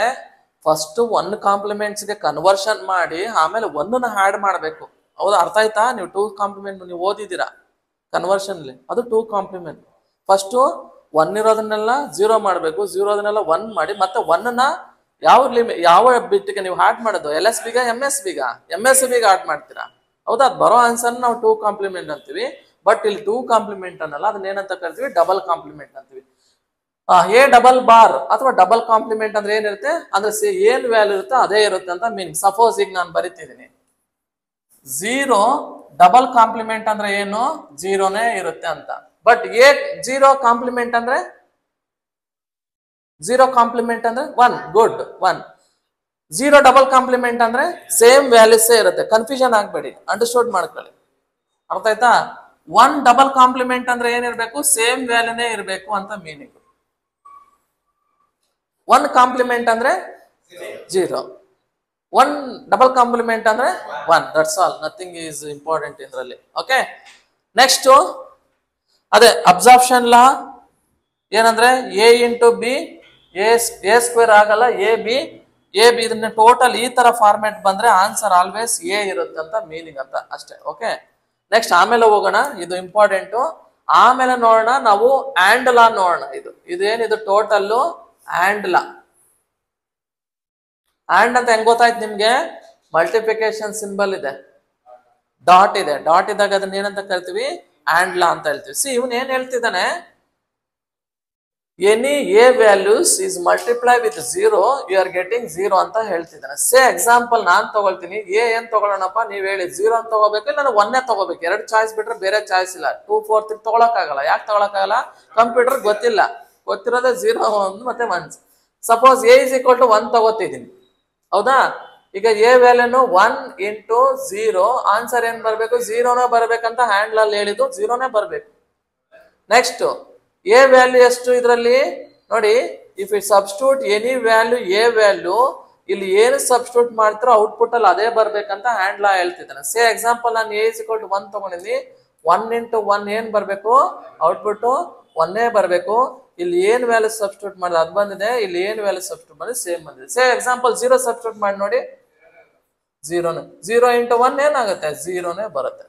ಫಸ್ಟ್ 1 ಕಾಂಪ್ಲಿಮೆಂಟ್ಸ್ ಗೆ ಕನ್ವರ್ಷನ್ ಮಾಡಿ ಆಮೇಲೆ 1ನ ಆಡ್ ಮಾಡಬೇಕು. ಹೌದಾ, ಅರ್ಥ ಆಯ್ತಾ? ನೀವು 2 ಕಾಂಪ್ಲಿಮೆಂಟ್ ನೀವು ಓದಿದ್ದೀರಾ ಕನ್ವರ್ಷನ್, ಅದು 2 ಕಾಂಪ್ಲಿಮೆಂಟ್. ಫಸ್ಟ್ 1 ಇರೋದನ್ನೆಲ್ಲ 0 ಮಾಡಬೇಕು, 0 ಅದನ್ನೆಲ್ಲ 1 ಮಾಡಿ, ಮತ್ತೆ 1ನ ಯಾವ ಬಿಟ್ಗೆ ನೀವು ಆಡ್ ಮಾಡೋದು? LSB ಗ MSB ಗ? MSB ಗೆ ಆಡ್ ಮಾಡ್ತೀರಾ. ಹೌದಾ, ಅದು ಬರೋ ಆನ್ಸರ್ ನಾವು 2 ಕಾಂಪ್ಲಿಮೆಂಟ್ ಅಂತೀವಿ. ಬಟ್ ಇಲ್ಲಿ 2 ಕಾಂಪ್ಲಿಮೆಂಟ್ ಅನ್ನಲ್ಲ, ಅದನ್ನ ಏನಂತ ಕರಿತೀವಿ? ಡಬಲ್ ಕಾಂಪ್ಲಿಮೆಂಟ್ ಅಂತೀವಿ. ಎ ಡಬಲ್ ಬಾರ್ ಅಥವಾ ಡಬಲ್ ಕಾಂಪ್ಲಿಮೆಂಟ್ ಅಂದ್ರೆ ಏನಿರುತ್ತೆ ಅಂದ್ರೆ ಏನ್ ವ್ಯಾಲ್ಯೂ ಇರುತ್ತೆ ಅದೇ ಇರುತ್ತೆ ಅಂತ ಮೀನಿಂಗ್. ಸಪೋಸ್ ಈಗ ನಾನು ಬರೀತಿದ್ದೀನಿ 0 ಡಬಲ್ ಕಾಂಪ್ಲಿಮೆಂಟ್ ಅಂದ್ರೆ ಏನು? 0ನೇ ಇರುತ್ತೆ ಅಂತ. ಬಟ್ ಎ 0 ಕಾಂಪ್ಲಿಮೆಂಟ್ ಅಂದ್ರೆ 1. ಗುಡ್, 1. 0 ಡಬಲ್ ಕಾಂಪ್ಲಿಮೆಂಟ್ ಅಂದ್ರೆ ಸೇಮ್ ವ್ಯಾಲ್ಯೂಸೇ ಇರುತ್ತೆ. ಕನ್ಫ್ಯೂಷನ್ ಆಗ್ಬೇಡಿ, ಅಂಡರ್ಸ್ಟೂಡ್ ಮಾಡ್ಕೊಳ್ಳಿ. ಅರ್ಥ ಆಯ್ತಾ? 1 ಡಬಲ್ ಕಾಂಪ್ಲಿಮೆಂಟ್ ಅಂದ್ರೆ ಏನಿರ್ಬೇಕು? ಸೇಮ್ ವ್ಯಾಲ್ಯೂನೇ ಇರಬೇಕು ಅಂತ ಮೀನಿಂಗ್. 1 ಕಾಂಪ್ಲಿಮೆಂಟ್ ಅಂದ್ರೆ 0, 1 ಡಬಲ್ ಕಾಂಪ್ಲಿಮೆಂಟ್ ಅಂದ್ರೆ 1. That's all, nothing is important ಇದರಲ್ಲಿ. ಓಕೆ, ನೆಕ್ಸ್ಟ್ ಅದೇ ಅಬ್ಸಾರ್ಪ್ಷನ್ ಲಾ ಏನಂದ್ರೆ A into B, A square ಆಗಲ್ಲ, ಎ ಬಿ ಇದನ್ನ ಟೋಟಲ್ ಈ ತರ ಫಾರ್ಮ್ಯಾಟ್ ಬಂದ್ರೆ ಆನ್ಸರ್ ಆಲ್ವೇಸ್ ಎ ಇರುತ್ತೆ ಅಂತ ಮೀನಿಂಗ್ ಅಂತ ಅಷ್ಟೇ. ಓಕೆ, ನೆಕ್ಸ್ಟ್ ಆಮೇಲೆ ಹೋಗೋಣ, ಇದು ಇಂಪಾರ್ಟೆಂಟ್. ಆಮೇಲೆ ನೋಡೋಣ ನಾವು ಆಂಡ್ ಲಾ ನೋಡೋಣ. ಇದೇನಿದು ಟೋಟಲ್ ಆಂಡ್ ಲಾ. ಆಂಡ್ ಅಂತ ಹೆಂಗ್ ಗೊತ್ತಾಯ್ತು ನಿಮ್ಗೆ? ಮಲ್ಟಿಪ್ಲಿಕೇಶನ್ ಸಿಂಬಲ್ ಇದೆ, ಡಾಟ್ ಇದೆ, ಡಾಟ್ ಇದ್ದಾಗ ಅದನ್ನ ಏನಂತ ಕರಿತೀವಿ? ಆಂಡ್ ಲಾ ಅಂತ ಹೇಳ್ತೀವಿ. ಸಿ ಇವನ್ ಏನ್ ಹೇಳ್ತಿದ್ದಾನೆ? Any A values is multiply with 0 you are getting 0 ಅಂತ ಹೇಳ್ತಿದ್ದಾನೆ. ಸೇ ಎಕ್ಸಾಂಪಲ್ ನಾನ್ ತಗೊಳ್ತೀನಿ, ಎ ಏನ್ ತಗೊಳ್ಳೋಣಪ್ಪ? ನೀವ್ ಹೇಳಿ 0 ಅಂತ ತಗೋಬೇಕು, ಇಲ್ಲ 1 ತಗೋಬೇಕು. 2 ಚಾಯ್ಸ್ ಬಿಟ್ರೆ ಬೇರೆ ಚಾಯ್ಸ್ ಇಲ್ಲ. 2, 4, 3 ತಗೊಳಕ್ಕಾಗಲ್ಲ. ಯಾಕೆ ತಗೊಳಕ್ಕಾಗಲ್ಲ? ಕಂಪ್ಯೂಟರ್ ಗೊತ್ತಿಲ್ಲ, ಗೊತ್ತಿರೋದೇ 0 ಮತ್ತೆ 1. Suppose A is equal to 1 ತಗೋತಿದ್ದೀನಿ, ಹೌದಾ? ಈಗ ಎ ವ್ಯಾಲ್ಯೂನು 1 ಇಂಟು 0, ಆನ್ಸರ್ ಏನ್ ಬರ್ಬೇಕು? 0ನೇ ಬರ್ಬೇಕಂತ ಹ್ಯಾಂಡ್ಲ್ ಅಲ್ಲಿ ಹೇಳಿದ್ದು, 0ನೇ ಬರ್ಬೇಕು. ನೆಕ್ಸ್ಟ್ ಎ ವ್ಯಾಲ್ಯೂ ಎಷ್ಟು ಇದರಲ್ಲಿ ನೋಡಿ? If it substitute any value A value, ಇಲ್ಲಿ ಏನು ಸಬ್ಸ್ಟಿಟ್ಯೂಟ್ ಮಾಡ್ತಾರೋ ಔಟ್ಪುಟ್ ಅಲ್ಲಿ ಅದೇ ಬರ್ಬೇಕಂತ ಹ್ಯಾಂಡ್ಲ್ ಹೇಳ್ತಿದ್ದಾನೆ. ಸೇ ಎಕ್ಸಾಂಪಲ್ ನಾನು ಎ ಇಸ್ ಈಕ್ವಲ್ ಟು 1 ತಗೊಂಡಿದ್ದೀನಿ, 1 ಇಂಟು 1 ಏನ್ ಬರ್ಬೇಕು? ಔಟ್ಪುಟ್ 1 ಬರ್ಬೇಕು. ಇಲ್ಲಿ ಏನ್ ವ್ಯಾಲ್ಯೂ ಸಬ್ಸ್ಟಿಟ್ಯೂಟ್ ಮಾಡಿದ್ರೆ ಅದು ಬಂದಿದೆ, ಇಲ್ಲಿ ಏನ್ ವ್ಯಾಲ್ಯೂ ಸಬ್ಸ್ಟಿಟ್ಯೂಟ್ ಮಾಡಿದ್ರೆ ಸೇಮ್ ಬಂದಿದೆ. ಸೇ ಎಕ್ಸಾಂಪಲ್ 0 ಸಬ್ಸ್ಟಿಟ್ಯೂಟ್ ಮಾಡಿ ನೋಡಿ, 0 ಇಂಟು 1 ಏನಾಗುತ್ತೆ? 0ನೇ ಬರುತ್ತೆ.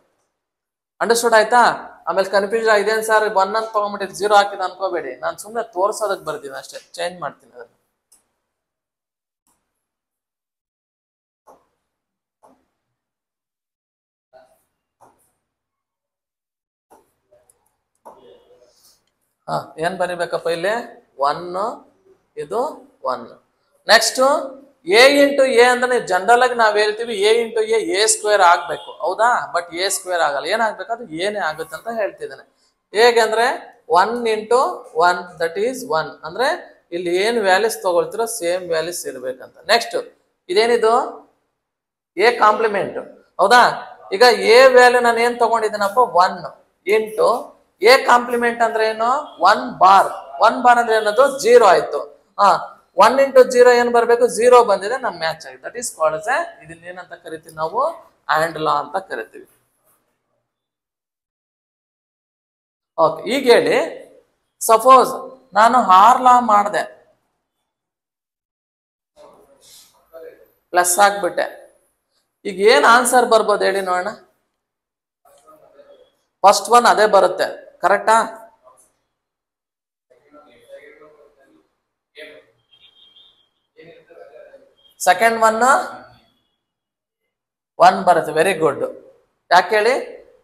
ಅಂಡರ್ಸ್ಟೂಡ್ ಆಯ್ತಾ? ಆಮೇಲೆ ಕನ್ಫ್ಯೂಷನ್ ಇದೇನು ಸರ್ 1 ಅಂತ ತಗೊಂಡ್ಬಿಟ್ಟು 0 ಹಾಕಿದ ಅನ್ಕೋಬೇಡಿ, ನಾನು ಸುಮ್ಮನೆ ತೋರ್ಸೋದಕ್ಕೆ ಬರ್ತೀನಿ ಅಷ್ಟೇ, ಚೇಂಜ್ ಮಾಡ್ತೀನಿ ಅದನ್ನ. ಏನ್ ಬರಿಬೇಕಪ್ಪ ಇಲ್ಲಿ? 1, ಇದು 1. ನೆಕ್ಸ್ಟ್ ಎ ಇಂಟು ಎ ಅಂದ್ರೆ ನೀವು ಜನರಲ್ ಆಗಿ ನಾವ್ ಹೇಳ್ತೀವಿ ಎ ಇಂಟು ಎ ಸ್ಕ್ವೇರ್ ಆಗ್ಬೇಕು, ಹೌದಾ? ಬಟ್ ಎ ಸ್ಕ್ವೇರ್ ಆಗಲ್ಲ, ಏನಾಗ್ಬೇಕು? ಅದು ಏನೇ ಆಗುತ್ತೆ ಅಂತ ಹೇಳ್ತಿದ್ದಾನೆ. ಹೇಗೆ ಅಂದ್ರೆ 1 ಇಂಟು 1 ದಟ್ ಈಸ್ 1 ಅಂದ್ರೆ ಇಲ್ಲಿ ಏನ್ ವ್ಯಾಲ್ಯೂಸ್ ತಗೊಳ್ತಿರೋ ಸೇಮ್ ವ್ಯಾಲ್ಯೂಸ್ ಇರ್ಬೇಕಂತ. ನೆಕ್ಸ್ಟ್ ಇದೇನಿದು? ಎ ಕಾಂಪ್ಲಿಮೆಂಟ್, ಹೌದಾ? ಈಗ ಎ ವ್ಯಾಲ್ಯೂ ನಾನು ಏನ್ ತಗೊಂಡಿದ್ದೀನಪ್ಪ? 1 ಇಂಟು ಎ ಕಾಂಪ್ಲಿಮೆಂಟ್ ಅಂದ್ರೆ ಏನು? 1 ಬಾರ್. 1 ಬಾರ್ ಅಂದ್ರೆ ಏನದು? 0 ಆಯ್ತು. 1 into 0 ಏನ್ ಬರಬೇಕು, 0 ಬಂದಿದೆ, ನಮ್ ಮ್ಯಾಚ್ ಆಗಿದೆ. ದಟ್ ಈಸ್ ಕಾಲ್ಡ್ ಎಸ್ ಇದನ್ನ ಏನಂತ ಕರಿತೀವಿ ನಾವು, ಆಂಡ್ ಲಾ ಅಂತ ಕರಿತೀವಿ. ಓಕೆ, ಈಗ ಹೇಳಿ, ಸಪೋಸ್ ನಾನು ಆರ್ ಲಾ ಮಾಡಿದೆ, ಪ್ಲಸ್ ಆಗ್ಬಿಟ್ಟೆ, ಈಗ ಏನ್ ಆನ್ಸರ್ ಬರ್ಬೋದು ಹೇಳಿ ನೋಡೋಣ. ಫಸ್ಟ್ ಒನ್ ಅದೇ ಬರುತ್ತೆ, ಕರೆಕ್ಟಾ? ಸೆಕೆಂಡ್ ಒನ್ 1 ಬರುತ್ತೆ. Very good. ಯಾಕೆ ಹೇಳಿ,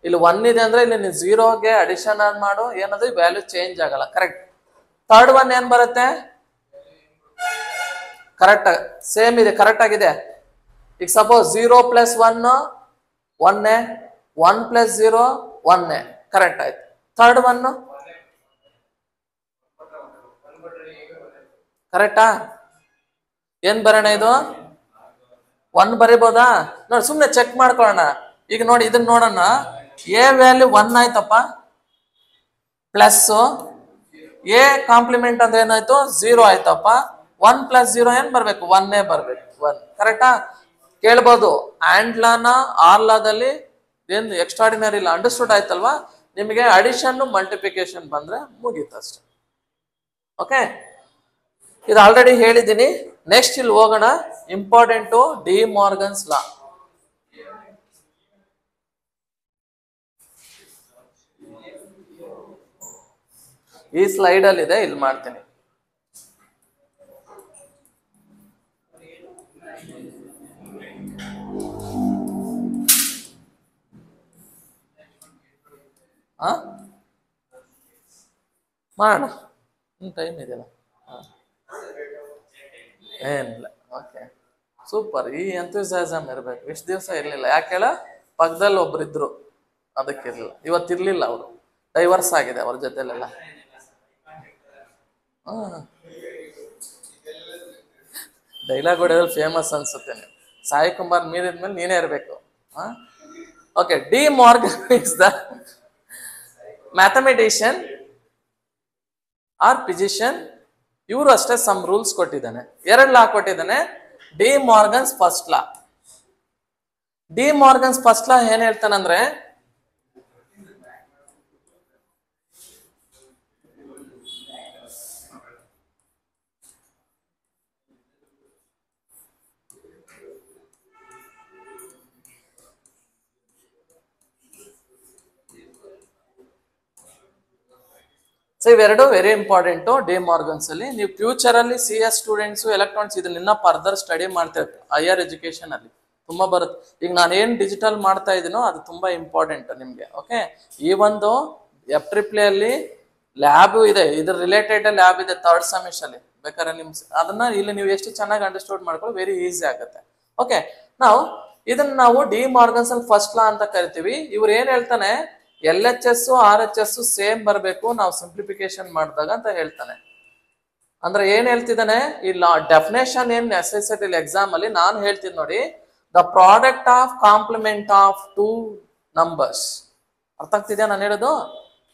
ಇಲ್ಲಿ 1 ಇದೆ ಅಂದ್ರೆ ಇಲ್ಲಿ ನೀವು 0ಗೆ ಅಡಿಷನ್ ಮಾಡು, ಏನದು ವ್ಯಾಲ್ಯೂ ಚೇಂಜ್ ಆಗಲ್ಲ. ಕರೆಕ್ಟ್. ಥರ್ಡ್ ಒನ್ ಏನ್ ಬರುತ್ತೆ, ಕರೆಕ್ಟ್ ಸೇಮ್ ಇದೆ, ಕರೆಕ್ಟ್ ಆಗಿದೆ. ಈಗ ಸಪೋಸ್ 0 + 1 1, 1 + 0 1, ಕರೆಕ್ಟ್ ಆಯ್ತು. ಥರ್ಡ್ ಒನ್ ಕರೆಕ್ಟಾ? ಏನ್ ಬರೋಣ, ಇದು 1 ಬರಿಬೋದಾ? ನೋಡಿ, ಸುಮ್ನೆ ಚೆಕ್ ಮಾಡ್ಕೊಳ್ಳೋಣ. ಈಗ ನೋಡಿ, ಇದನ್ನ ನೋಡೋಣ. ಎ ವ್ಯಾಲ್ಯೂ 1 ಆಯ್ತಪ್ಪ, ಪ್ಲಸ್ ಎ ಕಾಂಪ್ಲಿಮೆಂಟ್ ಅಂದ್ರೆ ಏನಾಯ್ತು, 0 ಆಯ್ತಪ್ಪ. 1 + 0 ಏನ್ ಬರ್ಬೇಕು, 1 ಬರ್ಬೇಕು. 1 ಕರೆಕ್ಟಾ? ಕೇಳ್ಬೋದು, ಆಂಡ್ ಲಾನ ಆರ್ ಲಾದಲ್ಲಿ ಏನು ಎಕ್ಸ್ಟ್ರಾಡಿನರಿ ಇಲ್ಲ, ಅಂಡರ್ಸ್ಟುಡ್ ಆಯ್ತಲ್ವಾ? ನಿಮಗೆ ಅಡಿಷನ್ ಮಲ್ಟಿಪ್ಲಿಕೇಶನ್ ಬಂದ್ರೆ ಮುಗೀತು ಅಷ್ಟೆ. ಓಕೆ, ಇದು ಆಲ್ರೆಡಿ ಹೇಳಿದ್ದೀನಿ. ನೆಕ್ಸ್ಟ್ ಇಲ್ಲಿ ಹೋಗೋಣ, ಇಂಪಾರ್ಟೆಂಟು ಡಿ ಮಾರ್ಗನ್ಸ್ ಲಾ. ಈ ಸ್ಲೈಡ್ ಅಲ್ಲಿ ಇದೆ, ಇಲ್ಲಿ ಮಾಡ್ತೀನಿ. ಮಾಡೋಣ, ಟೈಮ್ ಇದೆಯಲ್ಲ. ಏನಿಲ್ಲ. Okay, super. ಈ ಎಂಥೂಸಿಯಾಸಮ್ ಇರಬೇಕು. ಇಷ್ಟು ದಿವಸ ಇರಲಿಲ್ಲ. ಯಾಕೆ ಹೇಳ, ಪಕ್ಕದಲ್ಲಿ ಒಬ್ರಿದ್ರು, ಅದಕ್ಕಿರಲಿಲ್ಲ. ಇವತ್ತಿರ್ಲಿಲ್ಲ, ಅವರು ಡೈವರ್ಸ್ ಆಗಿದೆ ಅವ್ರ ಜೊತೆಲೆಲ್ಲ. ಡೈಲಾಗ್ ಹೊಡೆಯೋದು ಫೇಮಸ್ ಅನ್ಸುತ್ತೆ. ನೀವು ಸಾಯಿ ಕುಮಾರ್ ಮೀರಿದ್ಮೇಲೆ ನೀನೇ ಇರಬೇಕು. Okay, De Morgan is the mathematician or physician. ಇವರು ಅಷ್ಟೇ ಸಮ್ ರೂಲ್ಸ್ ಕೊಟ್ಟಿದ್ದಾನೆ, 2 ಲಾ ಕೊಟ್ಟಿದ್ದಾನೆ. De Morgan's first law. De Morgan's first law ಏನ್ ಹೇಳ್ತಾನಂದ್ರೆ, ಸೊ ಇವೆರಡು ವೆರಿ ಇಂಪಾರ್ಟೆಂಟು ಡಿ ಮಾರ್ಗನ್ಸ್ ಅಲ್ಲಿ. ನೀವು ಫ್ಯೂಚರ್ ಅಲ್ಲಿ CS ಸ್ಟೂಡೆಂಟ್ಸ್, ಎಲೆಕ್ಟ್ರಾನಿಕ್ಸ್ ಇದನ್ನ ಫರ್ದರ್ ಸ್ಟಡಿ ಮಾಡ್ತೇವೆ. ಹೈಯರ್ ಎಜುಕೇಶನ್ ಅಲ್ಲಿ ತುಂಬಾ ಬರುತ್ತೆ. ಈಗ ನಾನು ಏನ್ ಡಿಜಿಟಲ್ ಮಾಡ್ತಾ ಇದೀನೋ ಅದು ತುಂಬಾ ಇಂಪಾರ್ಟೆಂಟ್ ನಿಮ್ಗೆ. ಓಕೆ, ಈ ಒಂದು FEEE ಅಲ್ಲಿ ಲ್ಯಾಬ್ ಇದೆ, ಇದ್ರ ರಿಲೇಟೆಡ್ ಲ್ಯಾಬ್ ಇದೆ 3rd ಸೆಮಿಸ್ಟರ್ ಅಲ್ಲಿ. ಬೇಕಾದ್ರೆ ನಿಮ್ ಅದನ್ನ ಇಲ್ಲಿ ನೀವು ಎಷ್ಟು ಚೆನ್ನಾಗಿ ಅಂಡರ್ಸ್ಟೂಡ್ ಮಾಡ್ಕೊಳ್ಳಿ, ವೆರಿ ಈಸಿ ಆಗುತ್ತೆ. ಓಕೆ, ಇದನ್ನ ನಾವು ಡಿ ಮಾರ್ಗನ್ಸ್ ಅಲ್ಲಿ ಫಸ್ಟ್ ಲಾ ಅಂತ ಕರಿತೀವಿ. ಇವ್ರು ಏನ್ ಹೇಳ್ತಾನೆ, LHS RHS ಸೇಮ್ ಬರಬೇಕು ನಾವು ಸಿಂಪ್ಲಿಫಿಕೇಶನ್ ಮಾಡಿದಾಗ ಅಂತ ಹೇಳ್ತಾನೆ. ಅಂದ್ರೆ ಏನ್ ಹೇಳ್ತಿದ್ದಾನೆ, ಈ ಡೆಫಿನೇಷನ್ ಏನ್ ನೆಸೆಸರಿ ಎಕ್ಸಾಮ್ ಅಲ್ಲಿ ನಾನು ಹೇಳ್ತೀನಿ ನೋಡಿ, the product of complement of 2 numbers. ಅರ್ಥ ಆಗ್ತಿದ್ಯಾ ನಾನು ಹೇಳೋದು?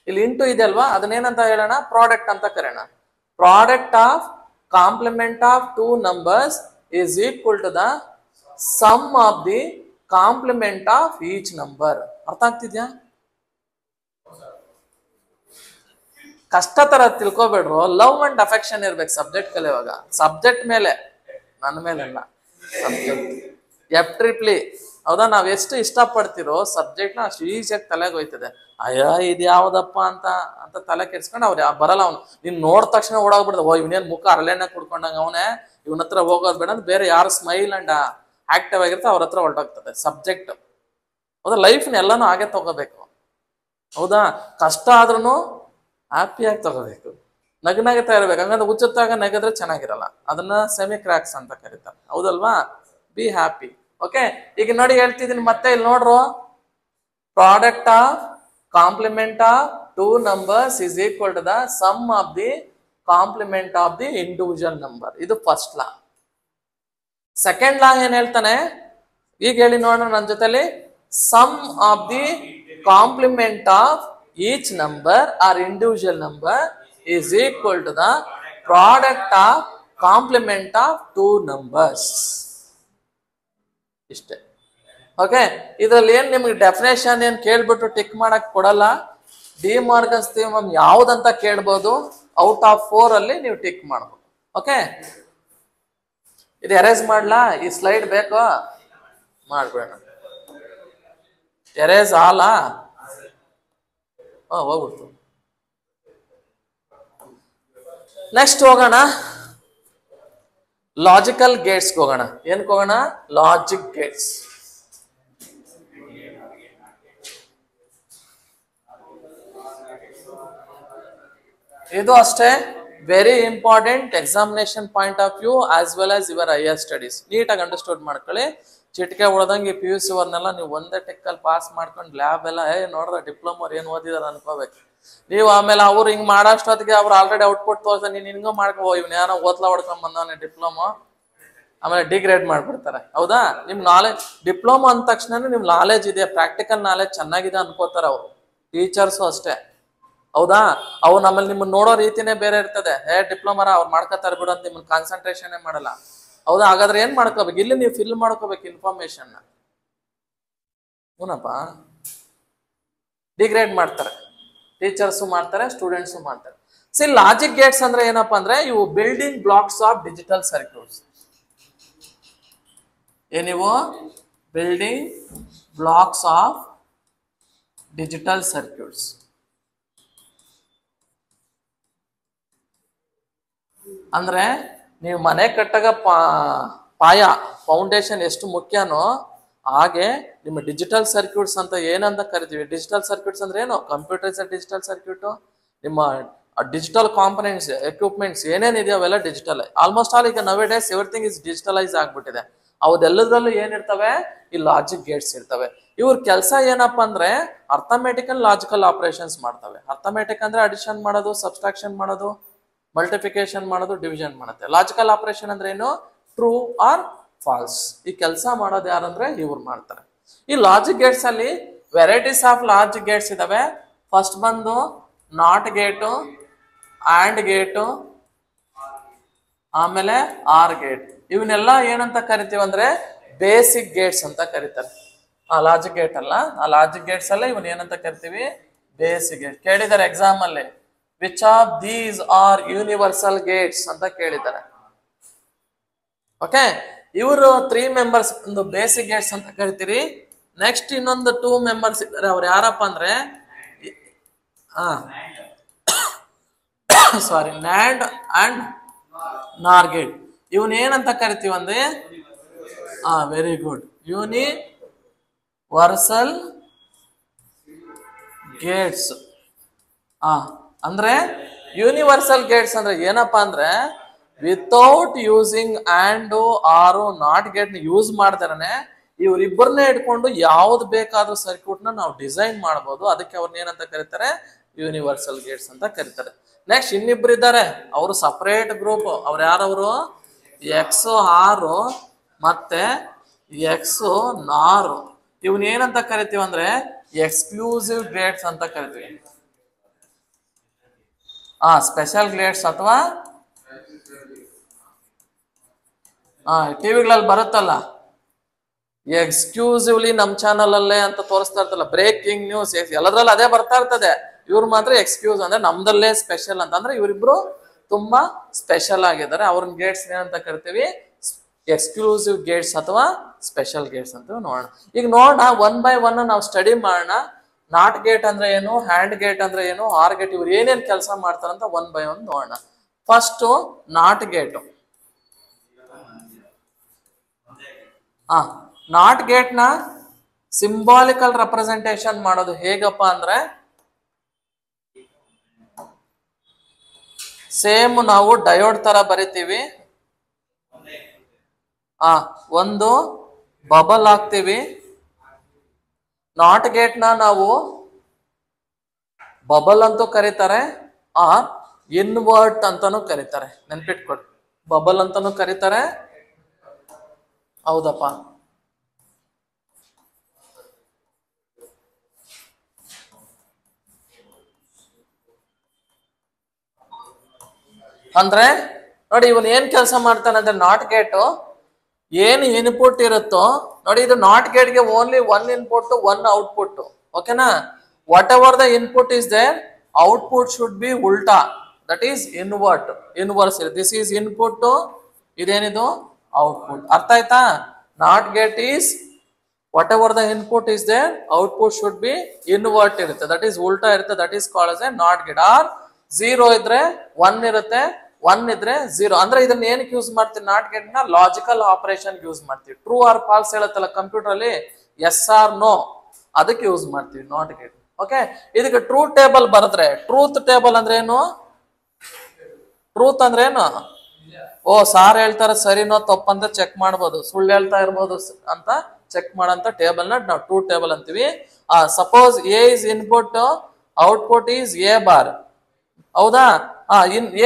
ಇಲ್ಲಿ ಇಂಟು ಇದೆ ಅಲ್ವಾ, ಅದನ್ನೇನಂತ ಹೇಳೋಣ, ಪ್ರಾಡಕ್ಟ್ ಅಂತ ಕರೆಯೋಣ. Product of complement of 2 numbers is equal to the sum of the complement of each number. ಅರ್ಥ ಆಗ್ತಿದ್ಯಾ? ಕಷ್ಟ ತರ ತಿಳ್ಕೊಬೇಡ್ರು. ಲವ್ ಅಂಡ್ ಅಫೆಕ್ಷನ್ ಇರ್ಬೇಕು ಸಬ್ಜೆಕ್ಟ್ ಕಲಿಯುವಾಗ. ಸಬ್ಜೆಕ್ಟ್ ಮೇಲೆ, ನನ್ನ ಮೇಲೆಲ್ಲ. ಸಬ್ಜೆಕ್ಟ್ FEEE ಹೌದಾ, ನಾವ್ ಎಷ್ಟು ಇಷ್ಟಪಡ್ತಿರೋ ಸಬ್ಜೆಕ್ಟ್ ನ ಅಷ್ಟು ಈಸಿಯಾಗಿ ತಲೆಗೆ ಹೋಯ್ತದೆ. ಅಯ್ಯೋ ಇದು ಯಾವ್ದಪ್ಪ ಅಂತ ತಲೆ ಕೆಡ್ಸ್ಕೊಂಡು ಅವ್ರು ಬರಲ್ಲ. ಅವನು ನೀನ್ ನೋಡಿದ ತಕ್ಷಣ ಓಡಾಗ್ಬಿಡ್ದ, ಓ ಇವನೇನ್ ಮುಖ ಅರಳೆಣ್ಣ ಕುಡ್ಕೊಂಡಂಗ ಅವನೇ, ಇವನ ಹತ್ರ ಹೋಗೋದ್ ಬೇಡ ಅಂತ ಬೇರೆ ಯಾರು ಸ್ಮೈಲ್ ಅಂಡ್ ಆಕ್ಟಿವ್ ಆಗಿರ್ತಾರೆ ಅವ್ರ ಹತ್ರ ಹೊರಟೋಗ್ತದೆ ಸಬ್ಜೆಕ್ಟ್. ಹೌದಾ, ಲೈಫ್ನ ಎಲ್ಲಾನು ಹಾಗೆ ತಗೋಬೇಕು. ಹೌದಾ, ಕಷ್ಟ ಆದ್ರೂ ಹ್ಯಾಪಿಯಾಗಿ ತಗೋಬೇಕು, ನಗನಗ್ತಾ ಇರ್ಬೇಕು. ಹಂಗಂದ್ರೆ ಹುಚ್ಚುತ್ತಾಗ ನಗದ್ರೆ ಚೆನ್ನಾಗಿರಲ್ಲ. ಅದನ್ನ ಸೆಮಿ ಕ್ರ್ಯಾಕ್ಸ್ ಅಂತ ಕರೀತಾರೆ. ಹೌದಲ್ವಾ? Be happy. ಓಕೆ, ಈಗ ನೋಡಿ ಹೇಳ್ತಿದ್ದೀನಿ ಮತ್ತೆ, ಇಲ್ಲಿ ನೋಡ್ರು, product of complement of 2 numbers is equal to the sum of the complement of the individual number. ಇದು ಫಸ್ಟ್ ಲಾ. ಸೆಕೆಂಡ್ ಲಾ ಏನ್ ಹೇಳ್ತಾನೆ, ಈಗ ಹೇಳಿ ನೋಡೋಣ ನನ್ನ ಜೊತೆಲಿ. Sum of the complement of each number or individual number is equal to the product of complement of two numbers. ಇಷ್ಟೇ. Okay, ಇದ್ರಲ್ಲಿ ಏನ್ ನಿಮ್ಗೆ ಡೆಫಿನೇಷನ್ ಏನ್ ಕೇಳ್ಬಿಟ್ಟು ಟಿಕ್ ಮಾಡಕ್ ಕೊಡಲ್ಲ. ಡಿ ಮಾರ್ಗನ್ಸ್ ಥಿಯರಮ್ ಯಾವ್ದಂತ ಕೇಳ್ಬೋದು, ಔಟ್ ಆಫ್ 4 ಅಲ್ಲಿ ನೀವು ಟಿಕ್ ಮಾಡ್ಬೋದು. ಓಕೆ, ಇದು ಎರೇಸ್ ಮಾಡ್ಲಾ, ಈ ಸ್ಲೈಡ್ ಬೇಕೋ ಮಾಡ್ಬೇಡ, ಎರೇಸ್ ಆಲ ಹೋಗ್ಬಿಡ್ತು. ನೆಕ್ಸ್ಟ್ ಹೋಗೋಣ, ಲಾಜಿಕಲ್ ಗೇಟ್ಸ್ ಹೋಗೋಣ. ಏನಕ್ಕೆ ಹೋಗೋಣ? Logic Gates. ಇದು ಅಷ್ಟೇ very important examination point of view as well as your higher studies. ನೀಟಾಗಿ ಅಂಡರ್ಸ್ಟೂಡ್ ಮಾಡ್ಕೊಳ್ಳಿ. ಚಿಟಿಕೆ ಹೊಡೆದಂಗೆ PUC ಅವ್ರನ್ನೆಲ್ಲ ನೀವು ಒಂದೇ ಟೆಕ್ಕಲ್ಲಿ ಪಾಸ್ ಮಾಡ್ಕೊಂಡು ಲ್ಯಾಬ್ ಎಲ್ಲ ನೋಡ್ದ ಡಿಪ್ಲೊಮೋರ್ ಏನು ಓದಿದಾರೆ ಅನ್ಕೋಬೇಕು ನೀವು. ಆಮೇಲೆ ಅವ್ರು ಹಿಂಗೆ ಮಾಡೋಷ್ಟೊತ್ತಿಗೆ ಅವ್ರು ಆಲ್ರೆಡಿ ಔಟ್ಪುಟ್ ತೋರ್ಸ, ನೀನು ಹಿಂಗೂ ಮಾಡ್ಕೋ, ಇವ್ನ ಏನೋ ಓದ್ಲಾ ಹೊಡ್ಕೊಂಡ್ ಬಂದವನೇ ಡಿಪ್ಲೊಮೋ, ಆಮೇಲೆ ಡಿಗ್ರೇಡ್ ಮಾಡ್ಬಿಡ್ತಾರೆ. ಹೌದಾ? ನಿಮ್ ನಾಲೆಜ್ ಡಿಪ್ಲೊಮಾ ಅಂದ ತಕ್ಷಣ ನಿಮ್ ನಾಲೆಜ್ ಇದೆ, ಪ್ರಾಕ್ಟಿಕಲ್ ನಾಲೆಜ್ ಚೆನ್ನಾಗಿದೆ ಅನ್ಕೋತಾರೆ ಅವರು. ಟೀಚರ್ಸು ಅಷ್ಟೇ. ಹೌದಾ? ಅವು ನಮ್ಮಲ್ಲಿ ನಿಮ್ಮನ್ನ ನೋಡೋ ರೀತಿನೇ ಬೇರೆ ಇರ್ತದೆ. ಡಿಪ್ಲೊಮಾರ ಅವ್ರು ಮಾಡ್ಕೋತಾರೆ ಬಿಡು ಅಂತ ನಿಮ್ಮನ್ನ ಕಾನ್ಸಂಟ್ರೇಷನ್ ಮಾಡಲ್ಲ. ಹೌದಾ? ಹಾಗಾದ್ರೆ ಏನ್ ಮಾಡ್ಕೋಬೇಕು? ಇಲ್ಲಿ ನೀವು ಫಿಲ್ ಮಾಡ್ಕೋಬೇಕು ಇನ್ಫಾರ್ಮೇಶನ್. ಹೂನಪ್ಪ, ಡಿಗ್ರೇಡ್ ಮಾಡ್ತಾರೆ, ಟೀಚರ್ಸು ಮಾಡ್ತಾರೆ, ಸ್ಟೂಡೆಂಟ್ಸು ಮಾಡ್ತಾರೆ. ಸಿ ಲಾಜಿಕ್ ಗೇಟ್ಸ್ ಅಂದ್ರೆ ಏನಪ್ಪಾ ಅಂದ್ರೆ ಇವು building blocks of digital circuits. ಏನಿವು? Building blocks of digital circuits. ಅಂದ್ರೆ ನೀವು ಮನೆ ಕಟ್ಟಾಗ ಪಾಯ ಫೌಂಡೇಶನ್ ಎಷ್ಟು ಮುಖ್ಯನೋ ಹಾಗೆ ನಿಮ್ಮ ಡಿಜಿಟಲ್ ಸರ್ಕ್ಯೂಟ್ಸ್ ಅಂತ ಏನಂತ ಕರಿತೀವಿ. ಡಿಜಿಟಲ್ ಸರ್ಕ್ಯೂಟ್ಸ್ ಅಂದ್ರೆ ಏನು? ಕಂಪ್ಯೂಟರ್ಸ್ ಡಿಜಿಟಲ್ ಸರ್ಕ್ಯೂಟ್, ನಿಮ್ಮ ಡಿಜಿಟಲ್ ಕಾಂಪೊನೆಂಟ್ಸ್ ಎಕ್ವಿಪ್ಮೆಂಟ್ಸ್ ಏನೇನಿದೆಯೋ ಅವೆಲ್ಲ ಡಿಜಿಟಲ್. ಆಲ್ಮೋಸ್ಟ್ ಆಲ್ ಈಗ ನವೆ ಡೇಸ್ ಎವ್ರಿಥಿಂಗ್ ಇಸ್ ಡಿಜಿಟಲೈಸ್ ಆಗ್ಬಿಟ್ಟಿದೆ. ಅವದೆಲ್ಲದರಲ್ಲೂ ಏನಿರ್ತವೆ? ಈ ಲಾಜಿಕ್ ಗೇಟ್ಸ್ ಇರ್ತವೆ. ಇವ್ರ ಕೆಲಸ ಏನಪ್ಪಾ ಅಂದ್ರೆ ಅರ್ಥಮೆಟಿಕಲ್ ಲಾಜಿಕಲ್ ಆಪರೇಷನ್ಸ್ ಮಾಡ್ತವೆ. ಅರ್ಥಮೆಟಿಕ್ ಅಂದ್ರೆ ಅಡಿಷನ್ ಮಾಡೋದು, ಸಬ್ಸ್ಟ್ರಾಕ್ಷನ್ ಮಾಡೋದು, ಮಲ್ಟಿಫಿಕೇಶನ್ ಮಾಡೋದು, ಡಿವಿಷನ್ ಮಾಡುತ್ತೆ. ಲಾಜಿಕಲ್ ಆಪರೇಷನ್ ಅಂದ್ರೆ ಏನು? True or false. ಈ ಕೆಲಸ ಮಾಡೋದು ಯಾರಂದ್ರೆ ಇವ್ರು ಮಾಡ್ತಾರೆ. ಈ ಲಾಜಿಕ್ ಗೇಟ್ಸ್ ಅಲ್ಲಿ ವೆರೈಟೀಸ್ ಆಫ್ ಲಾಜಿಕ್ ಗೇಟ್ಸ್ ಇದಾವೆ. ಫಸ್ಟ್ ಬಂದು ನಾಟ್ ಗೇಟು, ಆಂಡ್ ಗೇಟು, ಆಮೇಲೆ ಆರ್ ಗೇಟ್. ಇವನ್ನೆಲ್ಲ ಏನಂತ ಕರಿತೀವಿ ಅಂದ್ರೆ ಬೇಸಿಕ್ ಗೇಟ್ಸ್ ಅಂತ ಕರೀತಾರೆ. ಆ ಲಾಜಿಕ್ ಗೇಟ್ ಅಲ್ಲ, ಆ ಲಾಜಿಕ್ ಗೇಟ್ಸ್ ಅಲ್ಲ ಇವನ್ ಏನಂತ ಕರಿತೀವಿ? Basic gate. ಕೇಳಿದ್ದಾರೆ ಎಕ್ಸಾಮ್ ಅಲ್ಲಿ, which of these are universal Gates ಅಂತ ಕೇಳಿದ್ದಾರೆ. ಓಕೆ, ಇವರು 3 ಮೆಂಬರ್ಸ್ ಒಂದು ಬೇಸಿಕ್ ಗೇಟ್ಸ್ ಅಂತ ಕರಿತೀರಿ. ನೆಕ್ಸ್ಟ್ ಇನ್ನೊಂದು 2 ಮೆಂಬರ್ಸ್ ಇದ್ದಾರೆ. ಅವ್ರು ಯಾರಪ್ಪ ಅಂದ್ರೆ ಸಾರಿ ನ್ಯಾಂಡ್ ಅಂಡ್ ನಾರ್ ಗೇಟ್. ಇವನ್ ಏನಂತ ಕರಿತೀವಿ ಅಂದ್ರೆ ವೆರಿ ಗುಡ್, ಯೂನಿವರ್ಸಲ್ ಗೇಟ್ಸ್. ಅಂದ್ರೆ ಯೂನಿವರ್ಸಲ್ ಗೇಟ್ಸ್ ಅಂದ್ರೆ ಏನಪ್ಪಾ ಅಂದ್ರೆ ವಿತೌಟ್ ಯೂಸಿಂಗ್ ಆ್ಯಂಡ್ ಆರು ನಾಟ್ ಗೇಟ್ ಯೂಸ್ ಮಾಡ್ತಾರನೆ ಇವರಿಬ್ಬರನ್ನೇ ಇಟ್ಕೊಂಡು ಯಾವ್ದು ಬೇಕಾದ್ರೂ ಸರ್ಕ್ಯೂಟ್ ನಾವು ಡಿಸೈನ್ ಮಾಡ್ಬೋದು. ಅದಕ್ಕೆ ಅವ್ರನ್ನ ಏನಂತ ಕರೀತಾರೆ? ಯೂನಿವರ್ಸಲ್ ಗೇಟ್ಸ್ ಅಂತ ಕರೀತಾರೆ. ನೆಕ್ಸ್ಟ್ ಇನ್ನಿಬ್ರು ಇದ್ದಾರೆ, ಅವರು ಸಪರೇಟ್ ಗ್ರೂಪ್. ಅವ್ರು ಯಾರವರು? ಎಕ್ಸ್ ಆರು ಮತ್ತೆ ಎಕ್ಸ್ ನಾರು. ಇವನ್ ಏನಂತ ಕರಿತೀವಿ ಅಂದ್ರೆ ಎಕ್ಸ್ಕ್ಲೂಸಿವ್ ಗೇಟ್ಸ್ ಅಂತ ಕರಿತೀವಿ. ಸ್ಪೆಷಲ್ ಗೇಟ್ಸ್ ಅಥವಾ ಟಿವಿಗಳಲ್ಲಿ ಬರುತ್ತಲ್ಲ ಎಕ್ಸ್ಕ್ಲೂಸಿವ್ಲಿ ನಮ್ ಚಾನಲ್ ಅಲ್ಲೇ ಅಂತ ತೋರಿಸ್ತಾ ಇರ್ತಲ್ಲ, ಬ್ರೇಕಿಂಗ್ ನ್ಯೂಸ್ ಎಲ್ಲದ್ರಲ್ಲಿ ಅದೇ ಬರ್ತಾ ಇರ್ತದೆ. ಇವ್ರು ಮಾತ್ರ ಎಕ್ಸ್ಕ್ಯೂಸ್ ಅಂದ್ರೆ ನಮ್ದಲ್ಲೇ ಸ್ಪೆಷಲ್ ಅಂತ. ಅಂದ್ರೆ ಇವರಿಬ್ರು ತುಂಬಾ ಸ್ಪೆಷಲ್ ಆಗಿದ್ದಾರೆ. ಅವ್ರನ್ನ ಗೇಟ್ಸ್ ಏನಂತ ಕರಿತೀವಿ? ಎಕ್ಸ್ಕ್ಲೂಸಿವ್ ಗೇಟ್ಸ್ ಅಥವಾ ಸ್ಪೆಷಲ್ ಗೇಟ್ಸ್ ಅಂತ ನೋಡೋಣ. ಈಗ ನೋಡೋಣ, 1 by 1 ನಾವು ಸ್ಟಡಿ ಮಾಡೋಣ. ನಾಟ್ ಗೇಟ್ ಅಂದ್ರೆ ಏನು, ಹ್ಯಾಂಡ್ ಗೇಟ್ ಅಂದ್ರೆ ಏನು, ಆರ್ ಗೇಟ್, ಇವ್ರು ಏನೇನ್ ಕೆಲಸ ಮಾಡ್ತಾರಂತ 1 by 1 ನೋಡೋಣ. First not gate. Not gate ನ ಸಿಂಬಾಲಿಕಲ್ ರೆಪ್ರೆಸೆಂಟೇಷನ್ ಮಾಡೋದು ಹೇಗಪ್ಪ ಅಂದ್ರೆ ಸೇಮ್ ನಾವು ಡಯೋಡ್ ತರ ಬರಿತೀವಿ. ಒಂದು ಬಬಲ್ ಹಾಕ್ತೀವಿ. ನಾಟ್ ಗೇಟ್ ನ ನಾವು ಬಬಲ್ ಅಂತೂ ಕರೀತಾರೆ, ಇನ್ವರ್ಟ್ ಅಂತಾನು ಕರೀತಾರೆ. ನೆನ್ಪಿಟ್ಕೊಡಿ, ಬಬಲ್ ಅಂತಾನು ಕರೀತಾರೆ. ಹೌದಪ್ಪ, ಅಂದ್ರೆ ನೋಡಿ ಇವನ್ ಏನ್ ಕೆಲಸ ಮಾಡ್ತಾನೆ ಅಂದ್ರೆ ನಾಟ್ ಗೇಟ್ ಏನು ಇನ್ಪುಟ್ ಇರುತ್ತೋ ನೋಡಿ, ಇದು ನಾಟ್ ಗೇಟ್ಗೆ only one input one output. ಓಕೆನಾ? Whatever the input is there, output should be ಉಲ್ಟಾ, that is inverse. This is input, ಇದೇನಿದು ಔಟ್ಪುಟ್. ಅರ್ಥ ಆಯ್ತಾ? Not gate is whatever the input is there, output should be invert ಇರುತ್ತೆ, that is ಉಲ್ಟಾ ಇರುತ್ತೆ, that is called as a not gate. Or 0 ಇದ್ರೆ 1 ಇರುತ್ತೆ, 1 ಇದ್ರೆ 0. ಅಂದ್ರೆ ಇದನ್ನ ಏನಕ್ಕೆ ಯೂಸ್ ಮಾಡ್ತೀವಿ? ನಾಟ್ ಗೇಟ್ ನ ಲಾಜಿಕಲ್ ಆಪರೇಷನ್ ಯೂಸ್ ಮಾಡ್ತೀವಿ. ಟ್ರೂ ಆರ್ ಫಾಲ್ಸ್ ಹೇಳುತ್ತಲ್ಲ ಕಂಪ್ಯೂಟರ್ ಅಲ್ಲಿ, ಎಸ್ ಆರ್ ನೋ, ಅದಕ್ಕೆ ಯೂಸ್ ಮಾಡ್ತೀವಿ ನಾಟ್ ಗೇಟ್. ಓಕೆ, ಇದಕ್ಕೆ ಟ್ರೂತ್ ಟೇಬಲ್ ಬರೆದ್ರೆ, ಟ್ರೂತ್ ಟೇಬಲ್ ಅಂದ್ರೆ ಏನು? ಟ್ರೂತ್ ಅಂದ್ರೆ ಏನು? ಓ ಸಾರ್ ಹೇಳ್ತಾರೆ ಸರಿನೋ ತಪ್ಪಂತ ಚೆಕ್ ಮಾಡ್ಬೋದು, ಸುಳ್ಳು ಹೇಳ್ತಾ ಇರ್ಬೋದು ಅಂತ ಚೆಕ್ ಮಾಡಂತ ಟೇಬಲ್ ನ ನಾವು ಟ್ರೂತ್ ಟೇಬಲ್ ಅಂತೀವಿ. Suppose A is input, output is A bar. ಹೌದಾ?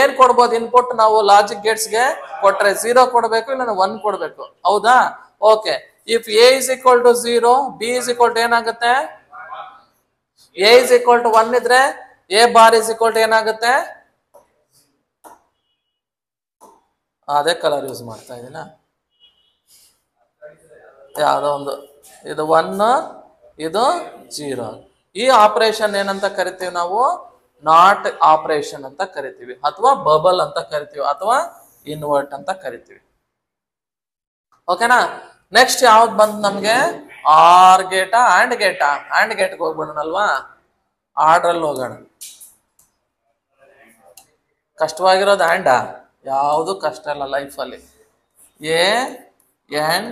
ಏನ್ ಕೊಡ್ಬೋದು ಇನ್ಪುಟ್ ನಾವು ಲಾಜಿಕ್ ಗೇಟ್ಸ್ ಗೆ ಕೊಟ್ರೆ? 0 ಕೊಡ್ಬೇಕು, ಇಲ್ಲ 1 ಕೊಡ್ಬೇಕು. ಹೌದಾ? Okay, if A is equal to 0, B is equal to ಏನಾಗುತ್ತೆ? ಎ ಇಸ್ ಈಕ್ವಲ್ ಟು 1 ಇದ್ರೆ A bar is equal to ಏನಾಗುತ್ತೆ? ಅದೇ ಕಲರ್ ಯೂಸ್ ಮಾಡ್ತಾ ಇದೀನ, ಯಾವ್ದೋ ಒಂದು, ಇದು 1, ಇದು 0. ಈ ಆಪರೇಷನ್ ಏನಂತ ಕರಿತೀವಿ ನಾವು? ನಾಟ್ ಆಪರೇಷನ್ ಅಂತ ಕರಿತೀವಿ, ಅಥವಾ ಬಬಲ್ ಅಂತ ಕರಿತೀವಿ, ಅಥವಾ ಇನ್ವರ್ಟ್ ಅಂತ ಕರಿತೀವಿ. ಓಕೆನಾ? ನೆಕ್ಸ್ಟ್ ಯಾವ್ದು ಬಂದ್ ನಮ್ಗೆ? ಆರ್ ಗೇಟಾ ಆಂಡ್ ಗೇಟಾ? ಆಂಡ್ ಗೇಟ್ಗೆ ಹೋಗ್ಬಿಡೋಣಲ್ವಾ? ಆರ್ಡ್ರಲ್ಲಿ ಹೋಗೋಣ. ಕಷ್ಟವಾಗಿರೋದು ಆ್ಯಂಡ? ಯಾವುದು ಕಷ್ಟ ಇಲ್ಲ ಲೈಫಲ್ಲಿ. A N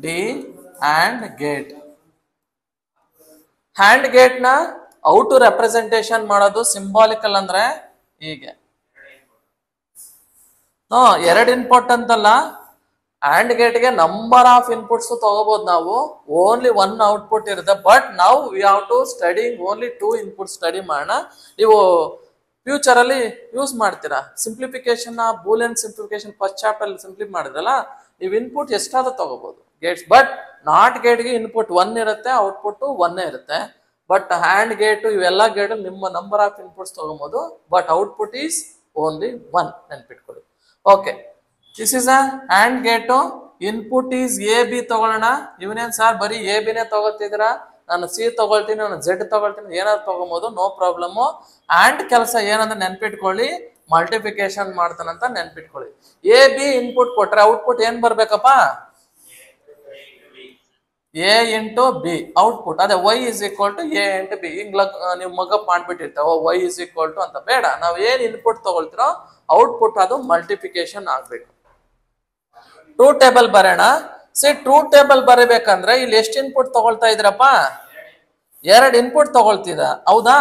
D and gate. And gate ನ ಔಟು ರೆಪ್ರೆಸೆಂಟೇಶನ್ ಮಾಡೋದು ಸಿಂಬಾಲಿಕಲ್ ಅಂದ್ರೆ ಹೀಗೆ. ಎರಡು ಇನ್ಪುಟ್ ಅಂತಲ್ಲ, ಆ್ಯಂಡ್ ಗೇಟ್ಗೆ ನಂಬರ್ ಆಫ್ ಇನ್ಪುಟ್ಸ್ ತಗೋಬಹುದು ನಾವು, ಓನ್ಲಿ 1 ಔಟ್ಪುಟ್ ಇರುತ್ತೆ. ಬಟ್ ನಾವು we have to study only 2 input study ಮಾಡೋಣ. ನೀವು ಫ್ಯೂಚರ್ ಅಲ್ಲಿ ಯೂಸ್ ಮಾಡ್ತೀರಾ simplification, Boolean simplification first chapter ಅಲ್ಲಿ ಸಿಂಪ್ಲಿಫೈ ಮಾಡಿದ್ರಲ್ಲ, ನೀವು ಇನ್ಪುಟ್ ಎಷ್ಟಾದ್ರೂ ತಗೋಬಹುದು ಗೇಟ್ಸ್. ಬಟ್ ನಾಟ್ ಗೇಟ್ಗೆ ಇನ್ಪುಟ್ 1 ಇರುತ್ತೆ, ಔಟ್ಪುಟ್ 1 ಇರುತ್ತೆ. ಬಟ್ ಹ್ಯಾಂಡ್ ಗೇಟು ಇವೆಲ್ಲ ಗೇಟ್ ನಿಮ್ಮ ನಂಬರ್ ಆಫ್ ಇನ್ಪುಟ್ಸ್ ತಗೋಬಹುದು, ಬಟ್ ಔಟ್ಪುಟ್ ಈಸ್ ಓನ್ಲಿ 1. ನೆನ್ಪಿಟ್ಕೊಳ್ಳಿ. Okay, this is a hand gate. Input is A B ತಗೊಳ್ಳೋಣ. ಇವನೇನ್ ಸರ್ ಬರೀ ಎ ಬಿನೇ ತಗೋತಿದ್ರ? ನಾನು ಸಿ ತಗೊಳ್ತೀನಿ, ನಾನು ಝೆಡ್ ತಗೊಳ್ತೀನಿ, ಏನಾದ್ರು ತಗೋಬಹುದು, ನೋ ಪ್ರಾಬ್ಲಮ್. ಆ್ಯಂಡ್ ಕೆಲಸ ಏನಂದ್ರೆ ನೆನ್ಪಿಟ್ಕೊಳ್ಳಿ, ಮಲ್ಟಿಫಿಕೇಶನ್ ಮಾಡ್ತಾನಂತ ನೆನ್ಪಿಟ್ಕೊಳ್ಳಿ. ಎ ಬಿ ಇನ್ಪುಟ್ ಕೊಟ್ರೆ ಔಟ್ಪುಟ್ ಏನ್ ಬರ್ಬೇಕಪ್ಪ? A into B output. ಅದೇ Y is equal to A into B. ಹಿಂಗ್ ನೀವು ಮಗಪ್ ಮಾಡ್ಬಿಟ್ಟಿರ್ತಾವ ವೈ ಇಸ್ ಈಕ್ವಲ್ ಟು ಅಂತ. ಬೇಡ, ನಾವು ಏನ್ ಇನ್ಪುಟ್ ತಗೊಳ್ತಿರೋ ಔಟ್ಪುಟ್ ಅದು ಮಲ್ಟಿಫಿಕೇಶನ್ ಆಗ್ಬೇಕು. ಟ್ರೂತ್ ಟೇಬಲ್ ಬರೋಣ. ಟ್ರೂತ್ ಟೇಬಲ್ ಬರೀಬೇಕಂದ್ರೆ ಇಲ್ಲಿ ಎಷ್ಟು ಇನ್ಪುಟ್ ತಗೊಳ್ತಾ ಇದ್ರಪ್ಪ? 2 ಇನ್ಪುಟ್ ತಗೊಳ್ತಿದ. ಹೌದಾ?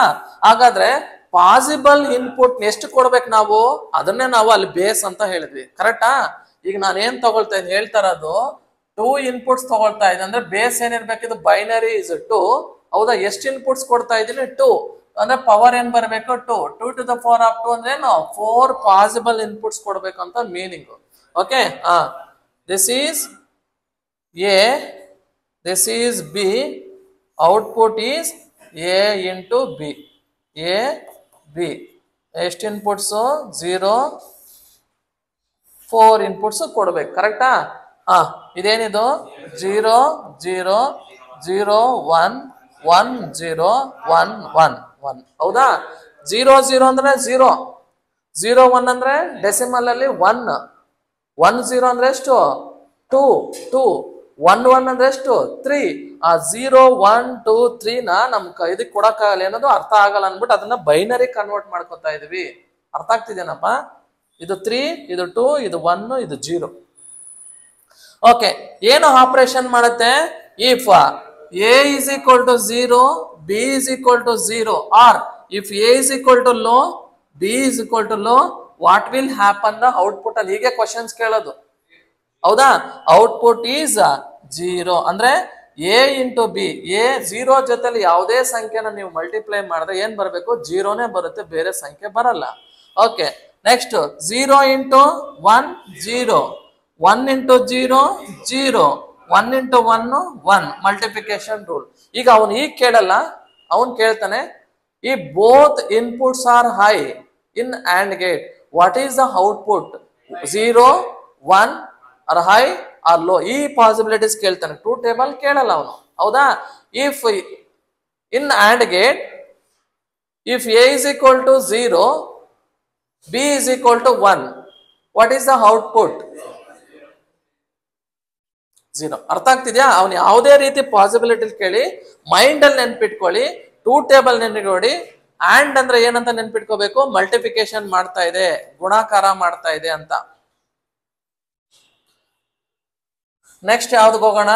ಹಾಗಾದ್ರೆ ಪಾಸಿಬಲ್ ಇನ್ಪುಟ್ ಎಷ್ಟು ಕೊಡ್ಬೇಕು ನಾವು? ಅದನ್ನೇ ನಾವು ಅಲ್ಲಿ ಬೇಸ್ ಅಂತ ಹೇಳಿದ್ವಿ. ಕರೆಕ್ಟಾ? ಈಗ ನಾನು ಏನ್ ತಗೊಳ್ತಾ ಇದ್ದೀನಿ ಹೇಳ್ತಾ ಇರೋದು, 2 ಇನ್ಪುಟ್ಸ್ ತಗೊಳ್ತಾ ಇದ್ದೀನಿ ಅಂದ್ರೆ ಬೇಸ್ ಏನಿರ್ಬೇಕಿದು? Binary is 2. ಹೌದಾ? ಎಷ್ಟು ಇನ್ಪುಟ್ಸ್ ಕೊಡ್ತಾ ಇದ್ದೀನಿ? 2. ಅಂದ್ರೆ ಪವರ್ ಏನ್ ಬರ್ಬೇಕು? 2. 2 to the power of 2 ಅಂದ್ರೆ ಏನು? 4 ಪಾಸಿಬಲ್ ಇನ್ಪುಟ್ಸ್ ಕೊಡ್ಬೇಕು ಅಂತ meaning. Okay, this is A, this is B, output is A into B. A B ಎಷ್ಟು ಇನ್ಪುಟ್ಸು? 0, 4 ಇನ್ಪುಟ್ಸ್ ಕೊಡ್ಬೇಕು. ಕರೆಕ್ಟಾ? ಇದೇನಿದು? 0 0 0 1 1 0 1 1 1. ಹೌದಾ? 0 0 ಅಂದ್ರೆ 0, 0 1 ಅಂದ್ರೆ ಡೆಸಿಮಲ್ ಅಲ್ಲಿ 1, 1 0 ಅಂದ್ರೆ ಎಷ್ಟು? 2 2, 1 1 ಅಂದ್ರೆ ಎಷ್ಟು? 3. ಆ 0 1 2 3 ನ ನಮ್ ಇದಕ್ಕೆ ಕೊಡಕ್ಕಾಗಲ್ಲ, ಏನದು ಅರ್ಥ ಆಗಲ್ಲ ಅನ್ಬಿಟ್ಟು ಅದನ್ನ ಬೈನರಿ ಕನ್ವರ್ಟ್ ಮಾಡ್ಕೊತಾ ಇದೀವಿ. ಅರ್ಥ ಆಗ್ತಿದೇನಪ್ಪ? ಇದು 3, ಇದು 2, ಇದು 1, ಇದು 0. ಓಕೆ, ಏನು ಆಪರೇಷನ್ ಮಾಡುತ್ತೆ? If A is equal to 0, B is equal to 0, or if A is equal to low, B is equal to low, what will happen the output ಅಲ್ಲಿ? ಹೀಗೆ ಕ್ವಶನ್ಸ್ ಕೇಳೋದು. ಹೌದಾ? ಔಟ್ಪುಟ್ ಈಸ್ 0 ಅಂದ್ರೆ A into B. A 0 ಜೊತೆಲಿ ಯಾವುದೇ ಸಂಖ್ಯೆನ ನೀವು multiply ಮಾಡಿದ್ರೆ ಏನ್ ಬರಬೇಕು? 0ನೇ ಬರುತ್ತೆ, ಬೇರೆ ಸಂಖ್ಯೆ ಬರಲ್ಲ. Okay, next 0 into 1 0, 1 into 0 0, 1 into 1 1. Multiplication rule. ಈಗ ಅವನು ಈಗ ಕೇಳಲ್ಲ, ಅವನು ಕೇಳ್ತಾನೆ, ಈ both inputs are high in and gate, what is the output? 0 1 or high or low, ಈ ಪಾಸಿಬಿಲಿಟೀಸ್ ಕೇಳ್ತಾನೆ. ಟ್ರೂ ಟೇಬಲ್ ಕೇಳಲ್ಲ ಅವನು, ಹೌದಾ? If in AND gate if A is equal to 0, B is equal to 1, what is the output? 0. ಅರ್ಥ ಆಗ್ತಿದ್ಯಾ? ಅವನು ಯಾವುದೇ ರೀತಿ ಪಾಸಿಬಿಲಿಟಿ ಕೇಳಿ ಮೈಂಡ್ ಅಲ್ಲಿ ನೆನ್ಪಿಟ್ಕೊಳ್ಳಿ, ಟೂ ಟೇಬಲ್ ನೆನ್ಪಿಟ್ಕೊಳ್ಳಿ. ಆ್ಯಂಡ್ ಅಂದ್ರೆ ಏನಂತ ನೆನ್ಪಿಟ್ಕೋಬೇಕು? ಮಲ್ಟಿಫಿಕೇಶನ್ ಮಾಡ್ತಾ ಇದೆ, ಗುಣಾಕಾರ ಮಾಡ್ತಾ ಇದೆ ಅಂತ. ನೆಕ್ಸ್ಟ್ ಯಾವ್ದಕ್ಕೆ ಹೋಗೋಣ?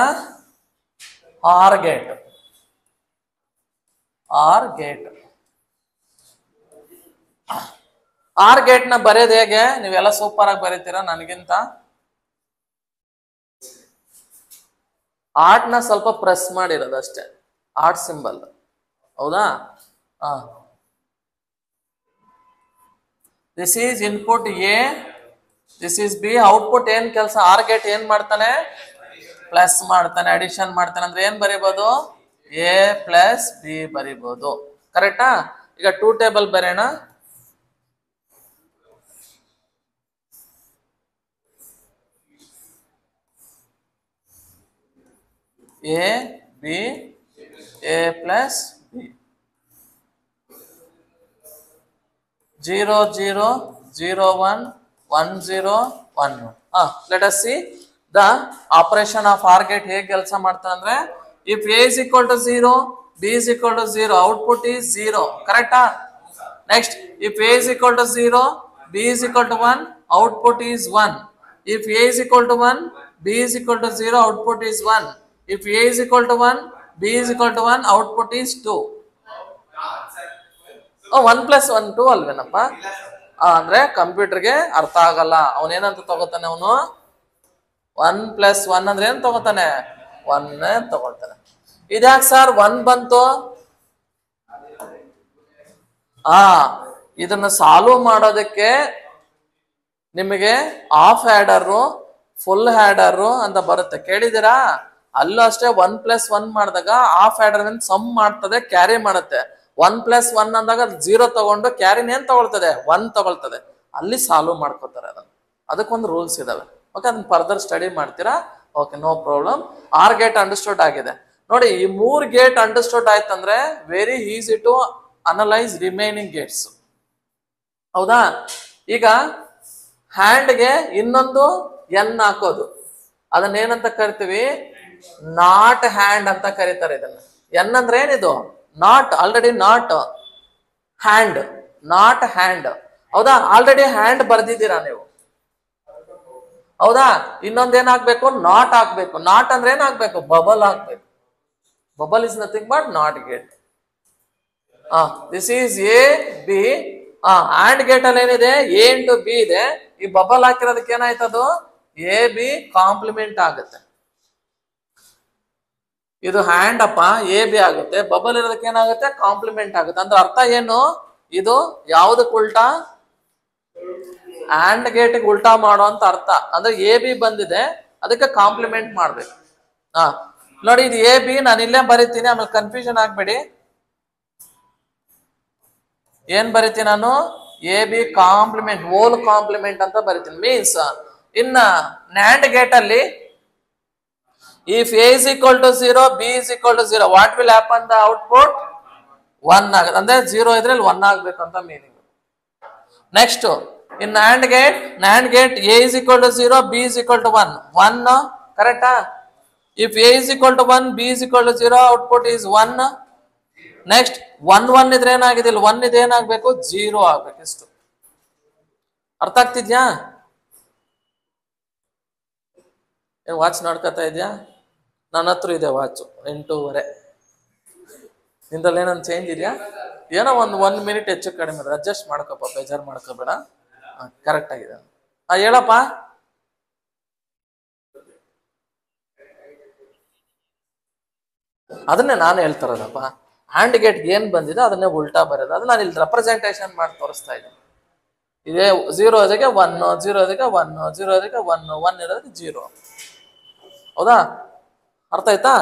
R gate. R gate R gate ನ ಬರೆಯೋದು ಹೇಗೆ? ನೀವೆಲ್ಲ ಸೂಪರ್ ಆಗಿ ಬರೀತೀರಾ ನನಗಿಂತ. ಆರ್ಟ್ ನ ಸ್ವಲ್ಪ ಪ್ರೆಸ್ ಮಾಡಿರೋದು ಅಷ್ಟೇ, ಆರ್ಟ್ ಸಿಂಬಲ್, ಹೌದಾ? This is input A, this is B. Output ಏನ್ ಕೆಲಸ? ಆರ್ ಗೇಟ್ ಏನ್ ಮಾಡ್ತಾನೆ? ಪ್ಲಸ್ ಮಾಡ್ತಾನೆ, ಅಡಿಷನ್ ಮಾಡ್ತಾನೆ. ಅಂದ್ರೆ ಏನ್ ಬರೀಬಹುದು? ಎ ಪ್ಲಸ್ ಬಿ ಬರೀಬಹುದು. ಕರೆಕ್ಟಾ? ಈಗ ಟೂ ಟೇಬಲ್ ಬರೆಯೋಣ. A B, A plus B, 0 0 0 1 1 0 1 1. Let us see the operation of or gate ಹೇಗೆ ಕೆಲಸ ಮಾಡ್ತಾನೆ ಅಂದ್ರೆ, if A is equal to 0, B is equal to 0, output is 0. ಕರೆಕ್ಟಾ? Next, if A is equal to 0, B is equal to 1, output is 1. If A is equal to 1, B is equal to 0, output is 1. If A is equal to 1, B is equal to 1, output is 2. 1 plus 1 2 ಅಲ್ವೇನಪ್ಪ? ಅಂದ್ರೆ ಕಂಪ್ಯೂಟರ್ಗೆ ಅರ್ಥ ಆಗಲ್ಲ. ಅವನೇನಂತ ತಗೋತಾನೆ? ಅವನು 1 plus 1 ಅಂದ್ರೆ ಏನ್ ತಗೋತಾನೆ? 1 ತಗೊಳ್ತಾನೆ. ಇದ್ಯಾಕೆ ಸರ್ 1 ಬಂತು? ಇದನ್ನ ಸಾಲ್ವ್ ಮಾಡೋದಕ್ಕೆ ನಿಮಗೆ ಹಾಫ್ ಹ್ಯಾಡರು, ಫುಲ್ ಹ್ಯಾಡರು ಅಂತ ಬರುತ್ತೆ, ಕೇಳಿದಿರಾ? ಅಲ್ಲೂ ಅಷ್ಟೇ 1 plus 1 ಮಾಡಿದಾಗ ಹಾಫ್ ಆರ್ಡರ್ ಸಮ್ ಮಾಡ್ತದೆ, ಕ್ಯಾರಿ ಮಾಡುತ್ತೆ. 1 plus 1 ಅಂದಾಗ 0 ತಗೊಂಡು ಕ್ಯಾರಿನ ಏನ್ ತಗೊಳ್ತದೆ? 1 ತಗೊಳ್ತದೆ. ಅಲ್ಲಿ ಸಾಲ್ವ್ ಮಾಡ್ಕೋತಾರೆ ಅದನ್ನ. ಅದಕ್ಕೊಂದು ರೂಲ್ಸ್ ಇದಾವೆ. ಓಕೆ, ಅದನ್ನ ಫರ್ದರ್ ಸ್ಟಡಿ ಮಾಡ್ತೀರಾ? Okay, no problem. Or gate understood ಆಗಿದೆ ನೋಡಿ. ಈ 3 ಗೇಟ್ ಅಂಡರ್ಸ್ಟುಡ್ ಆಯ್ತಂದ್ರೆ very easy to analyse remaining gates, ಹೌದಾ? ಈಗ ಹ್ಯಾಂಡ್ಗೆ ಇನ್ನೊಂದು ಎನ್ ಹಾಕೋದು, ಅದನ್ನ ಏನಂತ ಕರಿತೀವಿ? ನಾಟ್ ಹ್ಯಾಂಡ್ ಅಂತ ಕರೀತಾರೆ ಇದನ್ನ. ಎನ್ ಅಂದ್ರೆ ಏನಿದು? Not. Already not hand, not hand, ಹೌದಾ? ಆಲ್ರೆಡಿ ಹ್ಯಾಂಡ್ ಬರ್ದಿದ್ದೀರಾ ನೀವು, ಹೌದಾ? ಇನ್ನೊಂದೇನಾಗ್ಬೇಕು? ನಾಟ್ ಆಗ್ಬೇಕು. ನಾಟ್ ಅಂದ್ರೆ ಏನಾಗ್ಬೇಕು? ಬಬಲ್ ಆಗ್ಬೇಕು. Bubble is nothing but not gate. This is A B. Hand gate ಅಲ್ಲಿ ಏನಿದೆ? ಎ ಇಂಟು ಬಿ ಇದೆ. ಈ ಬಬಲ್ ಹಾಕಿರೋದಕ್ಕೆ ಏನಾಯ್ತದು? ಎ ಬಿ ಕಾಂಪ್ಲಿಮೆಂಟ್ ಆಗುತ್ತೆ. ಇದು ಹ್ಯಾಂಡ್ ಅಪ್ಪ, ಎ ಬಿ ಆಗುತ್ತೆ. ಬಬಲ್ ಇರೋದಕ್ಕೆ ಏನಾಗುತ್ತೆ? ಕಾಂಪ್ಲಿಮೆಂಟ್ ಆಗುತ್ತೆ. ಅಂದ್ರೆ ಅರ್ಥ ಏನು? ಇದು ಯಾವ್ದಕ್ ಉಲ್ಟಾ? ಹ್ಯಾಂಡ್ ಗೇಟ್ ಉಲ್ಟಾ ಮಾಡೋ ಅಂತ ಅರ್ಥ. ಅಂದ್ರೆ ಎ ಬಿ ಬಂದಿದೆ, ಅದಕ್ಕೆ ಕಾಂಪ್ಲಿಮೆಂಟ್ ಮಾಡ್ಬೇಕು. ನೋಡಿ, ಇದು ಎ ಬಿ ನಾನು ಇಲ್ಲೇ ಬರೀತೀನಿ, ಆಮೇಲೆ ಕನ್ಫ್ಯೂಷನ್ ಆಗ್ಬೇಡಿ. ಏನ್ ಬರೀತೀನಿ ನಾನು? A B complement, whole complement ಅಂತ ಬರೀತೀನಿ. ಮೀನ್ಸ್ ಇನ್ನ ನ್ಯಾಂಡ್ ಗೇಟ್ ಅಲ್ಲಿ if A is equal to 0, B is equal to 0, what will happen? The output 1 ಆಗುತ್ತೆ. ಅಂದ್ರೆ 0 ಇದ್ರೆ 1 ಆಗ್ಬೇಕು ಅಂತ meaning. Next, in NAND gate A is equal to 0, B is equal to 1. 1 ಕರೆಕ್ಟಾ? If A is equal to 1, B is equal to 0, output is 1. Next 1 1 ಇದ್ರೆ ಏನಾಗಿದೆ? 1 ಇದೆ, ಏನಾಗಬೇಕು? 0 ಆಗ್ಬೇಕು. ಇಷ್ಟು ಅರ್ಥ ಆಗ್ತಿದ್ಯಾ? ವಾಚ್ ನೋಡ್ಕೊತಾ ಇದ್ಯಾ? ನನ್ನ ಹತ್ರ ಇದೆ ವಾಚ್ 8:30. ನಿಂದಲ್ಲಿ ಏನೊಂದು ಚೇಂಜ್ ಇದೆಯಾ? ಏನೋ ಒಂದು 1 ಮಿನಿಟ್ ಹೆಚ್ಚು ಕಡಿಮೆ ಅಡ್ಜಸ್ಟ್ ಮಾಡ್ಕೊಪ್ಪ, ಬೇಜಾರು ಮಾಡ್ಕೋಬೇಡ. ಕರೆಕ್ಟ್ ಆಗಿದೆ. ಹೇಳಪ್ಪ. ಅದನ್ನೇ ನಾನು ಹೇಳ್ತಾರದಪ್ಪ. ಹ್ಯಾಂಡ್ ಗೇಟ್ ಏನ್ ಬಂದಿದೆ ಅದನ್ನೇ ಉಲ್ಟಾ ಬರೋದು. ಅದು ನಾನು ಇಲ್ಲಿ ರೆಪ್ರೆಸೆಂಟೇಷನ್ ಮಾಡಿ ತೋರಿಸ್ತಾ ಇದ್ದೀನಿ. ಇದೇ 0 ಇದಕ್ಕೆ 1, 0 ಇದಕ್ಕೆ 1, 0 ಇದಕ್ಕೆ 1, 1 ಇರೋದಕ್ಕೆ 0. ಹೌದಾ? ಅರ್ಥ ಆಯ್ತಾ?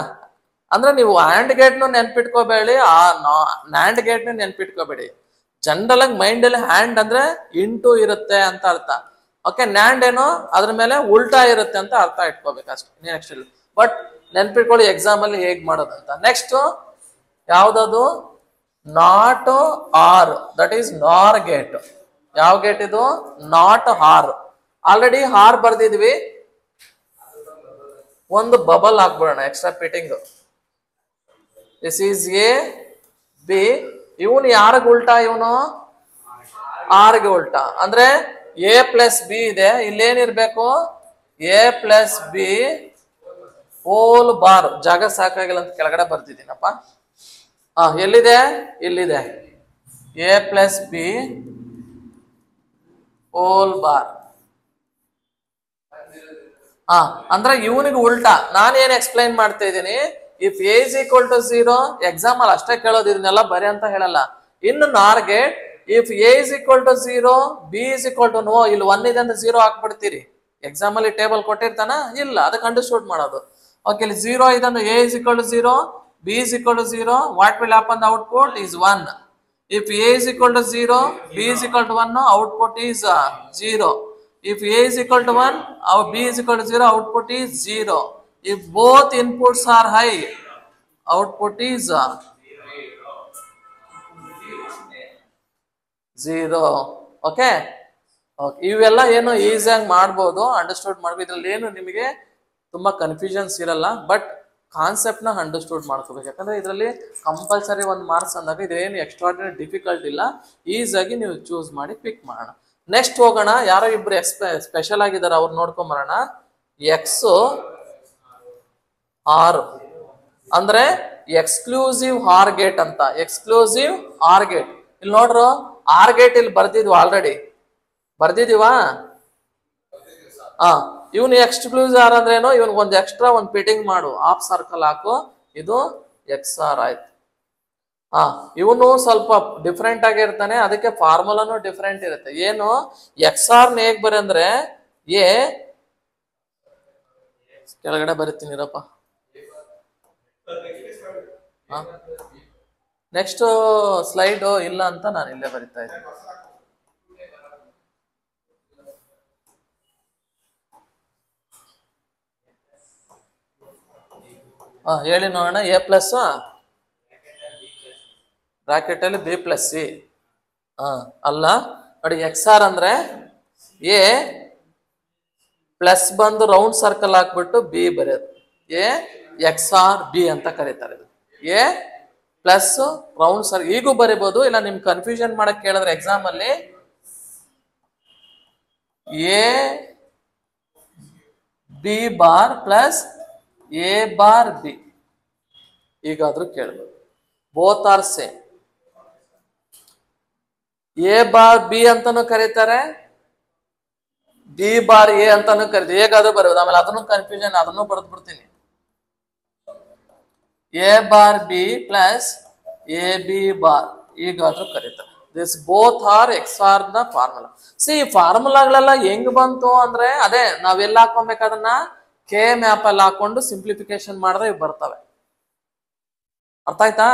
ಅಂದ್ರೆ ನೀವು ಹ್ಯಾಂಡ್ ಗೇಟ್ನು ನೆನ್ಪಿಟ್ಕೋಬೇಡಿ, ನ್ಯಾಂಡ್ ಗೇಟ್ನು ನೆನ್ಪಿಟ್ಕೋಬೇಡಿ. ಜನರಲ್ ಆಗಿ ಮೈಂಡ್ ಅಲ್ಲಿ ಹ್ಯಾಂಡ್ ಅಂದ್ರೆ ಇಂಟು ಇರುತ್ತೆ ಅಂತ ಅರ್ಥ. ಓಕೆ, ನ್ಯಾಂಡ್ ಏನು ಅದ್ರ ಮೇಲೆ ಉಲ್ಟಾ ಇರುತ್ತೆ ಅಂತ ಅರ್ಥ ಇಟ್ಕೋಬೇಕು ಅಷ್ಟೇ. ನೆಕ್ಸ್ಟ್ ಬಟ್ ನೆನ್ಪಿಟ್ಕೊಳ್ಳಿ ಎಕ್ಸಾಮ್ ಅಲ್ಲಿ ಹೇಗ್ ಮಾಡೋದಂತ. ನೆಕ್ಸ್ಟ್ ಯಾವ್ದದು? Not or, that is nor gate. ಯಾವ ಗೇಟ್ ಇದು? Not or. ಆಲ್ರೆಡಿ ಹಾರ್ ಬರ್ದಿದ್ವಿ, ಒಂದು ಬಬಲ್ ಹಾಕ್ಬಿಡೋಣ extra fitting. This is A B. ಇವನು ಯಾರಿಗ ಉಲ್ಟಾ? ಇವನು ಆರ್ಗೆ ಉಲ್ಟಾ. ಅಂದ್ರೆ ಎ ಪ್ಲಸ್ ಬಿ ಇದೆ, ಇಲ್ಲೇನಿರ್ಬೇಕು? A plus B whole bar. ಜಾಗ ಸಾಕಾಗಿಲ್ಲ ಅಂತ ಕೆಳಗಡೆ ಬರ್ತಿದ್ದೀನಪ್ಪ. ಎಲ್ಲಿದೆ? ಇಲ್ಲಿದೆ. A plus B whole bar. ಅಂದ್ರೆ ಇವನಿಗೆ ಉಲ್ಟಾ. ನಾನೇನ್ ಎಕ್ಸ್ಪ್ಲೈನ್ ಮಾಡ್ತಾ ಇದ್ದೀನಿ, if A is equal to 0, exam ಅಲ್ಲಿ ಅಷ್ಟೇ ಕೇಳೋದು, ಇದನ್ನೆಲ್ಲ ಬರಿ ಅಂತ ಹೇಳಲ್ಲ. ಇನ್ನು nor gate, if A is equal to 0, B is equal to no, ಇಲ್ಲಿ 1 ಇದೆ ಅಂತ 0 ಹಾಕ್ಬಿಡ್ತೀರಿ. ಎಕ್ಸಾಮ್ ಅಲ್ಲಿ ಟೇಬಲ್ ಕೊಟ್ಟಿರ್ತಾನ? ಇಲ್ಲ, ಅದಕ್ಕೆ ಅಂಡರ್ಸ್ಟೂಡ್ ಮಾಡೋದು. ಓಕೆ, ಇಲ್ಲಿ 0 ಇದನ್ನು A is equal to 0, B is equal to 0, what will happen? The output is 1. If a is equal to 0, b is equal to 1, output is 0. If a is equal to 1, or b is equal to 0, output is 0. If both inputs are high, output is 0. Okay? ಇವೆಲ್ಲ ಏನು ಈಸಿಯಾಗಿ ಮಾಡ್ಬೋದು, understood ಮಾಡ್ಬೋದು. ಇದ್ರಲ್ಲಿ ಏನು ನಿಮಗೆ ತುಂಬಾ confusions ಇರಲ್ಲ, ಬಟ್ ಕಾನ್ಸೆಪ್ಟ್ ನ ಅಂಡರ್ಸ್ಟೂಡ್ ಮಾಡ್ಕೋಬೇಕು. ಯಾಕಂದ್ರೆ ಇದರಲ್ಲಿ ಕಂಪಲ್ಸರಿ 1 ಮಾರ್ಕ್ಸ್ ಅಂದಾಗ ಇದೇನು ಎಕ್ಸ್ಟ್ರಾರ್ಡಿನರಿ ಡಿಫಿಕಲ್ಟ್ ಇಲ್ಲ, ಈಸಿಯಾಗಿ ನೀವು ಚೂಸ್ ಮಾಡಿ ಪಿಕ್ ಮಾಡೋಣ. ನೆಕ್ಸ್ಟ್ ಹೋಗೋಣ, ಯಾರೋ ಇಬ್ರು ಸ್ಪೆಷಲ್ ಆಗಿದ್ದಾರೆ, ಅವ್ರು ನೋಡ್ಕೊಂಡ್ ಬರೋಣ. ಎಕ್ಸ್ ಆರ್ ಅಂದ್ರೆ ಎಕ್ಸ್ಕ್ಲೂಸಿವ್ ಆರ್ ಗೇಟ್ ಅಂತ. ಎಕ್ಸ್ಕ್ಲೂಸಿವ್ ಆರ್ ಗೇಟ್ ಇಲ್ಲಿ ನೋಡ್ರು, ಆರ್ ಗೇಟ್ ಇಲ್ಲಿ ಬರ್ದಿದ್ವು, ಆಲ್ರೆಡಿ ಬರ್ದಿದೀವಾ? ಇವನು ಎಕ್ಸ್ಕ್ಲೂಸಿವ್ ಆರ್ ಅಂದ್ರೆ ಏನು? ಇವನ್ ಒಂದ್ ಎಕ್ಸ್ಟ್ರಾ ಒಂದ್ ಫಿಟ್ಟಿಂಗ್ ಮಾಡು, ಆಫ್ ಸರ್ಕಲ್ ಹಾಕು, ಇದು ಎಕ್ಸ್ ಆರ್ ಆಯ್ತು. ಇವನು ಸ್ವಲ್ಪ ಡಿಫ್ರೆಂಟ್ ಆಗಿರ್ತಾನೆ, ಅದಕ್ಕೆ ಫಾರ್ಮುಲಾನು ಡಿಫ್ರೆಂಟ್ ಇರುತ್ತೆ. ಏನು? ಎಕ್ಸ್ ಆರ್ ಹೇಗ್ ಬರ ಅಂದ್ರೆ ಎ, ಕೆಳಗಡೆ ಬರೀತೀನಿರಪ್ಪ. ನೆಕ್ಸ್ಟ್ ಸ್ಲೈಡ್ ಇಲ್ಲ ಅಂತ ನಾನು ಇಲ್ಲೇ ಬರಿತಾ ಇದ್ದೀನಿ. ಹೇಳಿ ನೋಡೋಣ. ಎ ಪ್ಲಸ್ ಬ್ರಾಕೆಟ್ ಅಲ್ಲಿ ಬಿ ಪ್ಲಸ್ ಸಿ. ಅಲ್ಲ ನೋಡಿ, ಎಕ್ಸ್ ಆರ್ ಅಂದ್ರೆ ಎ ಪ್ಲಸ್ ಬಂದು ರೌಂಡ್ ಸರ್ಕಲ್ ಹಾಕ್ಬಿಟ್ಟು ಬಿ ಬರೆಯೋದು. ಎ ಎಕ್ಸ್ ಆರ್ ಬಿ ಅಂತ ಕರೀತಾರೆ. ಎ ಪ್ಲಸ್ ರೌಂಡ್ ಸರ್ಕಲ್ ಈಗೂ ಬರೀಬಹುದು, ಇಲ್ಲ ನಿಮ್ ಕನ್ಫ್ಯೂಷನ್ ಮಾಡಕ್ ಕೇಳಿದ್ರೆ ಎಕ್ಸಾಮ್ ಅಲ್ಲಿ A B bar plus A bar B ಈಗಾದ್ರೂ ಕೇಳಬಹುದು. Both are same. A bar B ಅಂತಾನು ಕರೀತಾರೆ, ಬಿ ಬಾರ್ ಎ ಅಂತಾನು ಕರೀತಾರೆ. ಹೇಗಾದ್ರೂ ಬರೋದು. ಆಮೇಲೆ ಅದನ್ನು ಕನ್ಫ್ಯೂಷನ್, ಅದನ್ನು ಬರೆದು ಬಿಡ್ತೀನಿ. A bar B plus A B bar ಈಗಾದ್ರೂ ಕರೀತಾರೆ. This both are XOR the formula. See ಫಾರ್ಮುಲಾಗಳೆಲ್ಲ ಹೆಂಗ್ ಬಂತು ಅಂದ್ರೆ, ಅದೇ ನಾವೆಲ್ಲ ಹಾಕೊಬೇಕದನ್ನ ಕೆ ಮ್ಯಾಪ್ ಅಲ್ಲಿ ಹಾಕೊಂಡು ಸಿಂಪ್ಲಿಫಿಕೇಶನ್ ಮಾಡಿದ್ರೆ ಇವು ಬರ್ತವೆ. ಅರ್ಥ ಆಯ್ತಾ?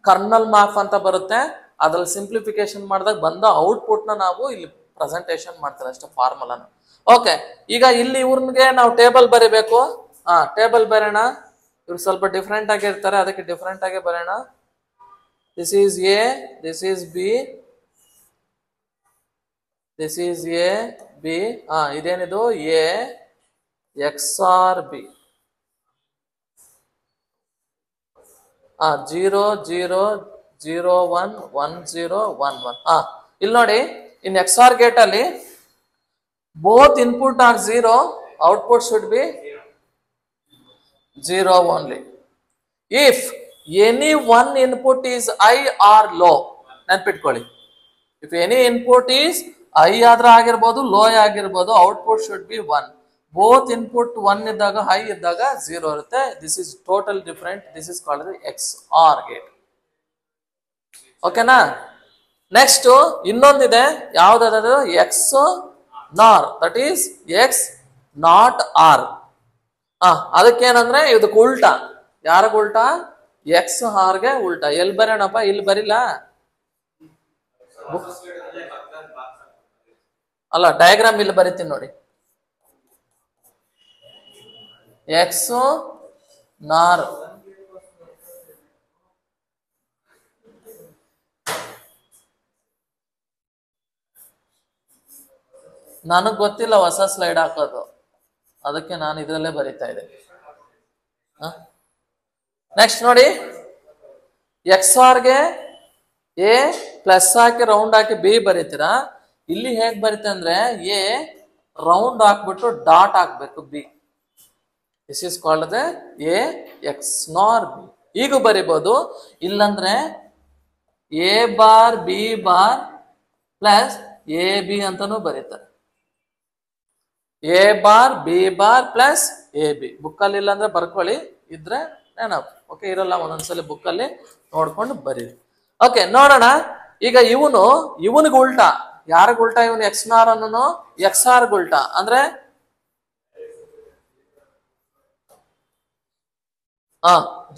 ಕರ್ನಲ್ ಮ್ಯಾಪ್ ಅಂತ ಬರುತ್ತೆ, ಅದ್ರಲ್ಲಿ ಸಿಂಪ್ಲಿಫಿಕೇಶನ್ ಮಾಡಿದಾಗ ಬಂದ ಔಟ್ಪುಟ್ ನ ನಾವು ಇಲ್ಲಿ ಪ್ರೆಸೆಂಟೇಶನ್ ಮಾಡ್ತಾರೆ ಅಷ್ಟೇ, ಫಾರ್ಮುಲಾನ. ಓಕೆ, ಈಗ ಇಲ್ಲಿ ಇವ್ರಿಗೆ ನಾವು ಟೇಬಲ್ ಬರೀಬೇಕು. ಟೇಬಲ್ ಬರೋಣ. ಇವ್ರು ಸ್ವಲ್ಪ ಡಿಫ್ರೆಂಟ್ ಆಗಿರ್ತಾರೆ, ಅದಕ್ಕೆ ಡಿಫ್ರೆಂಟ್ ಆಗಿ ಬರೋಣ. This is A, this is B, this is A B. ಇದೇನಿದು? A XOR B. 0 0 0 1 1 0 1 1. ಇಲ್ಲಿ ನೋಡಿ, ಇನ್ ಎಕ್ಸ್ ಆರ್ ಗೇಟ್ ಅಲ್ಲಿ both input are 0, output should be 0 only. If any one input is high or low, ನೆನ್ಪಿಟ್ಕೊಳ್ಳಿ. If any input is high ಆದ್ರೆ ಆಗಿರ್ಬೋದು, low ಆಗಿರ್ಬೋದು, output should be 1. Both input 1 ಇದ್ದಾಗ, high ಇದ್ದಾಗ 0 ಇರುತ್ತೆ. This is total different. This is called XOR gate. ಓಕೆನಾ? Next ಇನ್ನೊಂದಿದೆ, ಯಾವ್ದಾದ್ರು? XNOR, that is X not or. ಅದಕ್ಕೇನಂದ್ರೆ ಇದಕ್ಕೆ ಉಲ್ಟಾ. ಯಾರಿಗ ಉಲ್ಟಾ? ಎಕ್ಸ್ ಆರ್ಗೆ ಉಲ್ಟಾ. ಎಲ್ಲಿ ಬರೋಣಪ್ಪ? ಇಲ್ಲಿ ಬರಿಲ್ಲ. ಅಲ್ಲ ಡಯಾಗ್ರಾಮ್ ಇಲ್ಲಿ ಬರಿತೀನಿ ನೋಡಿ. ಎಕ್ಸ್ ನಾರ್ ನನಗ್ ಗೊತ್ತಿಲ್ಲ ಹೊಸ ಸ್ಲೈಡ್ ಹಾಕೋದು, ಅದಕ್ಕೆ ನಾನು ಇದರಲ್ಲೇ ಬರಿತಾ ಇದ್ದೆ. ನೆಕ್ಸ್ಟ್ ನೋಡಿ, ಎಕ್ಸ್ ಆರ್ಗೆ ಎ ಪ್ಲಸ್ ಹಾಕಿ ರೌಂಡ್ ಹಾಕಿ ಬಿ ಬರೀತೀರಾ. ಇಲ್ಲಿ ಹೇಗ್ ಬರೀತೆ ಅಂದ್ರೆ ಎ ರೌಂಡ್ ಹಾಕ್ಬಿಟ್ಟು ಡಾಟ್ ಹಾಕ್ಬೇಕು B. This is called A XNOR B. ಈಗ ಬರಿಬಹುದು, ಇಲ್ಲಂದ್ರೆ A bar B bar plus A B ಅಂತಾನೂ ಬರೀತಾರೆ. A bar B bar plus A B. ಬುಕ್ಕಲ್ಲಿ ಇಲ್ಲ ಅಂದ್ರೆ ಬರ್ಕೊಳ್ಳಿ, ಇದ್ರೆ ನೆನಪು. ಓಕೆ, ಇರಲ್ಲ ಒಂದೊಂದ್ಸಲಿ ಬುಕ್ಕಲ್ಲಿ ನೋಡ್ಕೊಂಡು ಬರೀರಿ. ಓಕೆ, ನೋಡೋಣ ಈಗ ಇವನಿಗೆ ಉಲ್ಟಾ. ಯಾರಿಗ ಉಲ್ಟಾ? ಇವನು ಎಕ್ಸ್ ನಾರ್ ಅನ್ನೋನು ಎಕ್ಸ್ ಆರ್ ಉಲ್ಟಾ. ಅಂದ್ರೆ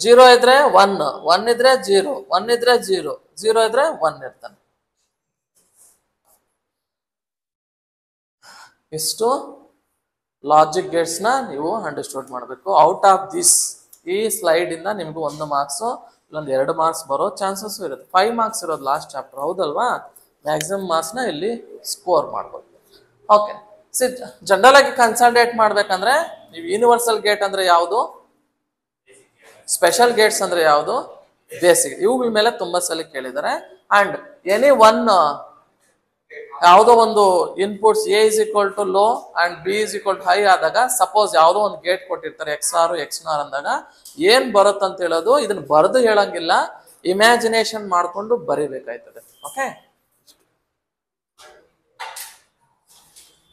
ಜೀರೋ ಇದ್ರೆ ಒನ್, ಒನ್ ಇದ್ರೆ ಜೀರೋ, ಒನ್ ಇದ್ರೆ ಜೀರೋ, ಜೀರೋ ಇದ್ರೆ ಒನ್ ಇರ್ತಾನೆ. ಇಷ್ಟು ಲಾಜಿಕ್ ಗೇಟ್ಸ್ ನ ನೀವು ಅಂಡರ್ಸ್ಟ್ಯಾಂಡ್ ಮಾಡಬೇಕು. ಔಟ್ ಆಫ್ ದಿಸ್, ಈ ಸ್ಲೈಡ್ ಇಂದ ನಿಮ್ಗೆ 1 ಮಾರ್ಕ್ಸ್ ಇಲ್ಲೊಂದು 2 ಮಾರ್ಕ್ಸ್ ಬರೋ ಚಾನ್ಸಸ್ ಇರುತ್ತೆ. 5 ಮಾರ್ಕ್ಸ್ ಇರೋದು ಲಾಸ್ಟ್ ಚಾಪ್ಟರ್, ಹೌದಲ್ವಾ? ಮ್ಯಾಕ್ಸಿಮಮ್ ಮಾರ್ಕ್ಸ್ ನ ಇಲ್ಲಿ ಸ್ಕೋರ್ ಮಾಡ್ಬೋದು. ಓಕೆ, ಜನರಲ್ ಆಗಿ ಕನ್ಸಲ್ಟೇಟ್ ಮಾಡ್ಬೇಕಂದ್ರೆ ನೀವು ಯೂನಿವರ್ಸಲ್ ಗೇಟ್ ಅಂದ್ರೆ ಯಾವುದು, ಸ್ಪೆಷಲ್ ಗೇಟ್ಸ್ ಅಂದ್ರೆ ಯಾವುದು, ಬೇಸಿಕ್, ಇವುಗಳ ಮೇಲೆ ತುಂಬಾ ಸಲ ಕೇಳಿದ್ದಾರೆ. ಅಂಡ್ ಎನಿ ಒನ್ ಯಾವುದೋ ಒಂದು inputs A is equal to low and B is equal to high ಆದಾಗ, ಸಪೋಸ್ ಯಾವುದೋ ಒಂದು ಗೇಟ್ ಕೊಟ್ಟಿರ್ತಾರೆ ಎಕ್ಸ್ ಆರ್ ಎಕ್ಸ್ ನಾರ್ ಅಂದಾಗ ಏನ್ ಬರುತ್ತಂತ ಹೇಳೋದು, ಇದನ್ನ ಬರೆದು ಹೇಳಂಗಿಲ್ಲ, ಇಮ್ಯಾಜಿನೇಷನ್ ಮಾಡ್ಕೊಂಡು ಬರಿಬೇಕಾಯ್ತದೆ. ಓಕೆ,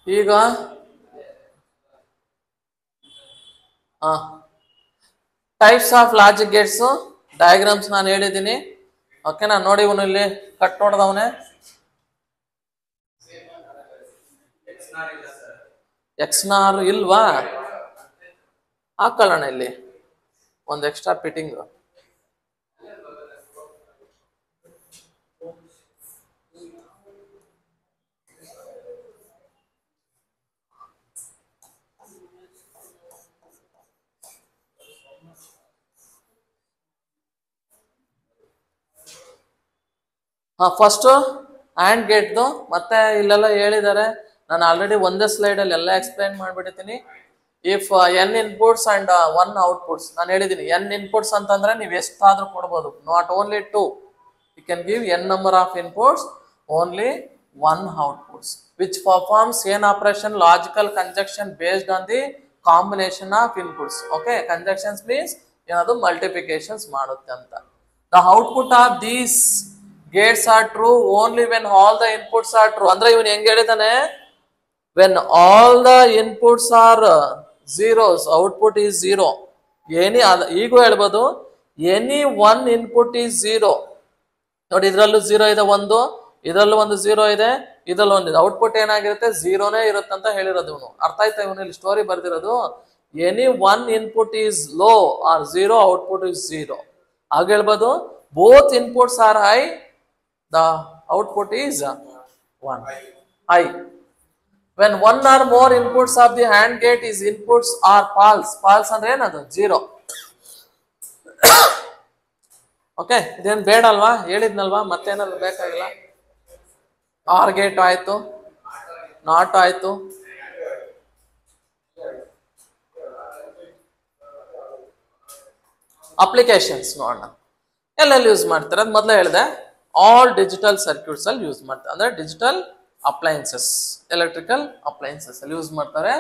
ಈಗ types of logic Gates diagrams ನಾನು ಹೇಳಿದ್ದೀನಿ. ಓಕೆನಾ? ನೋಡಿ, ಇವನು ಇಲ್ಲಿ ಕಟ್ ನೋಡ್ದವನೆ ಎಕ್ಸ್ ನಾರ್ ಇಲ್ವಾ? ಹಾಕೊಳ್ಳೋಣ ಇಲ್ಲಿ ಒಂದು ಎಕ್ಸ್ಟ್ರಾ ಫಿಟ್ಟಿಂಗ್. ಫಸ್ಟ್ ಆ್ಯಂಡ್ ಗೇಟ್ದು ಮತ್ತೆ ಇಲ್ಲೆಲ್ಲ ಹೇಳಿದ್ದಾರೆ. ನಾನು ಆಲ್ರೆಡಿ ಒಂದೇ ಸ್ಲೈಡಲ್ಲಿ ಎಲ್ಲ ಎಕ್ಸ್ಪ್ಲೈನ್ ಮಾಡಿಬಿಡ್ತೀನಿ. If N inputs and 1 outputs, ನಾನು ಹೇಳಿದ್ದೀನಿ ಎನ್ ಇನ್ಪುಟ್ಸ್ ಅಂತಂದ್ರೆ ನೀವು ಎಷ್ಟಾದ್ರೂ ಕೊಡ್ಬೋದು, not only 2. You can give N number of inputs, only 1 outputs which performs ಏನ್ operation, logical conjunction based on the combination of inputs. Okay, conjunctions means ಏನದು multiplications ಮಾಡುತ್ತೆ ಅಂತ. The output of these gates are true only when all the inputs are true. ಅಂದ್ರೆ ಇವನು ಹೆಂಗ್ ಹೇಳಿದಾನೆ, when all the inputs are zeros, output is 0. ಈಗೂ ಹೇಳ್ಬೋದು any one input is 0. ನೋಡಿ, ಇದ್ರಲ್ಲೂ 0 ಇದೆ, ಇದರಲ್ಲೂ ಒಂದು 0 ಇದೆ, ಇದ್ರಲ್ಲಿ ಒಂದಿದೆ. ಔಟ್ಪುಟ್ ಏನಾಗಿರುತ್ತೆ, 0ನೇ ಇರುತ್ತೆ ಅಂತ ಹೇಳಿರೋದು ಇವನು. ಅರ್ಥ ಆಯ್ತಾ? ಇವನು ಇಲ್ಲಿ ಸ್ಟೋರಿ ಬರ್ದಿರೋದು any one input is low or 0, output is 0. ಆಗ ಹೇಳ್ಬೋದು both inputs are high, the output is 1 high. When one or more inputs of the AND gate is inputs are false. False ಅಂದ್ರೆ ಏನದು, 0. Okay, ಇದೇನು ಬೇಡ ಅಲ್ವಾ, ಹೇಳಿದ್ನಲ್ವಾ, ಮತ್ತೇನಾದ್ರು ಬೇಕಾಗಿಲ್ಲ. ಆರ್ ಗೇಟ್ ಆಯ್ತು, ನಾಟ್ ಆಯ್ತು. ಅಪ್ಲಿಕೇಶನ್ಸ್ ನೋಡೋಣ, ಎಲ್ಲೆಲ್ಲಿ ಯೂಸ್ ಮಾಡ್ತಾರೆ ಅದು ಮೊದಲೇ ಹೇಳಿದೆ. ಆಲ್ ಡಿಜಿಟಲ್ ಸರ್ಕ್ಯೂಟ್ಸ್ ಅಲ್ಲಿ ಯೂಸ್ ಮಾಡ್ತಾರೆ, ಅಂದ್ರೆ ಡಿಜಿಟಲ್ ಅಪ್ಲೈನ್ಸಸ್, ಎಲೆಕ್ಟ್ರಿಕಲ್ ಅಪ್ಲೈನ್ಸಸ್ ಅಲ್ಲಿ ಯೂಸ್ ಮಾಡ್ತಾರೆ.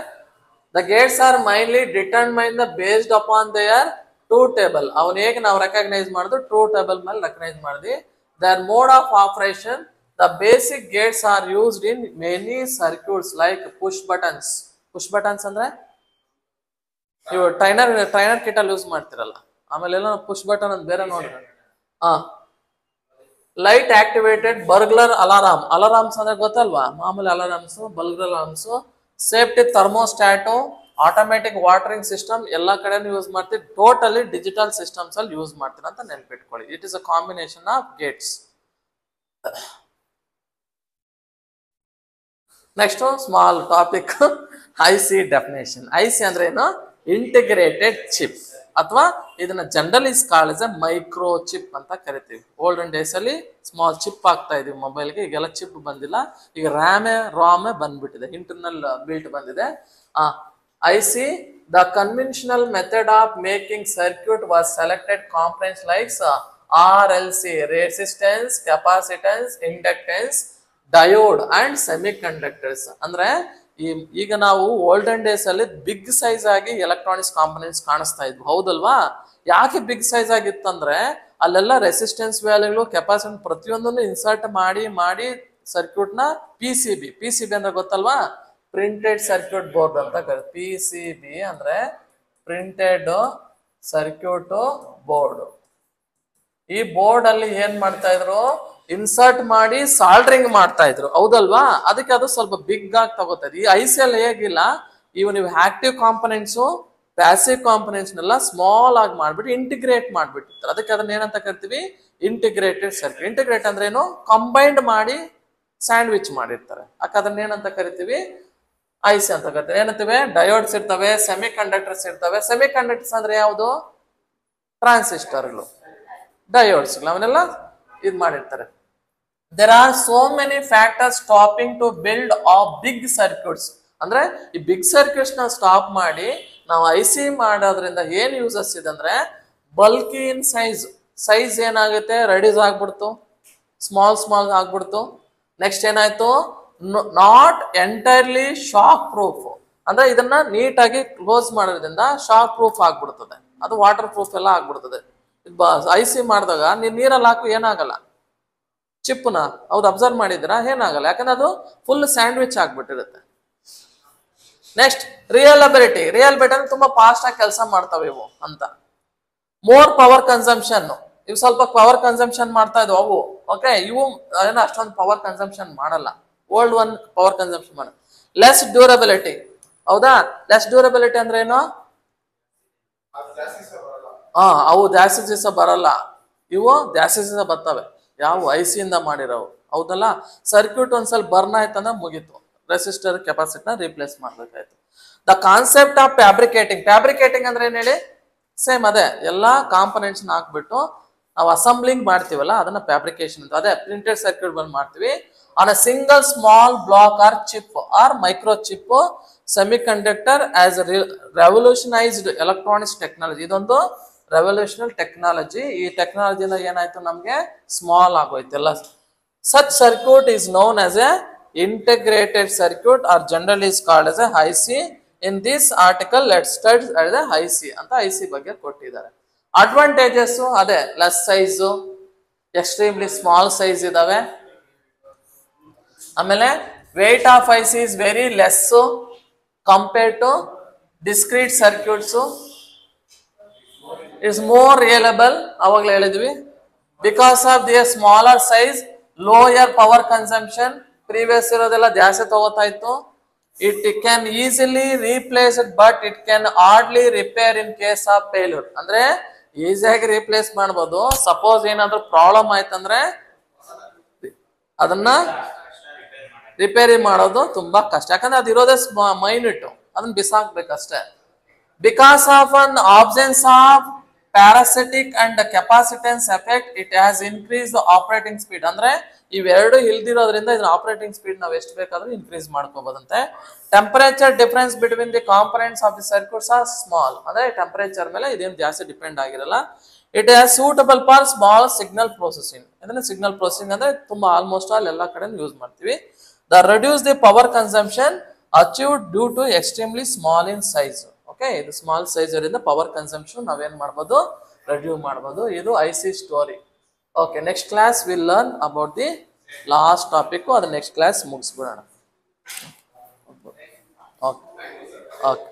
The gates are mainly determine the based upon their truth table. ಅವನ್ ಹೇಗೆ ನಾವು ರೆಕಗ್ನೈಸ್ ಮಾಡಿದ್ರು, ಟ್ರೂತ್ ಟೇಬಲ್ ಮೇಲೆ ರೆಕಗ್ನೈಸ್ ಮಾಡಿದ್ವಿ. Their mode of operation, the basic gates are used in many circuits like push buttons. Push buttons ಅಂದ್ರೆ ನೀವು trainer kit ಅಲ್ಲಿ use ಮಾಡ್ತಿರಲ್ಲ, ಆಮೇಲೆ ಎಲ್ಲ ಪುಷ್ ಬಟನ್ ಅಂತ ಬೇರೆ ನೋಡ್ರಿ. Light activated burglar alarm. Alarms ಅಂದ್ರೆ ಗೊತ್ತಲ್ವಾ, ಮಾಮೂಲಿ alarms, burglar alarms, safety thermostat, automatic watering system, ಎಲ್ಲ ಕಡೆ ಯೂಸ್ ಮಾಡ್ತೀವಿ. ಟೋಟಲಿ ಡಿಜಿಟಲ್ ಸಿಸ್ಟಮ್ಸ್ ಅಲ್ಲಿ ಯೂಸ್ ಮಾಡ್ತೀರ ಅಂತ ನೆನ್ಪಿಟ್ಕೊಳ್ಳಿ. It is a combination of gates. Next small topic I C definition. I C ಅಂದ್ರೆ ಏನು? ಇಂಟಿಗ್ರೇಟೆಡ್ ಚಿಪ್, ಅಥವಾ ಇದನ್ನ general is called as a micro chip ಅಂತ ಕರಿತೀವಿ. ಓಲ್ಡನ್ ಡೇಸ್ ಅಲ್ಲಿ ಸ್ಮಾಲ್ ಚಿಪ್ ಆಗ್ತಾ ಇದೀವಿ ಮೊಬೈಲ್ಗೆ, ಈಗೆಲ್ಲ ಚಿಪ್ ಬಂದಿಲ್ಲ, ಈಗ ರಾಮೇ ಬಂದ್ಬಿಟ್ಟಿದೆ, ಇಂಟರ್ನಲ್ ಬಿಲ್ಟ್ ಬಂದಿದೆ. I C the conventional method of making circuit was selected components likes R L C, resistance, capacitance, inductance, diode and semiconductors. ಅಂದ್ರೆ ಈಗ ನಾವು ಓಲ್ಡನ್ ಡೇಸ್ ಅಲ್ಲಿ ಬಿಗ್ ಸೈಜ್ ಆಗಿ ಎಲೆಕ್ಟ್ರಾನಿಕ್ಸ್ ಕಾಂಪೊನೆಂಟ್ಸ್ ಕಾಣಿಸ್ತಾ ಇದ್ವು, ಹೌದಲ್ವಾ? ಯಾಕೆ ಬಿಗ್ ಸೈಜ್ ಆಗಿತ್ತಂದ್ರೆ ಅಲ್ಲೆಲ್ಲ ರೆಸಿಸ್ಟೆನ್ಸ್ ವ್ಯಾಲ್ಯೂಗಳು, ಕೆಪಾಸಿಟೆನ್ಸ್ ಪ್ರತಿಯೊಂದನ್ನು ಇನ್ಸರ್ಟ್ ಮಾಡಿ ಸರ್ಕ್ಯೂಟ್ ನ ಪಿ ಸಿ ಬಿ ಅಂದ್ರೆ ಗೊತ್ತಲ್ವಾ? ಪ್ರಿಂಟೆಡ್ ಸರ್ಕ್ಯೂಟ್ ಬೋರ್ಡ್ ಅಂತ ಕರೀತಾರೆ. ಪಿ ಸಿ ಬಿ ಅಂದ್ರೆ ಪ್ರಿಂಟೆಡ್ ಸರ್ಕ್ಯೂಟ್ ಬೋರ್ಡ್. ಈ ಬೋರ್ಡ್ ಅಲ್ಲಿ ಏನ್ ಮಾಡ್ತಾ ಇದ್ರು? ಇನ್ಸರ್ಟ್ ಮಾಡಿ ಸಾಲ್ಡ್ರಿಂಗ್ ಮಾಡ್ತಾ ಇದ್ರು, ಹೌದಲ್ವಾ? ಅದಕ್ಕೆ ಅದು ಸ್ವಲ್ಪ ಬಿಗ್ ಆಗಿ ತಗೋತದೆ. ಈ ಐ ಸಿ ಅಲ್ಲಿ ಹೇಗಿಲ್ಲ, ನೀವು ಆಕ್ಟಿವ್ ಕಾಂಪೊನೆಂಟ್ಸು ಪ್ಯಾಸಿವ್ ಕಾಂಪೊನೆಂಟ್ಸ್ ನೆಲ್ಲ ಸ್ಮಾಲ್ ಆಗಿ ಮಾಡ್ಬಿಟ್ಟು ಇಂಟಿಗ್ರೇಟ್ ಮಾಡ್ಬಿಟ್ಟಿರ್ತಾರೆ. ಅದಕ್ಕೆ ಅದನ್ನ ಏನಂತ ಕರಿತೀವಿ? Integrated circuit. ಇಂಟಿಗ್ರೇಟ್ ಅಂದ್ರೆ ಏನು? ಕಂಬೈನ್ಡ್ ಮಾಡಿ ಸ್ಯಾಂಡ್ವಿಚ್ ಮಾಡಿರ್ತಾರೆ. ಅದನ್ನ ಏನಂತ ಕರಿತೀವಿ? ಐ ಸಿ ಅಂತ ಕರಿತೀವಿ. ಏನಂತೀವಿ? ಡಯೋಡ್ಸ್ ಇರ್ತವೆ, ಸೆಮಿ ಕಂಡಕ್ಟರ್ಸ್ ಇರ್ತವೆ. ಸೆಮಿ ಕಂಡಕ್ಟರ್ಸ್ ಅಂದ್ರೆ ಯಾವುದು? ಟ್ರಾನ್ಸಿಸ್ಟರ್ಗಳು, ಡಯೋಡ್ಸ್, ಅವನ್ನೆಲ್ಲ ಇದು ಮಾಡಿರ್ತಾರೆ. There are so many factors stopping to build of big circuits. ಅಂದ್ರೆ ಈ ಬಿಗ್ ಸರ್ಕ್ಯೂಟ್ಸ್ ನ ಸ್ಟಾಪ್ ಮಾಡಿ ನಾವು ಐ ಸಿ ಮಾಡೋದ್ರಿಂದ ಏನ್ ಯೂಸಸ್ ಇದೆ ಅಂದ್ರೆ, ಬಲ್ಕಿ ಇನ್ ಸೈಜ್ ಏನಾಗುತ್ತೆ? ರೆಡ್ಯೂಸ್ ಆಗ್ಬಿಡ್ತು, ಸ್ಮಾಲ್ ಆಗ್ಬಿಡ್ತು. ನೆಕ್ಸ್ಟ್ ಏನಾಯ್ತು? ನಾಟ್ ಎಂಟೈರ್ಲಿ ಶಾಕ್ ಪ್ರೂಫ್, ಅಂದ್ರೆ ಇದನ್ನ ನೀಟಾಗಿ ಕ್ಲೋಸ್ ಮಾಡೋದ್ರಿಂದ ಶಾಕ್ ಪ್ರೂಫ್ ಆಗ್ಬಿಡ್ತದೆ, ಅದು ವಾಟರ್ ಪ್ರೂಫ್ ಎಲ್ಲ ಆಗ್ಬಿಡ್ತದೆ. ಐ ಸಿ ಮಾಡಿದಾಗ ನೀವು ನೀರಲ್ಲಿ ಹಾಕು ಏನಾಗಲ್ಲ, ಚಿಪ್ನ, ಹೌದು ಅಬ್ಸರ್ವ್ ಮಾಡಿದ್ರ? ಏನಾಗಲ್ಲ, ಯಾಕಂದ್ರೆ ಅದು ಫುಲ್ ಸ್ಯಾಂಡ್ವಿಚ್ ಆಗ್ಬಿಟ್ಟಿರುತ್ತೆ. ನೆಕ್ಸ್ಟ್ ರಿಯಲಬಿಲಿಟಿ ಅಂದ್ರೆ ತುಂಬಾ ಫಾಸ್ಟ್ ಆಗಿ ಕೆಲಸ ಮಾಡ್ತಾವೆ ಇವು ಅಂತ. ಮೋರ್ ಪವರ್ ಕನ್ಸಂಪ್ಷನ್, ಇವು ಸ್ವಲ್ಪ ಪವರ್ ಕನ್ಸಂಪ್ಷನ್ ಮಾಡ್ತಾ ಇದ್ವು ಅವು. ಓಕೆ, ಇವು ಏನೋ ಅಷ್ಟೊಂದು ಪವರ್ ಕನ್ಸಂಪ್ಷನ್ ಮಾಡಲ್ಲ, ಓಲ್ಡ್ ಒನ್ ಪವರ್ ಕನ್ಸಂಪ್ಷನ್ ಮಾಡ. ಲೆಸ್ ಡ್ಯೂರಬಿಲಿಟಿ, ಹೌದಾ? ಲೆಸ್ ಡ್ಯೂರಬಿಲಿಟಿ ಅಂದ್ರೆ ಏನು? ಅವು ಜಾಸ್ತಿ ದಿವಸ ಬರಲ್ಲ, ಇವು ಜಾಸ್ತಿ ದಿವಸ ಬರ್ತವೆ. ಯಾವ? ಐ ಸಿ ಇಂದ ಮಾಡಿರೋವು, ಹೌದಲ್ಲ? ಸರ್ಕ್ಯೂಟ್ ಒಂದ್ಸಲ ಬರ್ನ್ ಆಯ್ತಂದ್ರೆ ಮುಗೀತು, ರೆಸಿಸ್ಟರ್ ಕೆಪಾಸಿಟರ್ ರೀಪ್ಲೇಸ್ ಮಾಡ್ಬೇಕಾಯ್ತು. ದ ಕಾನ್ಸೆಪ್ಟ್ ಆಫ್ ಫ್ಯಾಬ್ರಿಕೇಟಿಂಗ್ ಅಂದ್ರೆ ಏನ್ ಹೇಳಿ? ಸೇಮ್ ಅದೇ, ಎಲ್ಲಾ ಕಾಂಪೊನೆಂಟ್ಸ್ ಹಾಕ್ಬಿಟ್ಟು ನಾವು ಅಸೆಂಬ್ಲಿಂಗ್ ಮಾಡ್ತೀವಲ್ಲ, ಅದನ್ನ ಫ್ಯಾಬ್ರಿಕೇಶನ್ ಅಂತ. ಅದೇ ಪ್ರಿಂಟೆಡ್ ಸರ್ಕ್ಯೂಟ್ ಬಂದು ಮಾಡ್ತೀವಿ on a single small block or chip or micro chip semiconductor as revolutionised electronics technology. ಇದೊಂದು ರೆವಲ್ಯೂಷನಲ್ ಟೆಕ್ನಾಲಜಿ. ಈ ಟೆಕ್ನಾಲಜಿಯಿಂದ ಏನಾಯ್ತು? ನಮ್ಗೆ ಸ್ಮಾಲ್ ಆಗೋಯ್ತು ಎಲ್ಲ. Such circuit is known as a integrated circuit or general is called as a I C. In this article let's study I C ಅಂತ I C ಬಗ್ಗೆ ಕೊಟ್ಟಿದ್ದಾರೆ. Advantages ಅದೇ, less size, extremely small size ಇದಾವೆ. ಆಮೇಲೆ weight of I C is very less compared to discrete circuits. It's more reliable, ಅವಾಗಲೇ ಹೇಳಿದ್ವಿ. Because of their smaller size, lower power consumption, previous ಇರೋದೆಲ್ಲ ಜಾಸ್ತಿ ತಗೋತಾ ಇತ್ತು. It can easily replaced but it can hardly repair in case of failure. ಅಂದ್ರೆ ಈಸಿಯಾಗಿ replace ಮಾಡ್ಬೋದು, suppose ಏನಾದ್ರೂ ಪ್ರಾಬ್ಲಮ್ ಆಯ್ತಂದ್ರೆ ಅದನ್ನ ರಿಪೇರಿ ಮಾಡೋದು ತುಂಬಾ ಕಷ್ಟ, ಯಾಕಂದ್ರೆ ಅದು ಇರೋದೇ ಮೈನ್ಯೂಟ್, ಅದನ್ನ ಬಿಸಾಕ್ಬೇಕಷ್ಟೇ. Because of an absence of parasitic and capacitance effect, it has increase the operating speed. ಅಂದ್ರೆ ಇವೆರಡು ಇಲ್ದಿರೋದ್ರಿಂದ ಇದನ್ನ ಆಪರೇಟಿಂಗ್ ಸ್ಪೀಡ್ ನಾವು ಎಷ್ಟು ಬೇಕಾದ್ರೂ ಇನ್ಕ್ರೀಸ್ ಮಾಡ್ಕೋಬಹುದಂತೆ. Temperature difference between the components of the circuits are small. ಅಂದ್ರೆ ಟೆಂಪರೇಚರ್ ಮೇಲೆ ಇದೇನು ಜಾಸ್ತಿ ಡಿಪೆಂಡ್ ಆಗಿರಲ್ಲ. It has suitable for small signal processing. ಅಂದ್ರೆ ಸಿಗ್ನಲ್ ಪ್ರೊಸೆಸಿಂಗ್ ಅಂದ್ರೆ ತುಂಬಾ ಆಲ್ಮೋಸ್ಟ್ ಆಲ್ ಎಲ್ಲ ಕಡೆ ಯೂಸ್ ಮಾಡ್ತೀವಿ. The reduce the power consumption achieved due to extremely small in size. Okay, ಇದು ಸ್ಮಾಲ್ ಸೈಜ್ ಇಂದ ಪವರ್ ಕನ್ಸಂಪ್ಷನ್ ನಾವೇನ್ ಮಾಡ್ಬೋದು? ರೆಡ್ಯೂಸ್ ಮಾಡ್ಬೋದು. ಇದು I C story. Okay, next class will learn about the last topic. ಅದು next class ಮುಗಿಸ್ಬಿಡೋಣ. Okay okay.